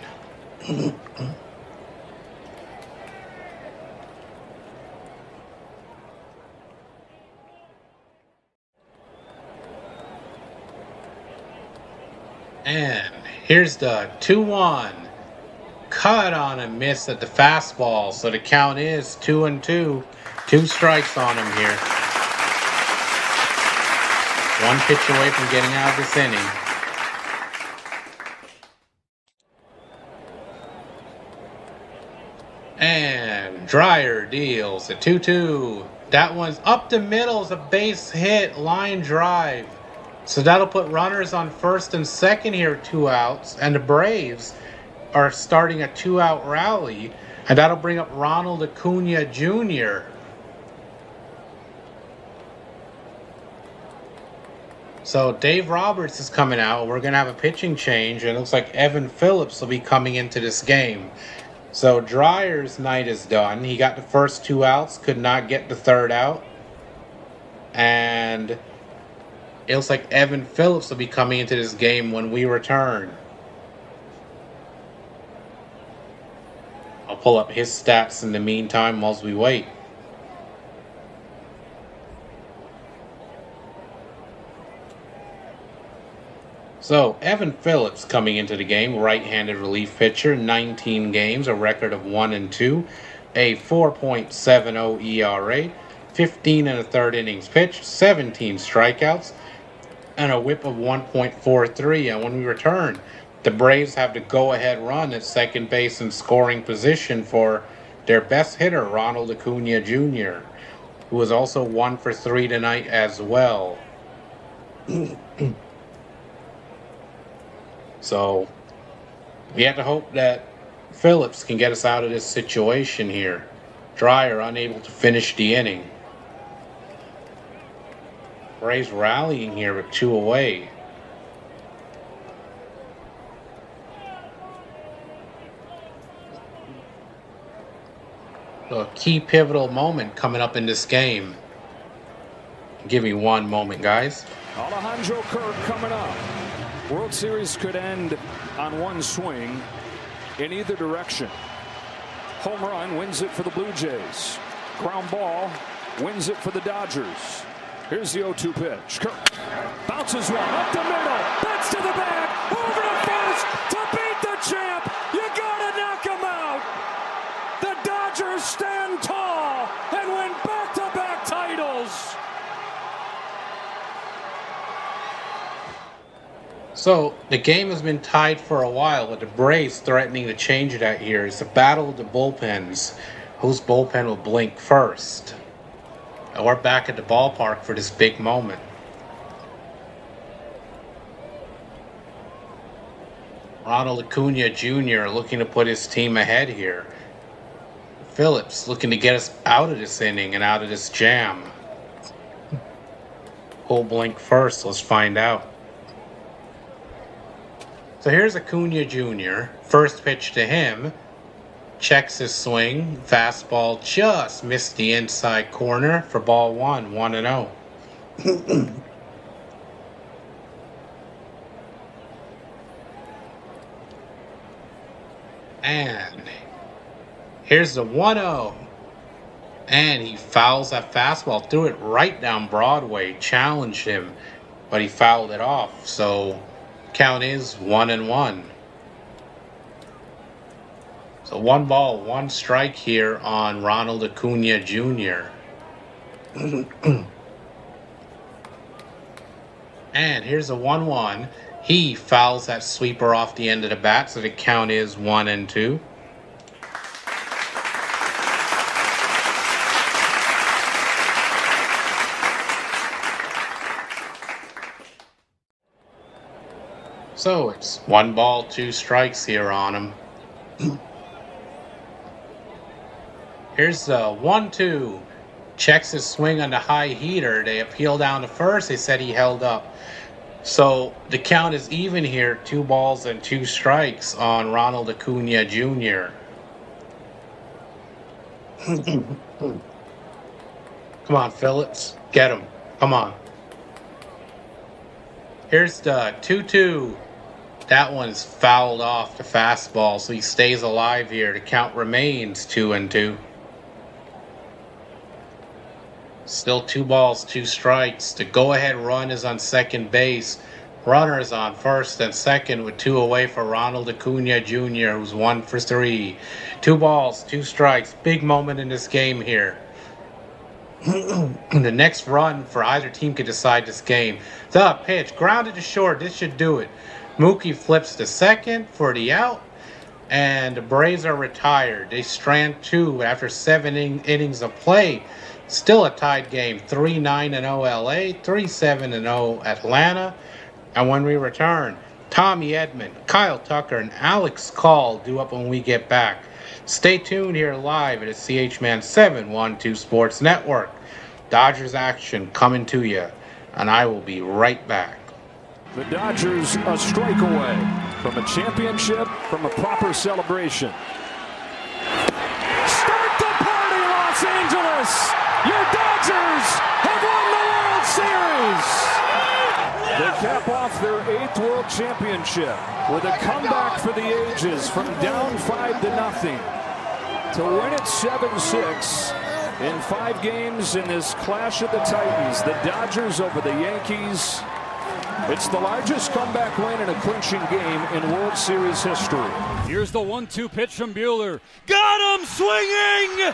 And here's the 2-1. Cut on a miss at the fastball, so the count is 2-2. 2 strikes on him here. 1 pitch away from getting out of this inning. And Dreyer deals a 2-2. That one's up the middle, is a base hit, line drive. So that'll put runners on first and second here, 2 outs, and the Braves are starting a 2-out rally, and that'll bring up Ronald Acuna Jr. So Dave Roberts is coming out. We're going to have a pitching change, and it looks like Evan Phillips will be coming into this game. So Dreyer's night is done. He got the first 2 outs, could not get the 3rd out. And it looks like Evan Phillips will be coming into this game when we return. I'll pull up his stats in the meantime whilst we wait. So, Evan Phillips coming into the game, right-handed relief pitcher, 19 games, a record of 1-2, a 4.70 ERA, 15 1/3 innings pitched, 17 strikeouts, and a whip of 1.43. And when we return, the Braves have the go-ahead run at second base in scoring position for their best hitter, Ronald Acuna Jr., who is also 1 for 3 tonight as well. So we have to hope that Phillips can get us out of this situation here. Dreyer unable to finish the inning. Braves rallying here with 2 away. So a key pivotal moment coming up in this game. Give me one moment, guys. Alejandro Kirk coming up. World Series could end on one swing in either direction. Home run wins it for the Blue Jays. Ground ball wins it for the Dodgers. Here's the 0-2 pitch. Kirk bounces one up the middle. Bats to the bag. Over to first to beat the champ. You gotta knock him out. The Dodgers stand tall and win back-to-back titles. So the game has been tied for a while, with the Braves threatening to change that here. It's a battle of the bullpens. Whose bullpen will blink first? And we're back at the ballpark for this big moment. Ronald Acuna Jr. looking to put his team ahead here. Phillips looking to get us out of this inning and out of this jam. Who'll blink first? Let's find out. So here's Acuna Jr. First pitch to him. Checks his swing. Fastball just missed the inside corner for ball 1, 1-0. And here's the 1-0. And he fouls that fastball. Threw it right down Broadway. Challenged him. But he fouled it off. So count is 1-1. So 1 ball, 1 strike here on Ronald Acuna Jr. And here's a 1-1. He fouls that sweeper off the end of the bat, so the count is 1-2. So it's 1 ball, 2 strikes here on him. Here's the 1-2. Checks his swing on the high heater. They appeal down to first. They said he held up. So the count is even here. 2 balls and 2 strikes on Ronald Acuna Jr. Come on, Phillips. Get him. Come on. Here's the 2-2. That one's fouled off the fastball, so he stays alive here. The count remains 2-2. Still 2 balls, 2 strikes. The go-ahead run is on second base. Runner is on first and second with 2 away for Ronald Acuna Jr., who's 1 for 3. 2 balls, 2 strikes. Big moment in this game here. The next run for either team could decide this game. The pitch, grounded to short. This should do it. Mookie flips to second for the out, and the Braves are retired. They strand 2 after 7 innings of play. Still a tied game, 3-9-0 LA, 3-7-0 Atlanta. And when we return, Tommy Edman, Kyle Tucker, and Alex Call due up when we get back. Stay tuned here live at the CH-Man 712 Sports Network. Dodgers action coming to you, and I will be right back. The Dodgers a strike away from a championship, from a proper celebration. Start the party, Los Angeles! Your Dodgers have won the World Series! They cap off their 8th World Championship with a comeback for the ages from down 5-0 to win it 7-6 in 5 games in this clash of the Titans. The Dodgers over the Yankees. It's the largest comeback win in a clinching game in World Series history. Here's the 1-2 pitch from Buehler. Got him swinging!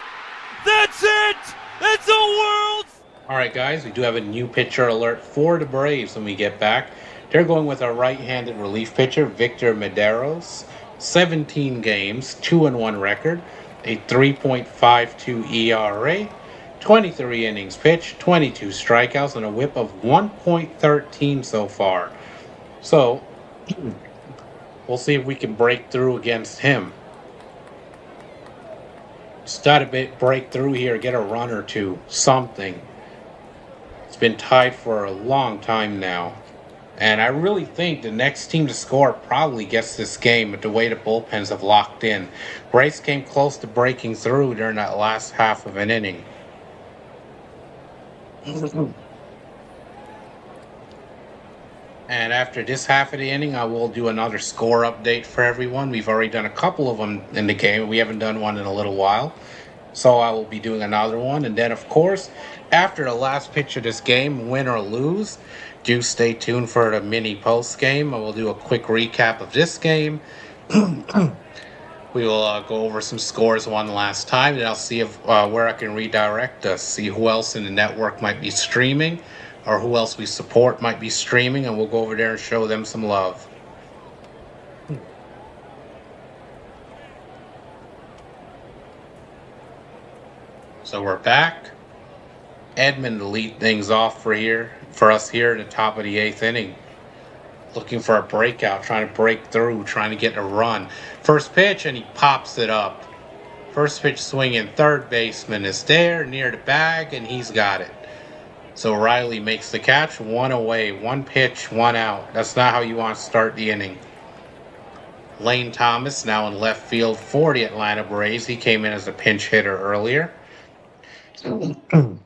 That's it! It's a world! All right, guys, we do have a new pitcher alert for the Braves when we get back. They're going with a right-handed relief pitcher, Victor Medeiros. 17 games, 2-1 record, a 3.52 ERA, 23 innings pitched, 22 strikeouts, and a whip of 1.13 so far. So, we'll see if we can break through against him. Just got to break through here, get a run or two, something. It's been tied for a long time now. And I really think the next team to score probably gets this game with the way the bullpens have locked in. Brace came close to breaking through during that last half of an inning. And after this half of the inning, I will do another score update for everyone. We've already done a couple of them in the game. We haven't done one in a little while. So I will be doing another one. And then, of course, after the last pitch of this game, win or lose, do stay tuned for the mini post game. I will do a quick recap of this game. We will go over some scores one last time, and I'll see if where I can redirect us, see who else in the network might be streaming, or who else we support might be streaming, and we'll go over there and show them some love. So we're back. Edmund to lead things off for us here at the top of the 8th inning. Looking for a breakout, trying to break through, trying to get a run. First pitch, and he pops it up. First pitch swinging, third baseman is there near the bag, and he's got it. So Riley makes the catch, one away, one pitch, one out. That's not how you want to start the inning. Lane Thomas now in left field for the Atlanta Braves. He came in as a pinch hitter earlier. Now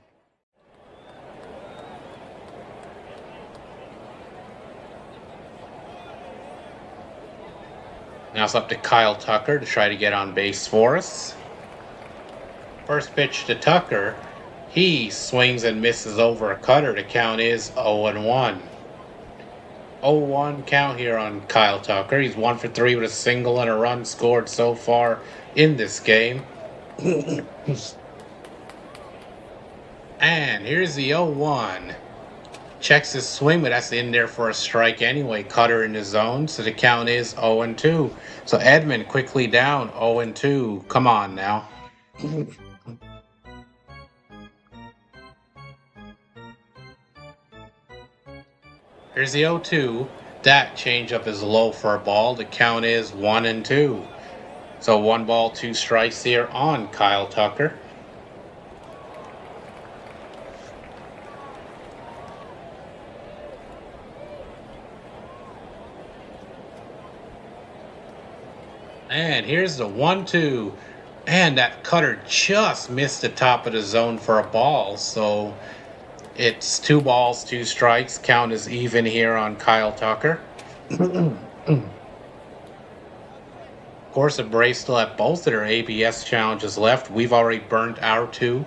it's up to Kyle Tucker to try to get on base for us. First pitch to Tucker. He swings and misses over a cutter. The count is 0-1. 0-1 count here on Kyle Tucker. He's 1 for 3 with a single and a run scored so far in this game. And here's the 0-1. Checks his swing, but that's in there for a strike anyway. Cutter in the zone, so the count is 0-2. So Edmund quickly down 0-2. Come on now. Here's the 0-2. That changeup is low for a ball. The count is 1-2. So 1 ball, 2 strikes here on Kyle Tucker. And here's the 1-2. And that cutter just missed the top of the zone for a ball. So it's 2 balls, 2 strikes. Count is even here on Kyle Tucker. Of course, the Braves still have both of their ABS challenges left. We've already burnt our 2.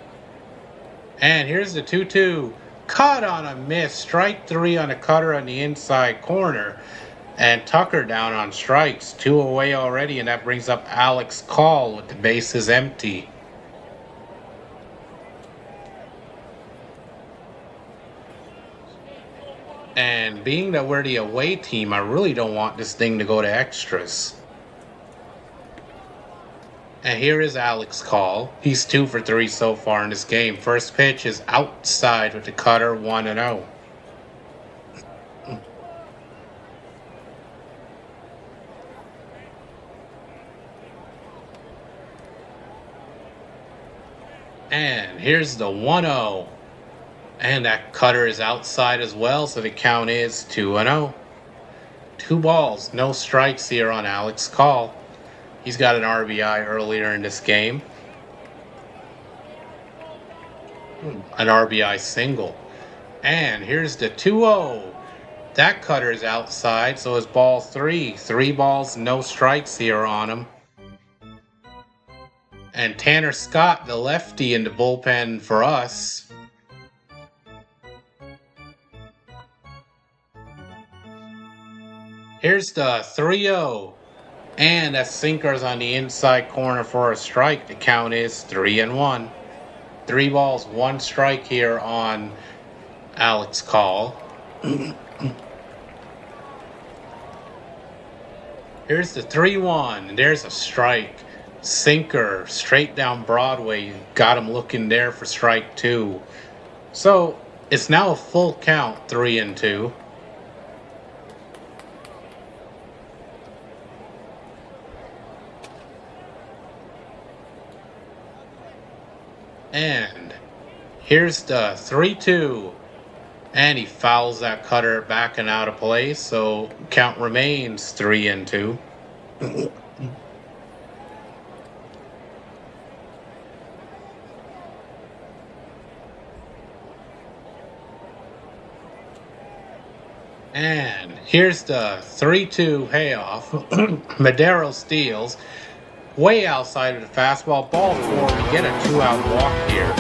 And here's the 2-2. Caught on a miss. Strike 3 on a cutter on the inside corner. And Tucker down on strikes. 2 away already, and that brings up Alex Call with the bases empty. And being that we're the away team, I really don't want this thing to go to extras. And here is Alex Call. He's 2 for 3 so far in this game. First pitch is outside with the cutter, 1-0. And here's the 1-0. And that cutter is outside as well, so the count is 2-0. 2 balls, no strikes here on Alex Call. He's got an RBI earlier in this game. An RBI single. And here's the 2-0. That cutter is outside, so it's ball 3. 3 balls, no strikes here on him. And Tanner Scott, the lefty in the bullpen for us. Here's the 3-0. And that sinker's on the inside corner for a strike. The count is 3-1. 3 balls, 1 strike here on Alex Call. Here's the 3-1. There's a strike. Sinker straight down Broadway. Got him looking there for strike 2. So it's now a full count, 3-2. And here's the 3-2. And he fouls that cutter back and out of play, so count remains 3-2. And here's the 3-2 payoff. Madero steals. Way outside of the fastball. Ball 4. We get a 2-out walk here.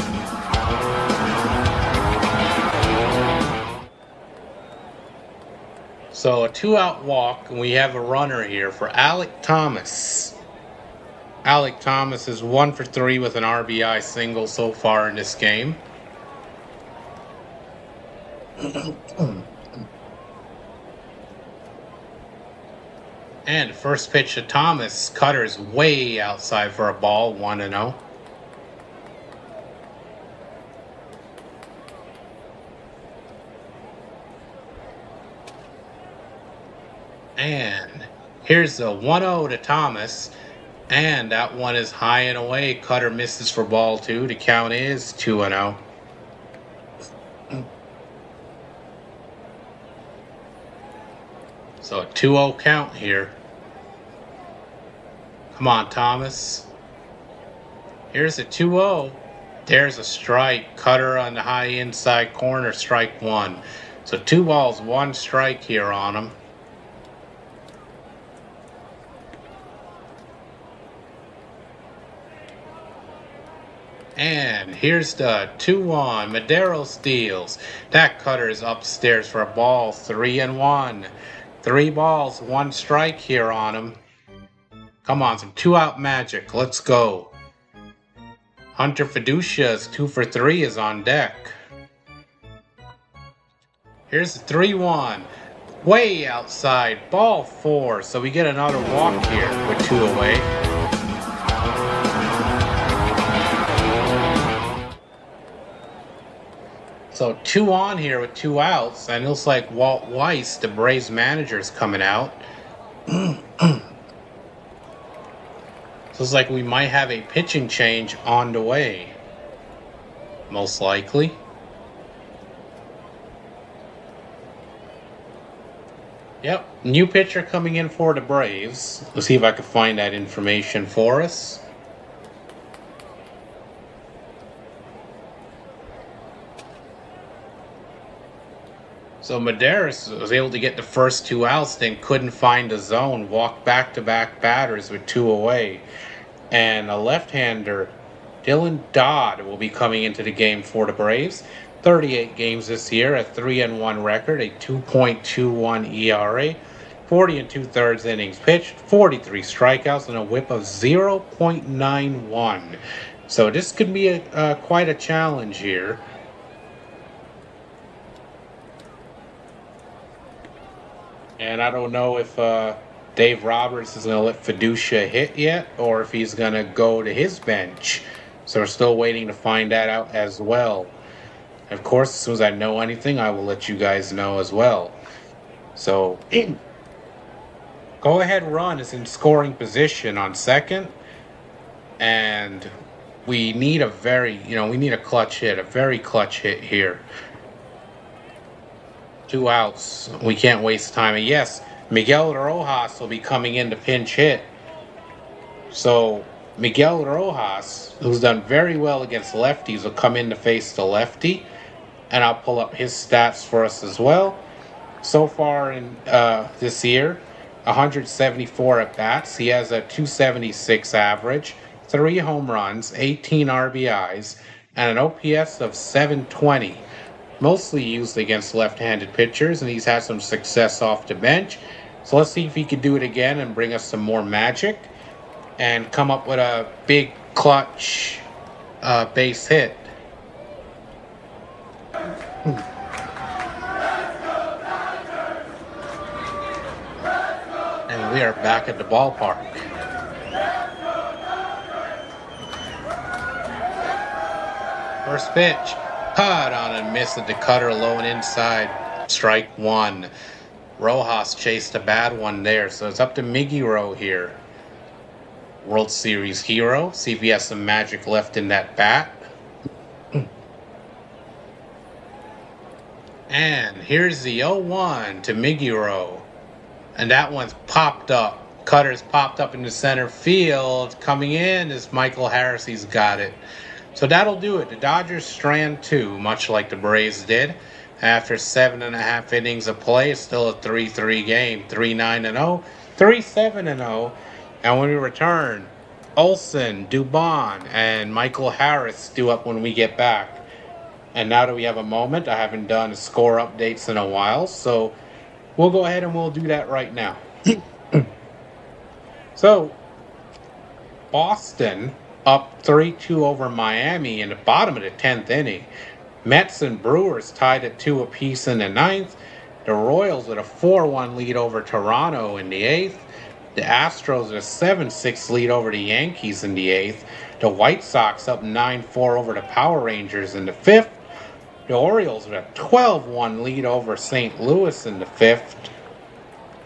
So a 2-out walk, and we have a runner here for Alec Thomas. Alec Thomas is 1 for 3 with an RBI single so far in this game. And first pitch to Thomas, cutter's way outside for a ball, 1-0. And here's the 1-0 to Thomas, and that one is high and away. Cutter misses for ball 2. The count is 2-0. So a 2-0 count here. Come on, Thomas. Here's a 2-0. There's a strike. Cutter on the high inside corner, strike 1. So 2 balls, 1 strike here on him. And here's the 2-1. Madero steals. That cutter is upstairs for a ball, 3-1. 3 balls, 1 strike here on him. Come on, some 2-out magic. Let's go. Hunter Fiducia's 2 for 3 is on deck. Here's the 3-1. Way outside. Ball 4. So we get another walk here with 2 away. So 2 on here with 2 outs. And it looks like Walt Weiss, the Braves manager, is coming out. So it's like we might have a pitching change on the way. Most likely. Yep, new pitcher coming in for the Braves. Let's see if I can find that information for us. So Medeiros was able to get the first 2 outs, then couldn't find the zone, walked back-to-back batters with 2 away. And a left-hander, Dylan Dodd, will be coming into the game for the Braves. 38 games this year, a 3-1 record, a 2.21 ERA, 40 2/3 innings pitched, 43 strikeouts, and a whip of 0.91. So this could be quite a challenge here. And I don't know if Dave Roberts is going to let Fiducia hit yet, or if he's going to go to his bench. So we're still waiting to find that out as well. Of course, as soon as I know anything, I will let you guys know as well. So, go ahead run is in scoring position on second. And we need a we need a clutch hit, a very clutch hit here. 2 outs. We can't waste time. And yes, Miguel Rojas will be coming in to pinch hit. So Miguel Rojas, who's done very well against lefties, will come in to face the lefty. And I'll pull up his stats for us as well. So far in this year, 174 at-bats. He has a 276 average, 3 home runs, 18 RBIs, and an OPS of 720. Mostly used against left-handed pitchers, and he's had some success off the bench. So let's see if he could do it again and bring us some more magic and come up with a big clutch base hit. And we are back at the ballpark. First pitch. Cut on and miss at the cutter, low and inside. Strike 1. Rojas chased a bad one there, so it's up to Miggy Rowe here. World Series hero. See if he has some magic left in that bat. And here's the 0-1 to Miguro. And that one's popped up. Cutter's popped up into center field. Coming in is Michael Harris. He's got it. So that'll do it. The Dodgers strand 2, much like the Braves did. After 7.5 innings of play, it's still a 3-3 game. 3-9-0, 3-7-0. And when we return, Olsen, Dubon, and Michael Harris due up when we get back. And now that we have a moment, I haven't done score updates in a while, so we'll go ahead and we'll do that right now. So, Boston up 3-2 over Miami in the bottom of the 10th inning. Mets and Brewers tied at 2 apiece in the 9th. The Royals with a 4-1 lead over Toronto in the 8th. The Astros with a 7-6 lead over the Yankees in the 8th. The White Sox up 9-4 over the Power Rangers in the 5th. The Orioles with a 12-1 lead over St. Louis in the 5th.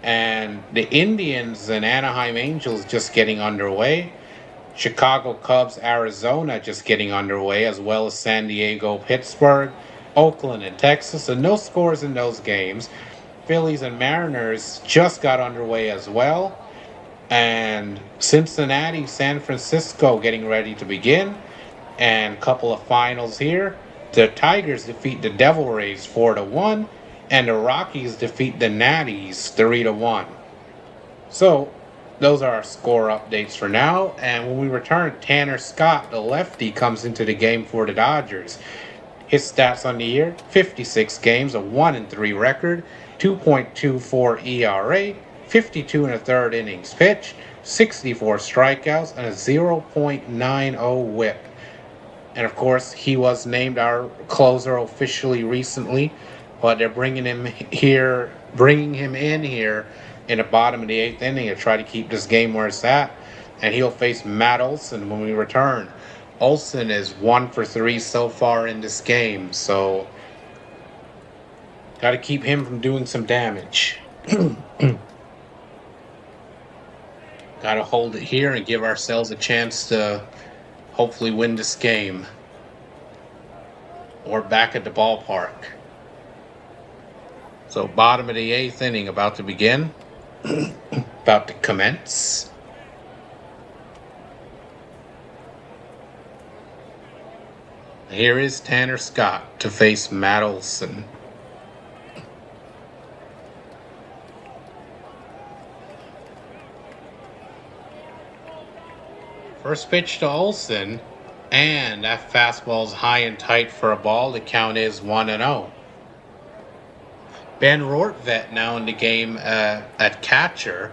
And the Indians and Anaheim Angels just getting underway. Chicago Cubs, Arizona just getting underway, as well as San Diego, Pittsburgh, Oakland, and Texas. And no scores in those games. Phillies and Mariners just got underway as well. And Cincinnati, San Francisco getting ready to begin. And a couple of finals here. The Tigers defeat the Devil Rays 4-1. And the Rockies defeat the Natties 3-1. So, those are our score updates for now. And when we return, Tanner Scott, the lefty, comes into the game for the Dodgers. His stats on the year: 56 games, a 1-3 record, 2.24 ERA, 52 1/3 innings pitched, 64 strikeouts, and a 0.90 WHIP. And of course, he was named our closer officially recently, but they're bringing him in here in the bottom of the 8th inning to try to keep this game where it's at. And he'll face Matt Olson when we return. Olson is 1 for 3 so far in this game, so got to keep him from doing some damage. Got to hold it here and give ourselves a chance to hopefully win this game. Or back at the ballpark. So bottom of the 8th inning about to begin. About to commence. Here is Tanner Scott to face Matt Olson. First pitch to Olson, and that fastball's high and tight for a ball. The count is 1-0. Ben Rortvedt now in the game at catcher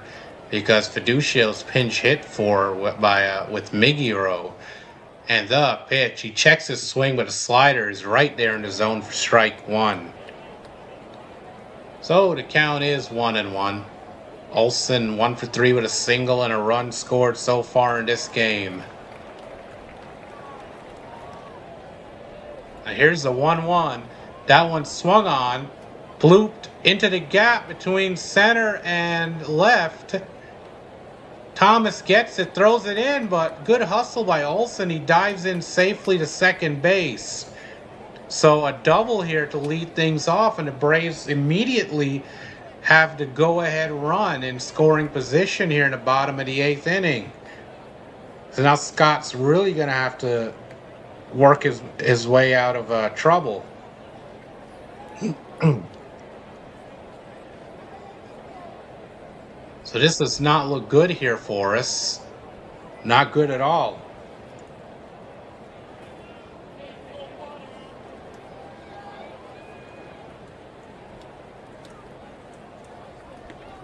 because Fiducio's pinch hit with Miguro. And the pitch, he checks his swing, but a slider is right there in the zone for strike 1. So the count is 1-1. Olson 1 for 3 with a single and a run scored so far in this game. Now here's the 1-1. That one swung on, blooped into the gap between center and left. Thomas gets it, throws it in, but good hustle by Olson. He dives in safely to second base. So a double here to lead things off, and the Braves immediately have the go-ahead run in scoring position here in the bottom of the 8th inning. So now Scott's really going to have to work his way out of trouble. So this does not look good here for us. Not good at all.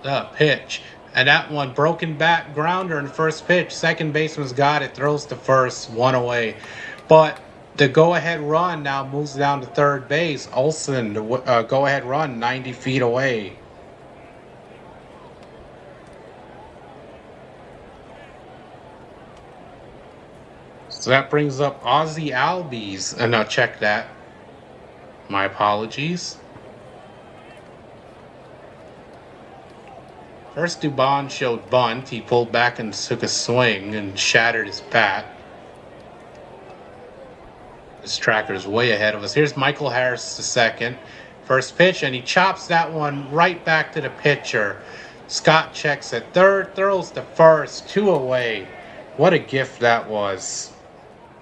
The pitch. And that one, broken back grounder in the first pitch. Second baseman's got it, throws to first, 1 away. But the go-ahead run now moves down to third base. Olson, the go-ahead run, 90 feet away. So that brings up Ozzie Albies. And now check that. My apologies. First Dubon showed bunt. He pulled back and took a swing and shattered his bat. This tracker's way ahead of us. Here's Michael Harris to second. First pitch, and he chops that one right back to the pitcher. Scott checks at third, throws to first, 2 away. What a gift that was.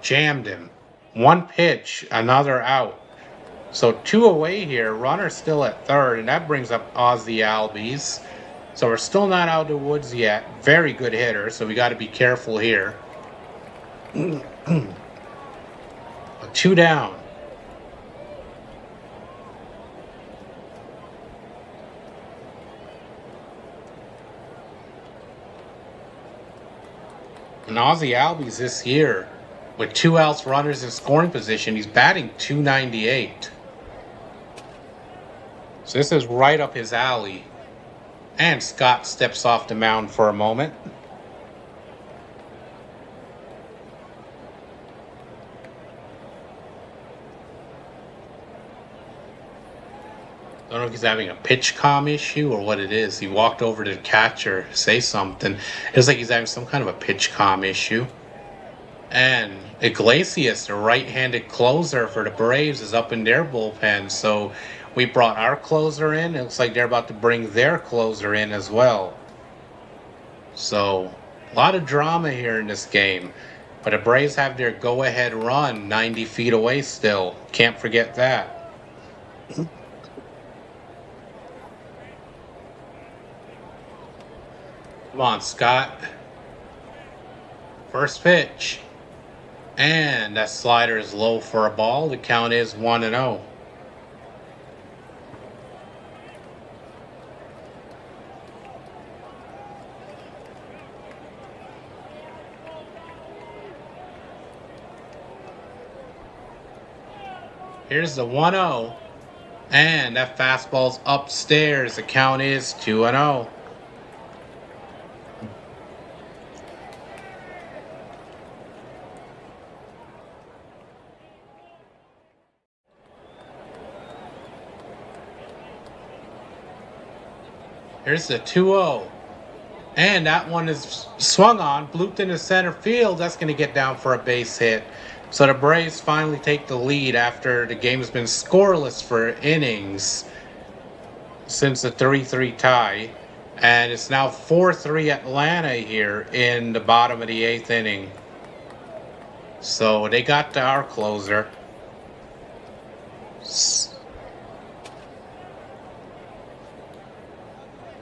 Jammed him. One pitch, another out. So 2 away here, runner still at third, and that brings up Ozzy Albies. So we're still not out of the woods yet. Very good hitter, so we got to be careful here. 2 down. And Ozzy Albies this year, with 2 outs, runners in scoring position, he's batting .298. So this is right up his alley. And Scott steps off the mound for a moment. Don't know if he's having a pitch comm issue or what it is. He walked over to the catcher to say something. It was like he's having some kind of a pitch comm issue. And Iglesias, the right-handed closer for the Braves, is up in their bullpen. So we brought our closer in. It looks like they're about to bring their closer in as well. So a lot of drama here in this game. But the Braves have their go-ahead run 90 feet away still. Can't forget that. Come on, Scott. First pitch. And that slider is low for a ball. The count is 1-0. Here's the 1-0. And that fastball's upstairs. The count is 2-0. Here's the 2-0. And that one is swung on, blooped into center field. That's going to get down for a base hit. So the Braves finally take the lead after the game's been scoreless for innings since the 3-3 tie. And it's now 4-3 Atlanta here in the bottom of the 8th inning. So they got to our closer.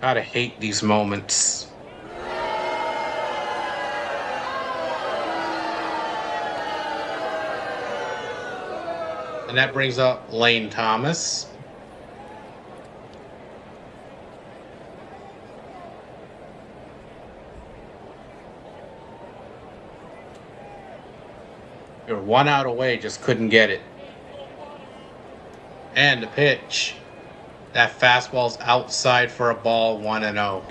Gotta hate these moments. And that brings up Lane Thomas. You're 1 out away, just couldn't get it. And the pitch. That fastball's outside for a ball, 1-0.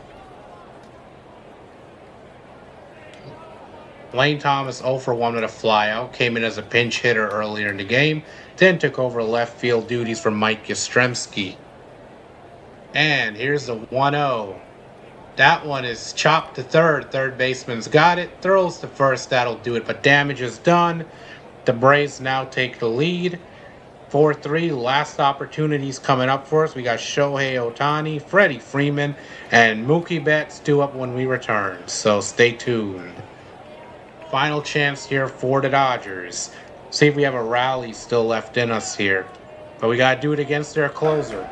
Lane Thomas 0 for 1 with a flyout. Came in as a pinch hitter earlier in the game. Then took over left field duties for Mike Yastrzemski. And here's the 1-0. That one is chopped to third. Third baseman's got it. Throws to first. That'll do it. But damage is done. The Braves now take the lead. 4-3, last opportunities coming up for us. We got Shohei Ohtani, Freddie Freeman, and Mookie Betts due up when we return. So stay tuned. Final chance here for the Dodgers. See if we have a rally still left in us here. But we got to do it against their closer.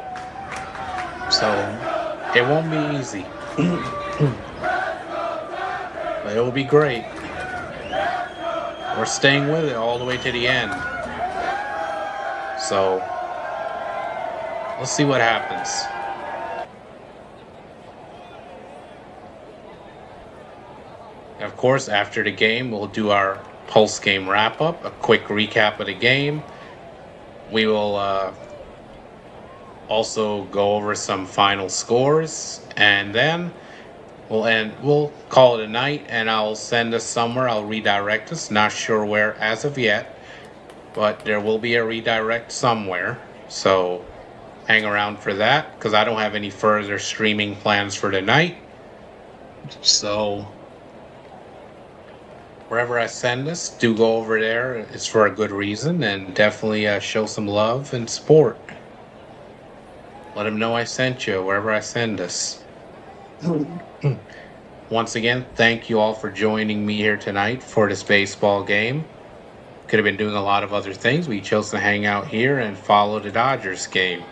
So it won't be easy. But it will be great. We're staying with it all the way to the end. So, let's see what happens. Of course, after the game, we'll do our post-game wrap-up, a quick recap of the game. We will also go over some final scores, and then we'll call it a night, and I'll send us somewhere. I'll redirect us, not sure where as of yet. But there will be a redirect somewhere, so hang around for that, because I don't have any further streaming plans for tonight. So wherever I send this, do go over there. It's for a good reason, and definitely show some love and support. Let him know I sent you wherever I send us. Once again, thank you all for joining me here tonight for this baseball game. Could have been doing a lot of other things. We chose to hang out here and follow the Dodgers game.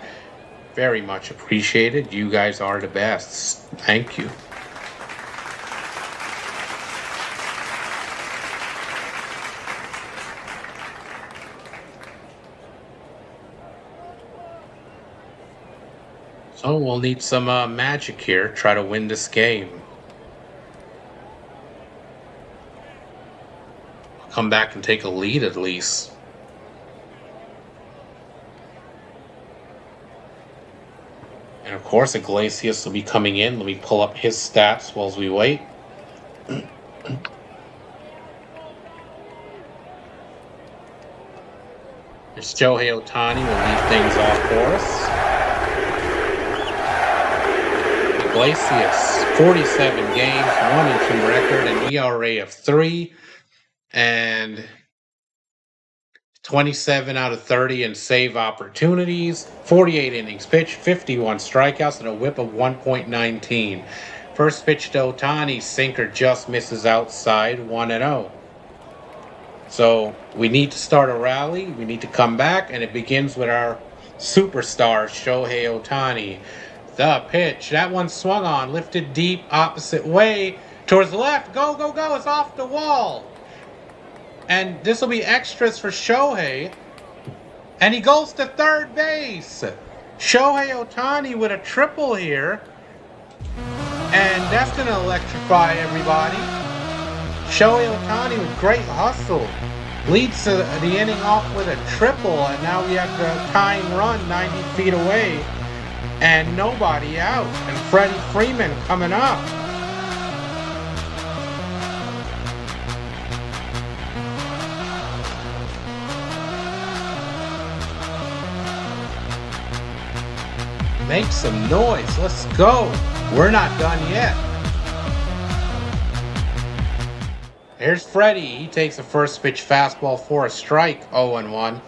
Very much appreciated. You guys are the best. Thank you. So we'll need some magic here. Try to win this game. Come back and take a lead at least. And of course, Iglesias will be coming in. Let me pull up his stats while we wait. There's Shohei Ohtani will lead things off for us. Iglesias, 47 games, 1-2 record, an ERA of 3, and 27 out of 30 in save opportunities, 48 innings pitched, 51 strikeouts, and a whip of 1.19. First pitch to Ohtani, sinker just misses outside, 1-0. So we need to start a rally, we need to come back, and it begins with our superstar, Shohei Ohtani. The pitch, that one swung on, lifted deep, opposite way, towards the left, go, go, go, it's off the wall. And this will be extras for Shohei. And he goes to third base. Shohei Ohtani with a triple here. And that's going to electrify everybody. Shohei Ohtani with great hustle. Leads the inning off with a triple. And now we have the tying run 90 feet away. And nobody out. And Freddie Freeman coming up. Make some noise. Let's go. We're not done yet. Here's Freddie. He takes a first pitch fastball for a strike. 0-1.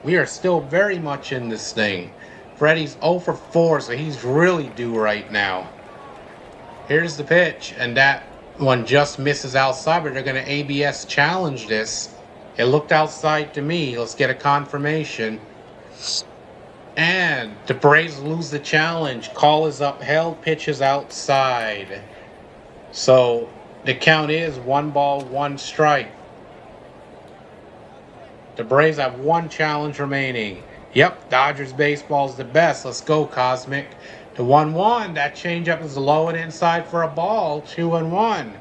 We are still very much in this thing. Freddie's 0 for 4, so he's really due right now. Here's the pitch, and that one just misses outside, but they're going to ABS challenge this. It looked outside to me. Let's get a confirmation. And the Braves lose the challenge. Call is upheld. Pitch is outside. So the count is 1 ball, 1 strike. The Braves have 1 challenge remaining. Yep, Dodgers baseball's the best. Let's go, Cosmic. The 1-1. That changeup is low and inside for a ball. 2-1.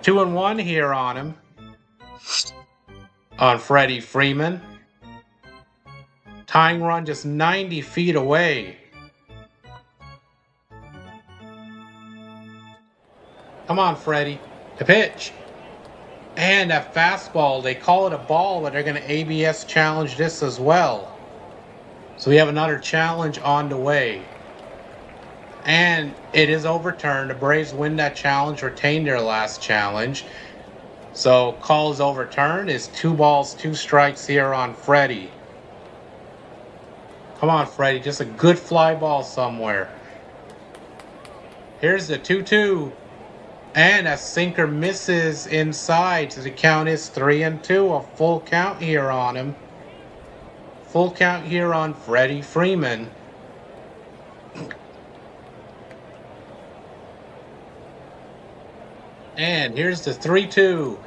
2-1 here on him. On Freddie Freeman. Tying run just 90 feet away. Come on, Freddie. The pitch. And that fastball, they call it a ball, but they're going to ABS challenge this as well. So we have another challenge on the way. And it is overturned. The Braves win that challenge, retain their last challenge. So call is overturned. It's 2 balls, 2 strikes here on Freddie. Come on, Freddie. Just a good fly ball somewhere. Here's the 2-2. And a sinker misses inside. So the count is 3-2. A full count here on him. Full count here on Freddie Freeman. And here's the 3-2.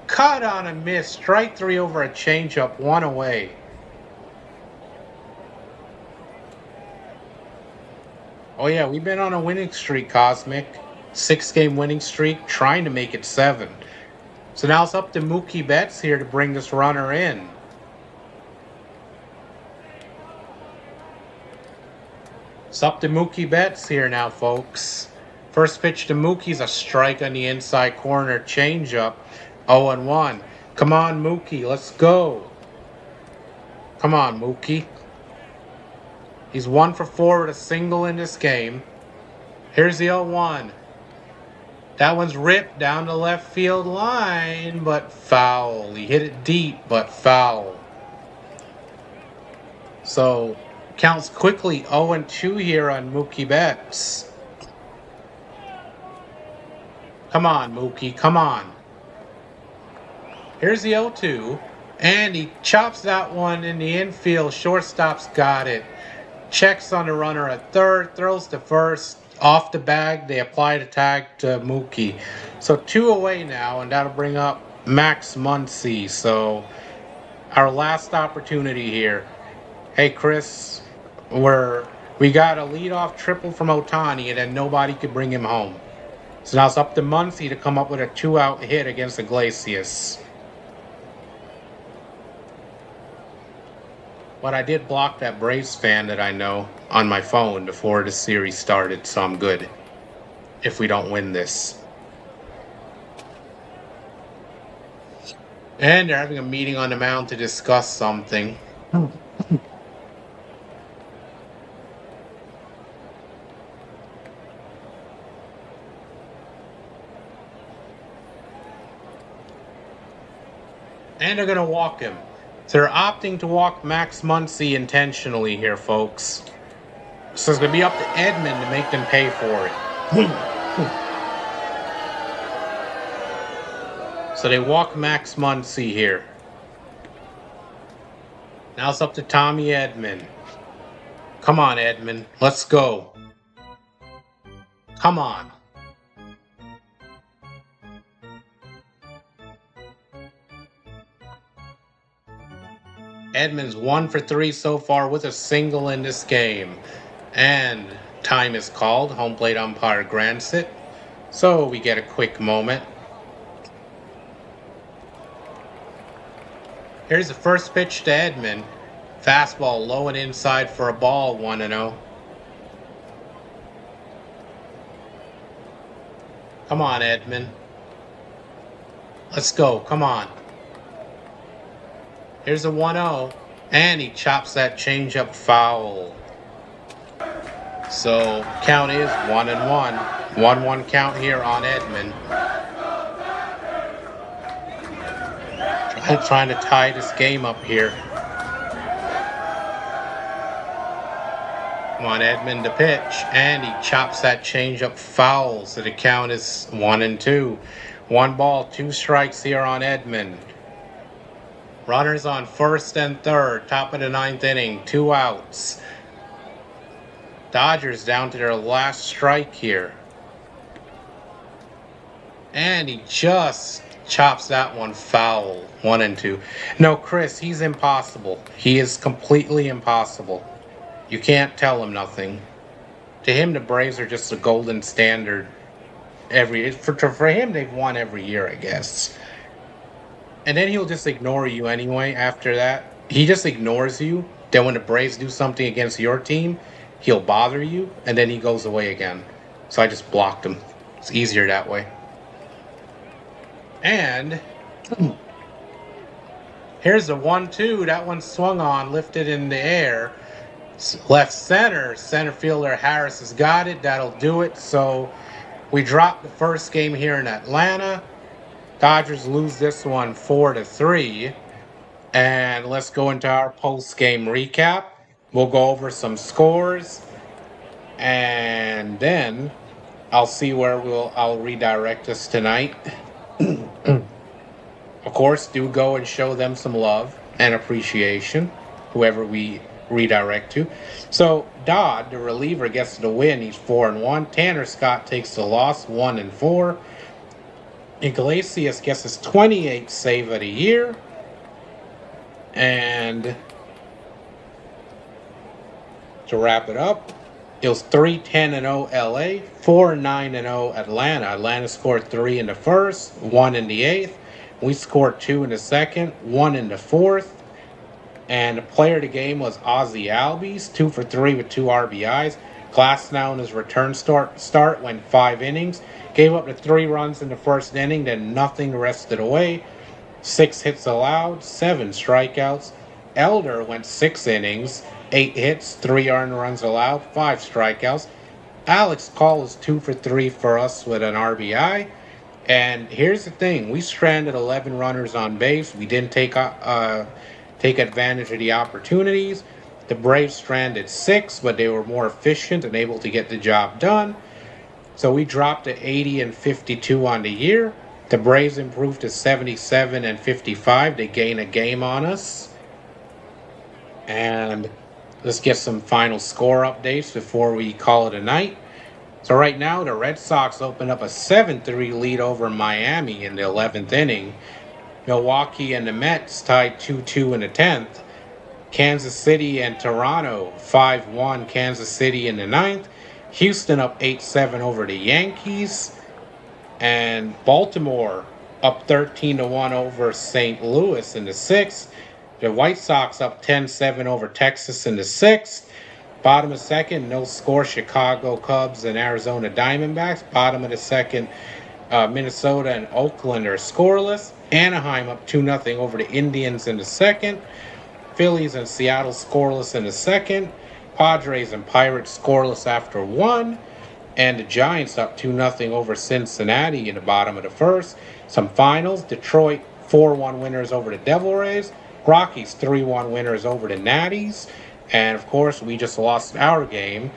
Cut on a miss. Strike 3 over a changeup. 1 away. Oh yeah, we've been on a winning streak, Cosmic. 6-game winning streak, trying to make it 7. So now it's up to Mookie Betts here to bring this runner in. It's up to Mookie Betts here now, folks. First pitch to Mookie's a strike on the inside corner, changeup. 0-1. Come on, Mookie, let's go. Come on, Mookie. He's 1 for 4 with a single in this game. Here's the 0-1. That one's ripped down the left field line, but foul. He hit it deep, but foul. So Counts quickly 0-2 here on Mookie Betts. Come on, Mookie, come on. Here's the 0-2, and he chops that one in the infield. Shortstop's got it. Checks on the runner at third, throws to first, off the bag. They apply the tag to Mookie. So 2 away now, and that'll bring up Max Muncy. So our last opportunity here. Hey, Chris, we got a leadoff triple from Ohtani, and then nobody could bring him home. So now it's up to Muncy to come up with a 2-out hit against Iglesias. But I did block that Braves fan that I know on my phone before the series started, so I'm good if we don't win this. And they're having a meeting on the mound to discuss something. And they're going to walk him. So they're opting to walk Max Muncy intentionally here, folks. So it's going to be up to Edman to make them pay for it. So they walk Max Muncy here. Now it's up to Tommy Edman. Come on, Edman. Let's go. Come on. Edman's 1 for 3 so far with a single in this game. And time is called. Home plate umpire grants it. So we get a quick moment. Here's the first pitch to Edman. Fastball low and inside for a ball, 1-0. Come on, Edman. Let's go. Come on. Here's a 1-0, and he chops that changeup foul. So count is 1-1. 1-1 count here on Edman. Trying to tie this game up here. Come on, Edman to pitch, and he chops that changeup foul. So the count is 1-2. 1 ball, 2 strikes here on Edman. Runners on first and third, top of the 9th inning, 2 outs. Dodgers down to their last strike here. And he just chops that one foul, 1-2. No, Chris, he's impossible. He is completely impossible. You can't tell him nothing. To him, the Braves are just a golden standard. For him, they've won every year, I guess. And then he'll just ignore you anyway after that. He just ignores you. Then when the Braves do something against your team, he'll bother you, and then he goes away again. So I just blocked him. It's easier that way. And here's the 1-2. That one swung on, lifted in the air. Left center. Center fielder Harris has got it. That'll do it. So we dropped the first game here in Atlanta. Dodgers lose this one 4-3. And let's go into our post-game recap. We'll go over some scores. And then I'll see where I'll redirect us tonight. Of course, do go and show them some love and appreciation, whoever we redirect to. So Dodd, the reliever, gets the win. He's 4-1. Tanner Scott takes the loss, 1-4. Iglesias gets his 28th save of the year. And to wrap it up, it was 3-10-0 LA, 4-9-0 Atlanta. Atlanta scored 3 in the first, 1 in the 8th. We scored 2 in the second, 1 in the 4th. And the player of the game was Ozzie Albies, 2 for 3 with 2 RBIs. Glasnow in his return start went 5 innings. Gave up the 3 runs in the first inning, then nothing the rest of the way. 6 hits allowed, 7 strikeouts. Elder went 6 innings, 8 hits, 3 earned runs allowed, 5 strikeouts. Alex Call is 2 for 3 for us with an RBI. And here's the thing, we stranded 11 runners on base. We didn't take advantage of the opportunities. The Braves stranded 6, but they were more efficient and able to get the job done. So we dropped to 80 and 52 on the year. The Braves improved to 77 and 55. They gain a game on us. And let's get some final score updates before we call it a night. So right now, the Red Sox open up a 7-3 lead over Miami in the 11th inning. Milwaukee and the Mets tied 2-2 in the 10th. Kansas City and Toronto 5-1 Kansas City in the 9th. Houston up 8-7 over the Yankees. And Baltimore up 13-1 over St. Louis in the 6th. The White Sox up 10-7 over Texas in the 6th. Bottom of second, no score, Chicago Cubs and Arizona Diamondbacks. Bottom of the second, Minnesota and Oakland are scoreless. Anaheim up 2-0 over the Indians in the second. Phillies and Seattle scoreless in the second. Padres and Pirates scoreless after 1. And the Giants up 2-0 over Cincinnati in the bottom of the first. Some finals, Detroit 4-1 winners over the Devil Rays. Rockies 3-1 winners over the Natties. And of course, we just lost our game.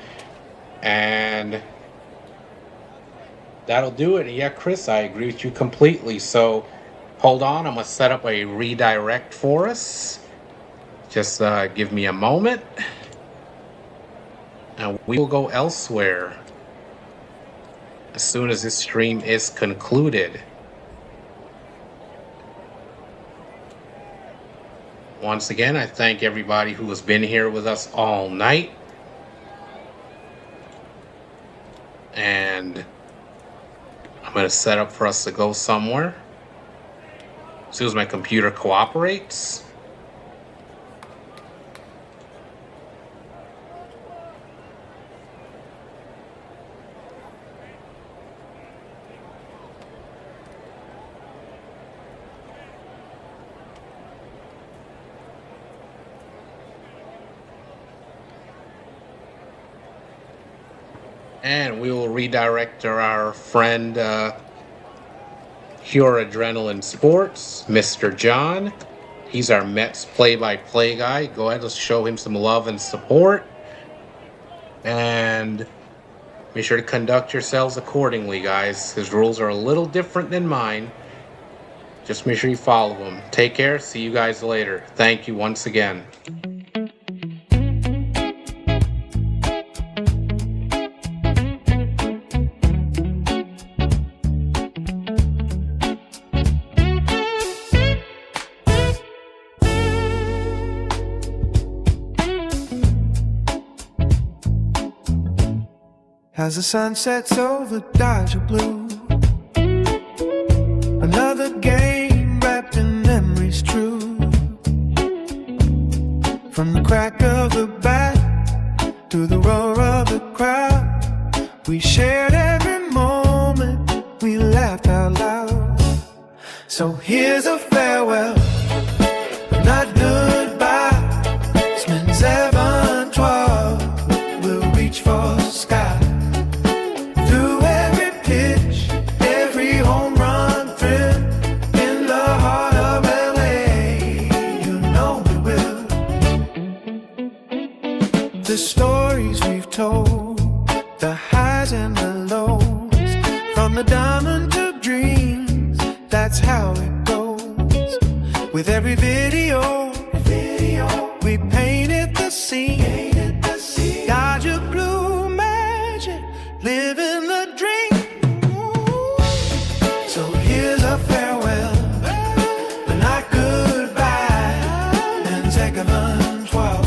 And that'll do it. And yeah, Chris, I agree with you completely. So hold on, I'm going to set up a redirect for us. Just give me a moment. And we will go elsewhere as soon as this stream is concluded. Once again, I thank everybody who has been here with us all night. And I'm going to set up for us to go somewhere as soon as my computer cooperates. And we will redirect our friend Pure Adrenaline Sports, Mr. John. He's our Mets play-by-play guy. Go ahead, let's show him some love and support. And be sure to conduct yourselves accordingly, guys. His rules are a little different than mine. Just make sure you follow them. Take care. See you guys later. Thank you once again. As the sun sets over Dodger Blue, another game wrapped in memories true. From the crack of the bat to the roar of the crowd, we shared every moment, we laughed out loud. So here's a farewell, but not goodbye. This means 7-12, we'll reach for the sky. The stories we've told, the highs and the lows, from the diamond to dreams, that's how it goes. With every video, we painted the scene. Dodger blue magic, living the dream. So here's a farewell, but not goodbye. And second 12.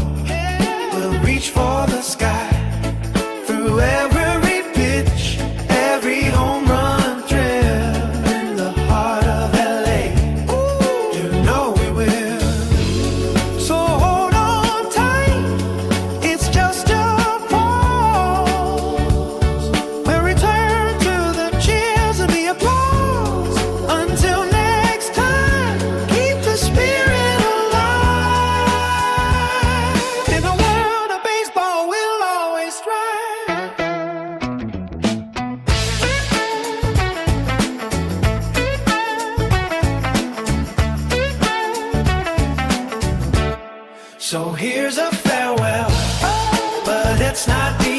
Reach for the sky, through every pitch, every home run thrill, in the heart of LA, you know we will. So hold on tight, it's just a pause. We'll return to the cheers and the applause. Until next time, keep the spirit alive. In a world of baseball Here's a farewell, but it's not the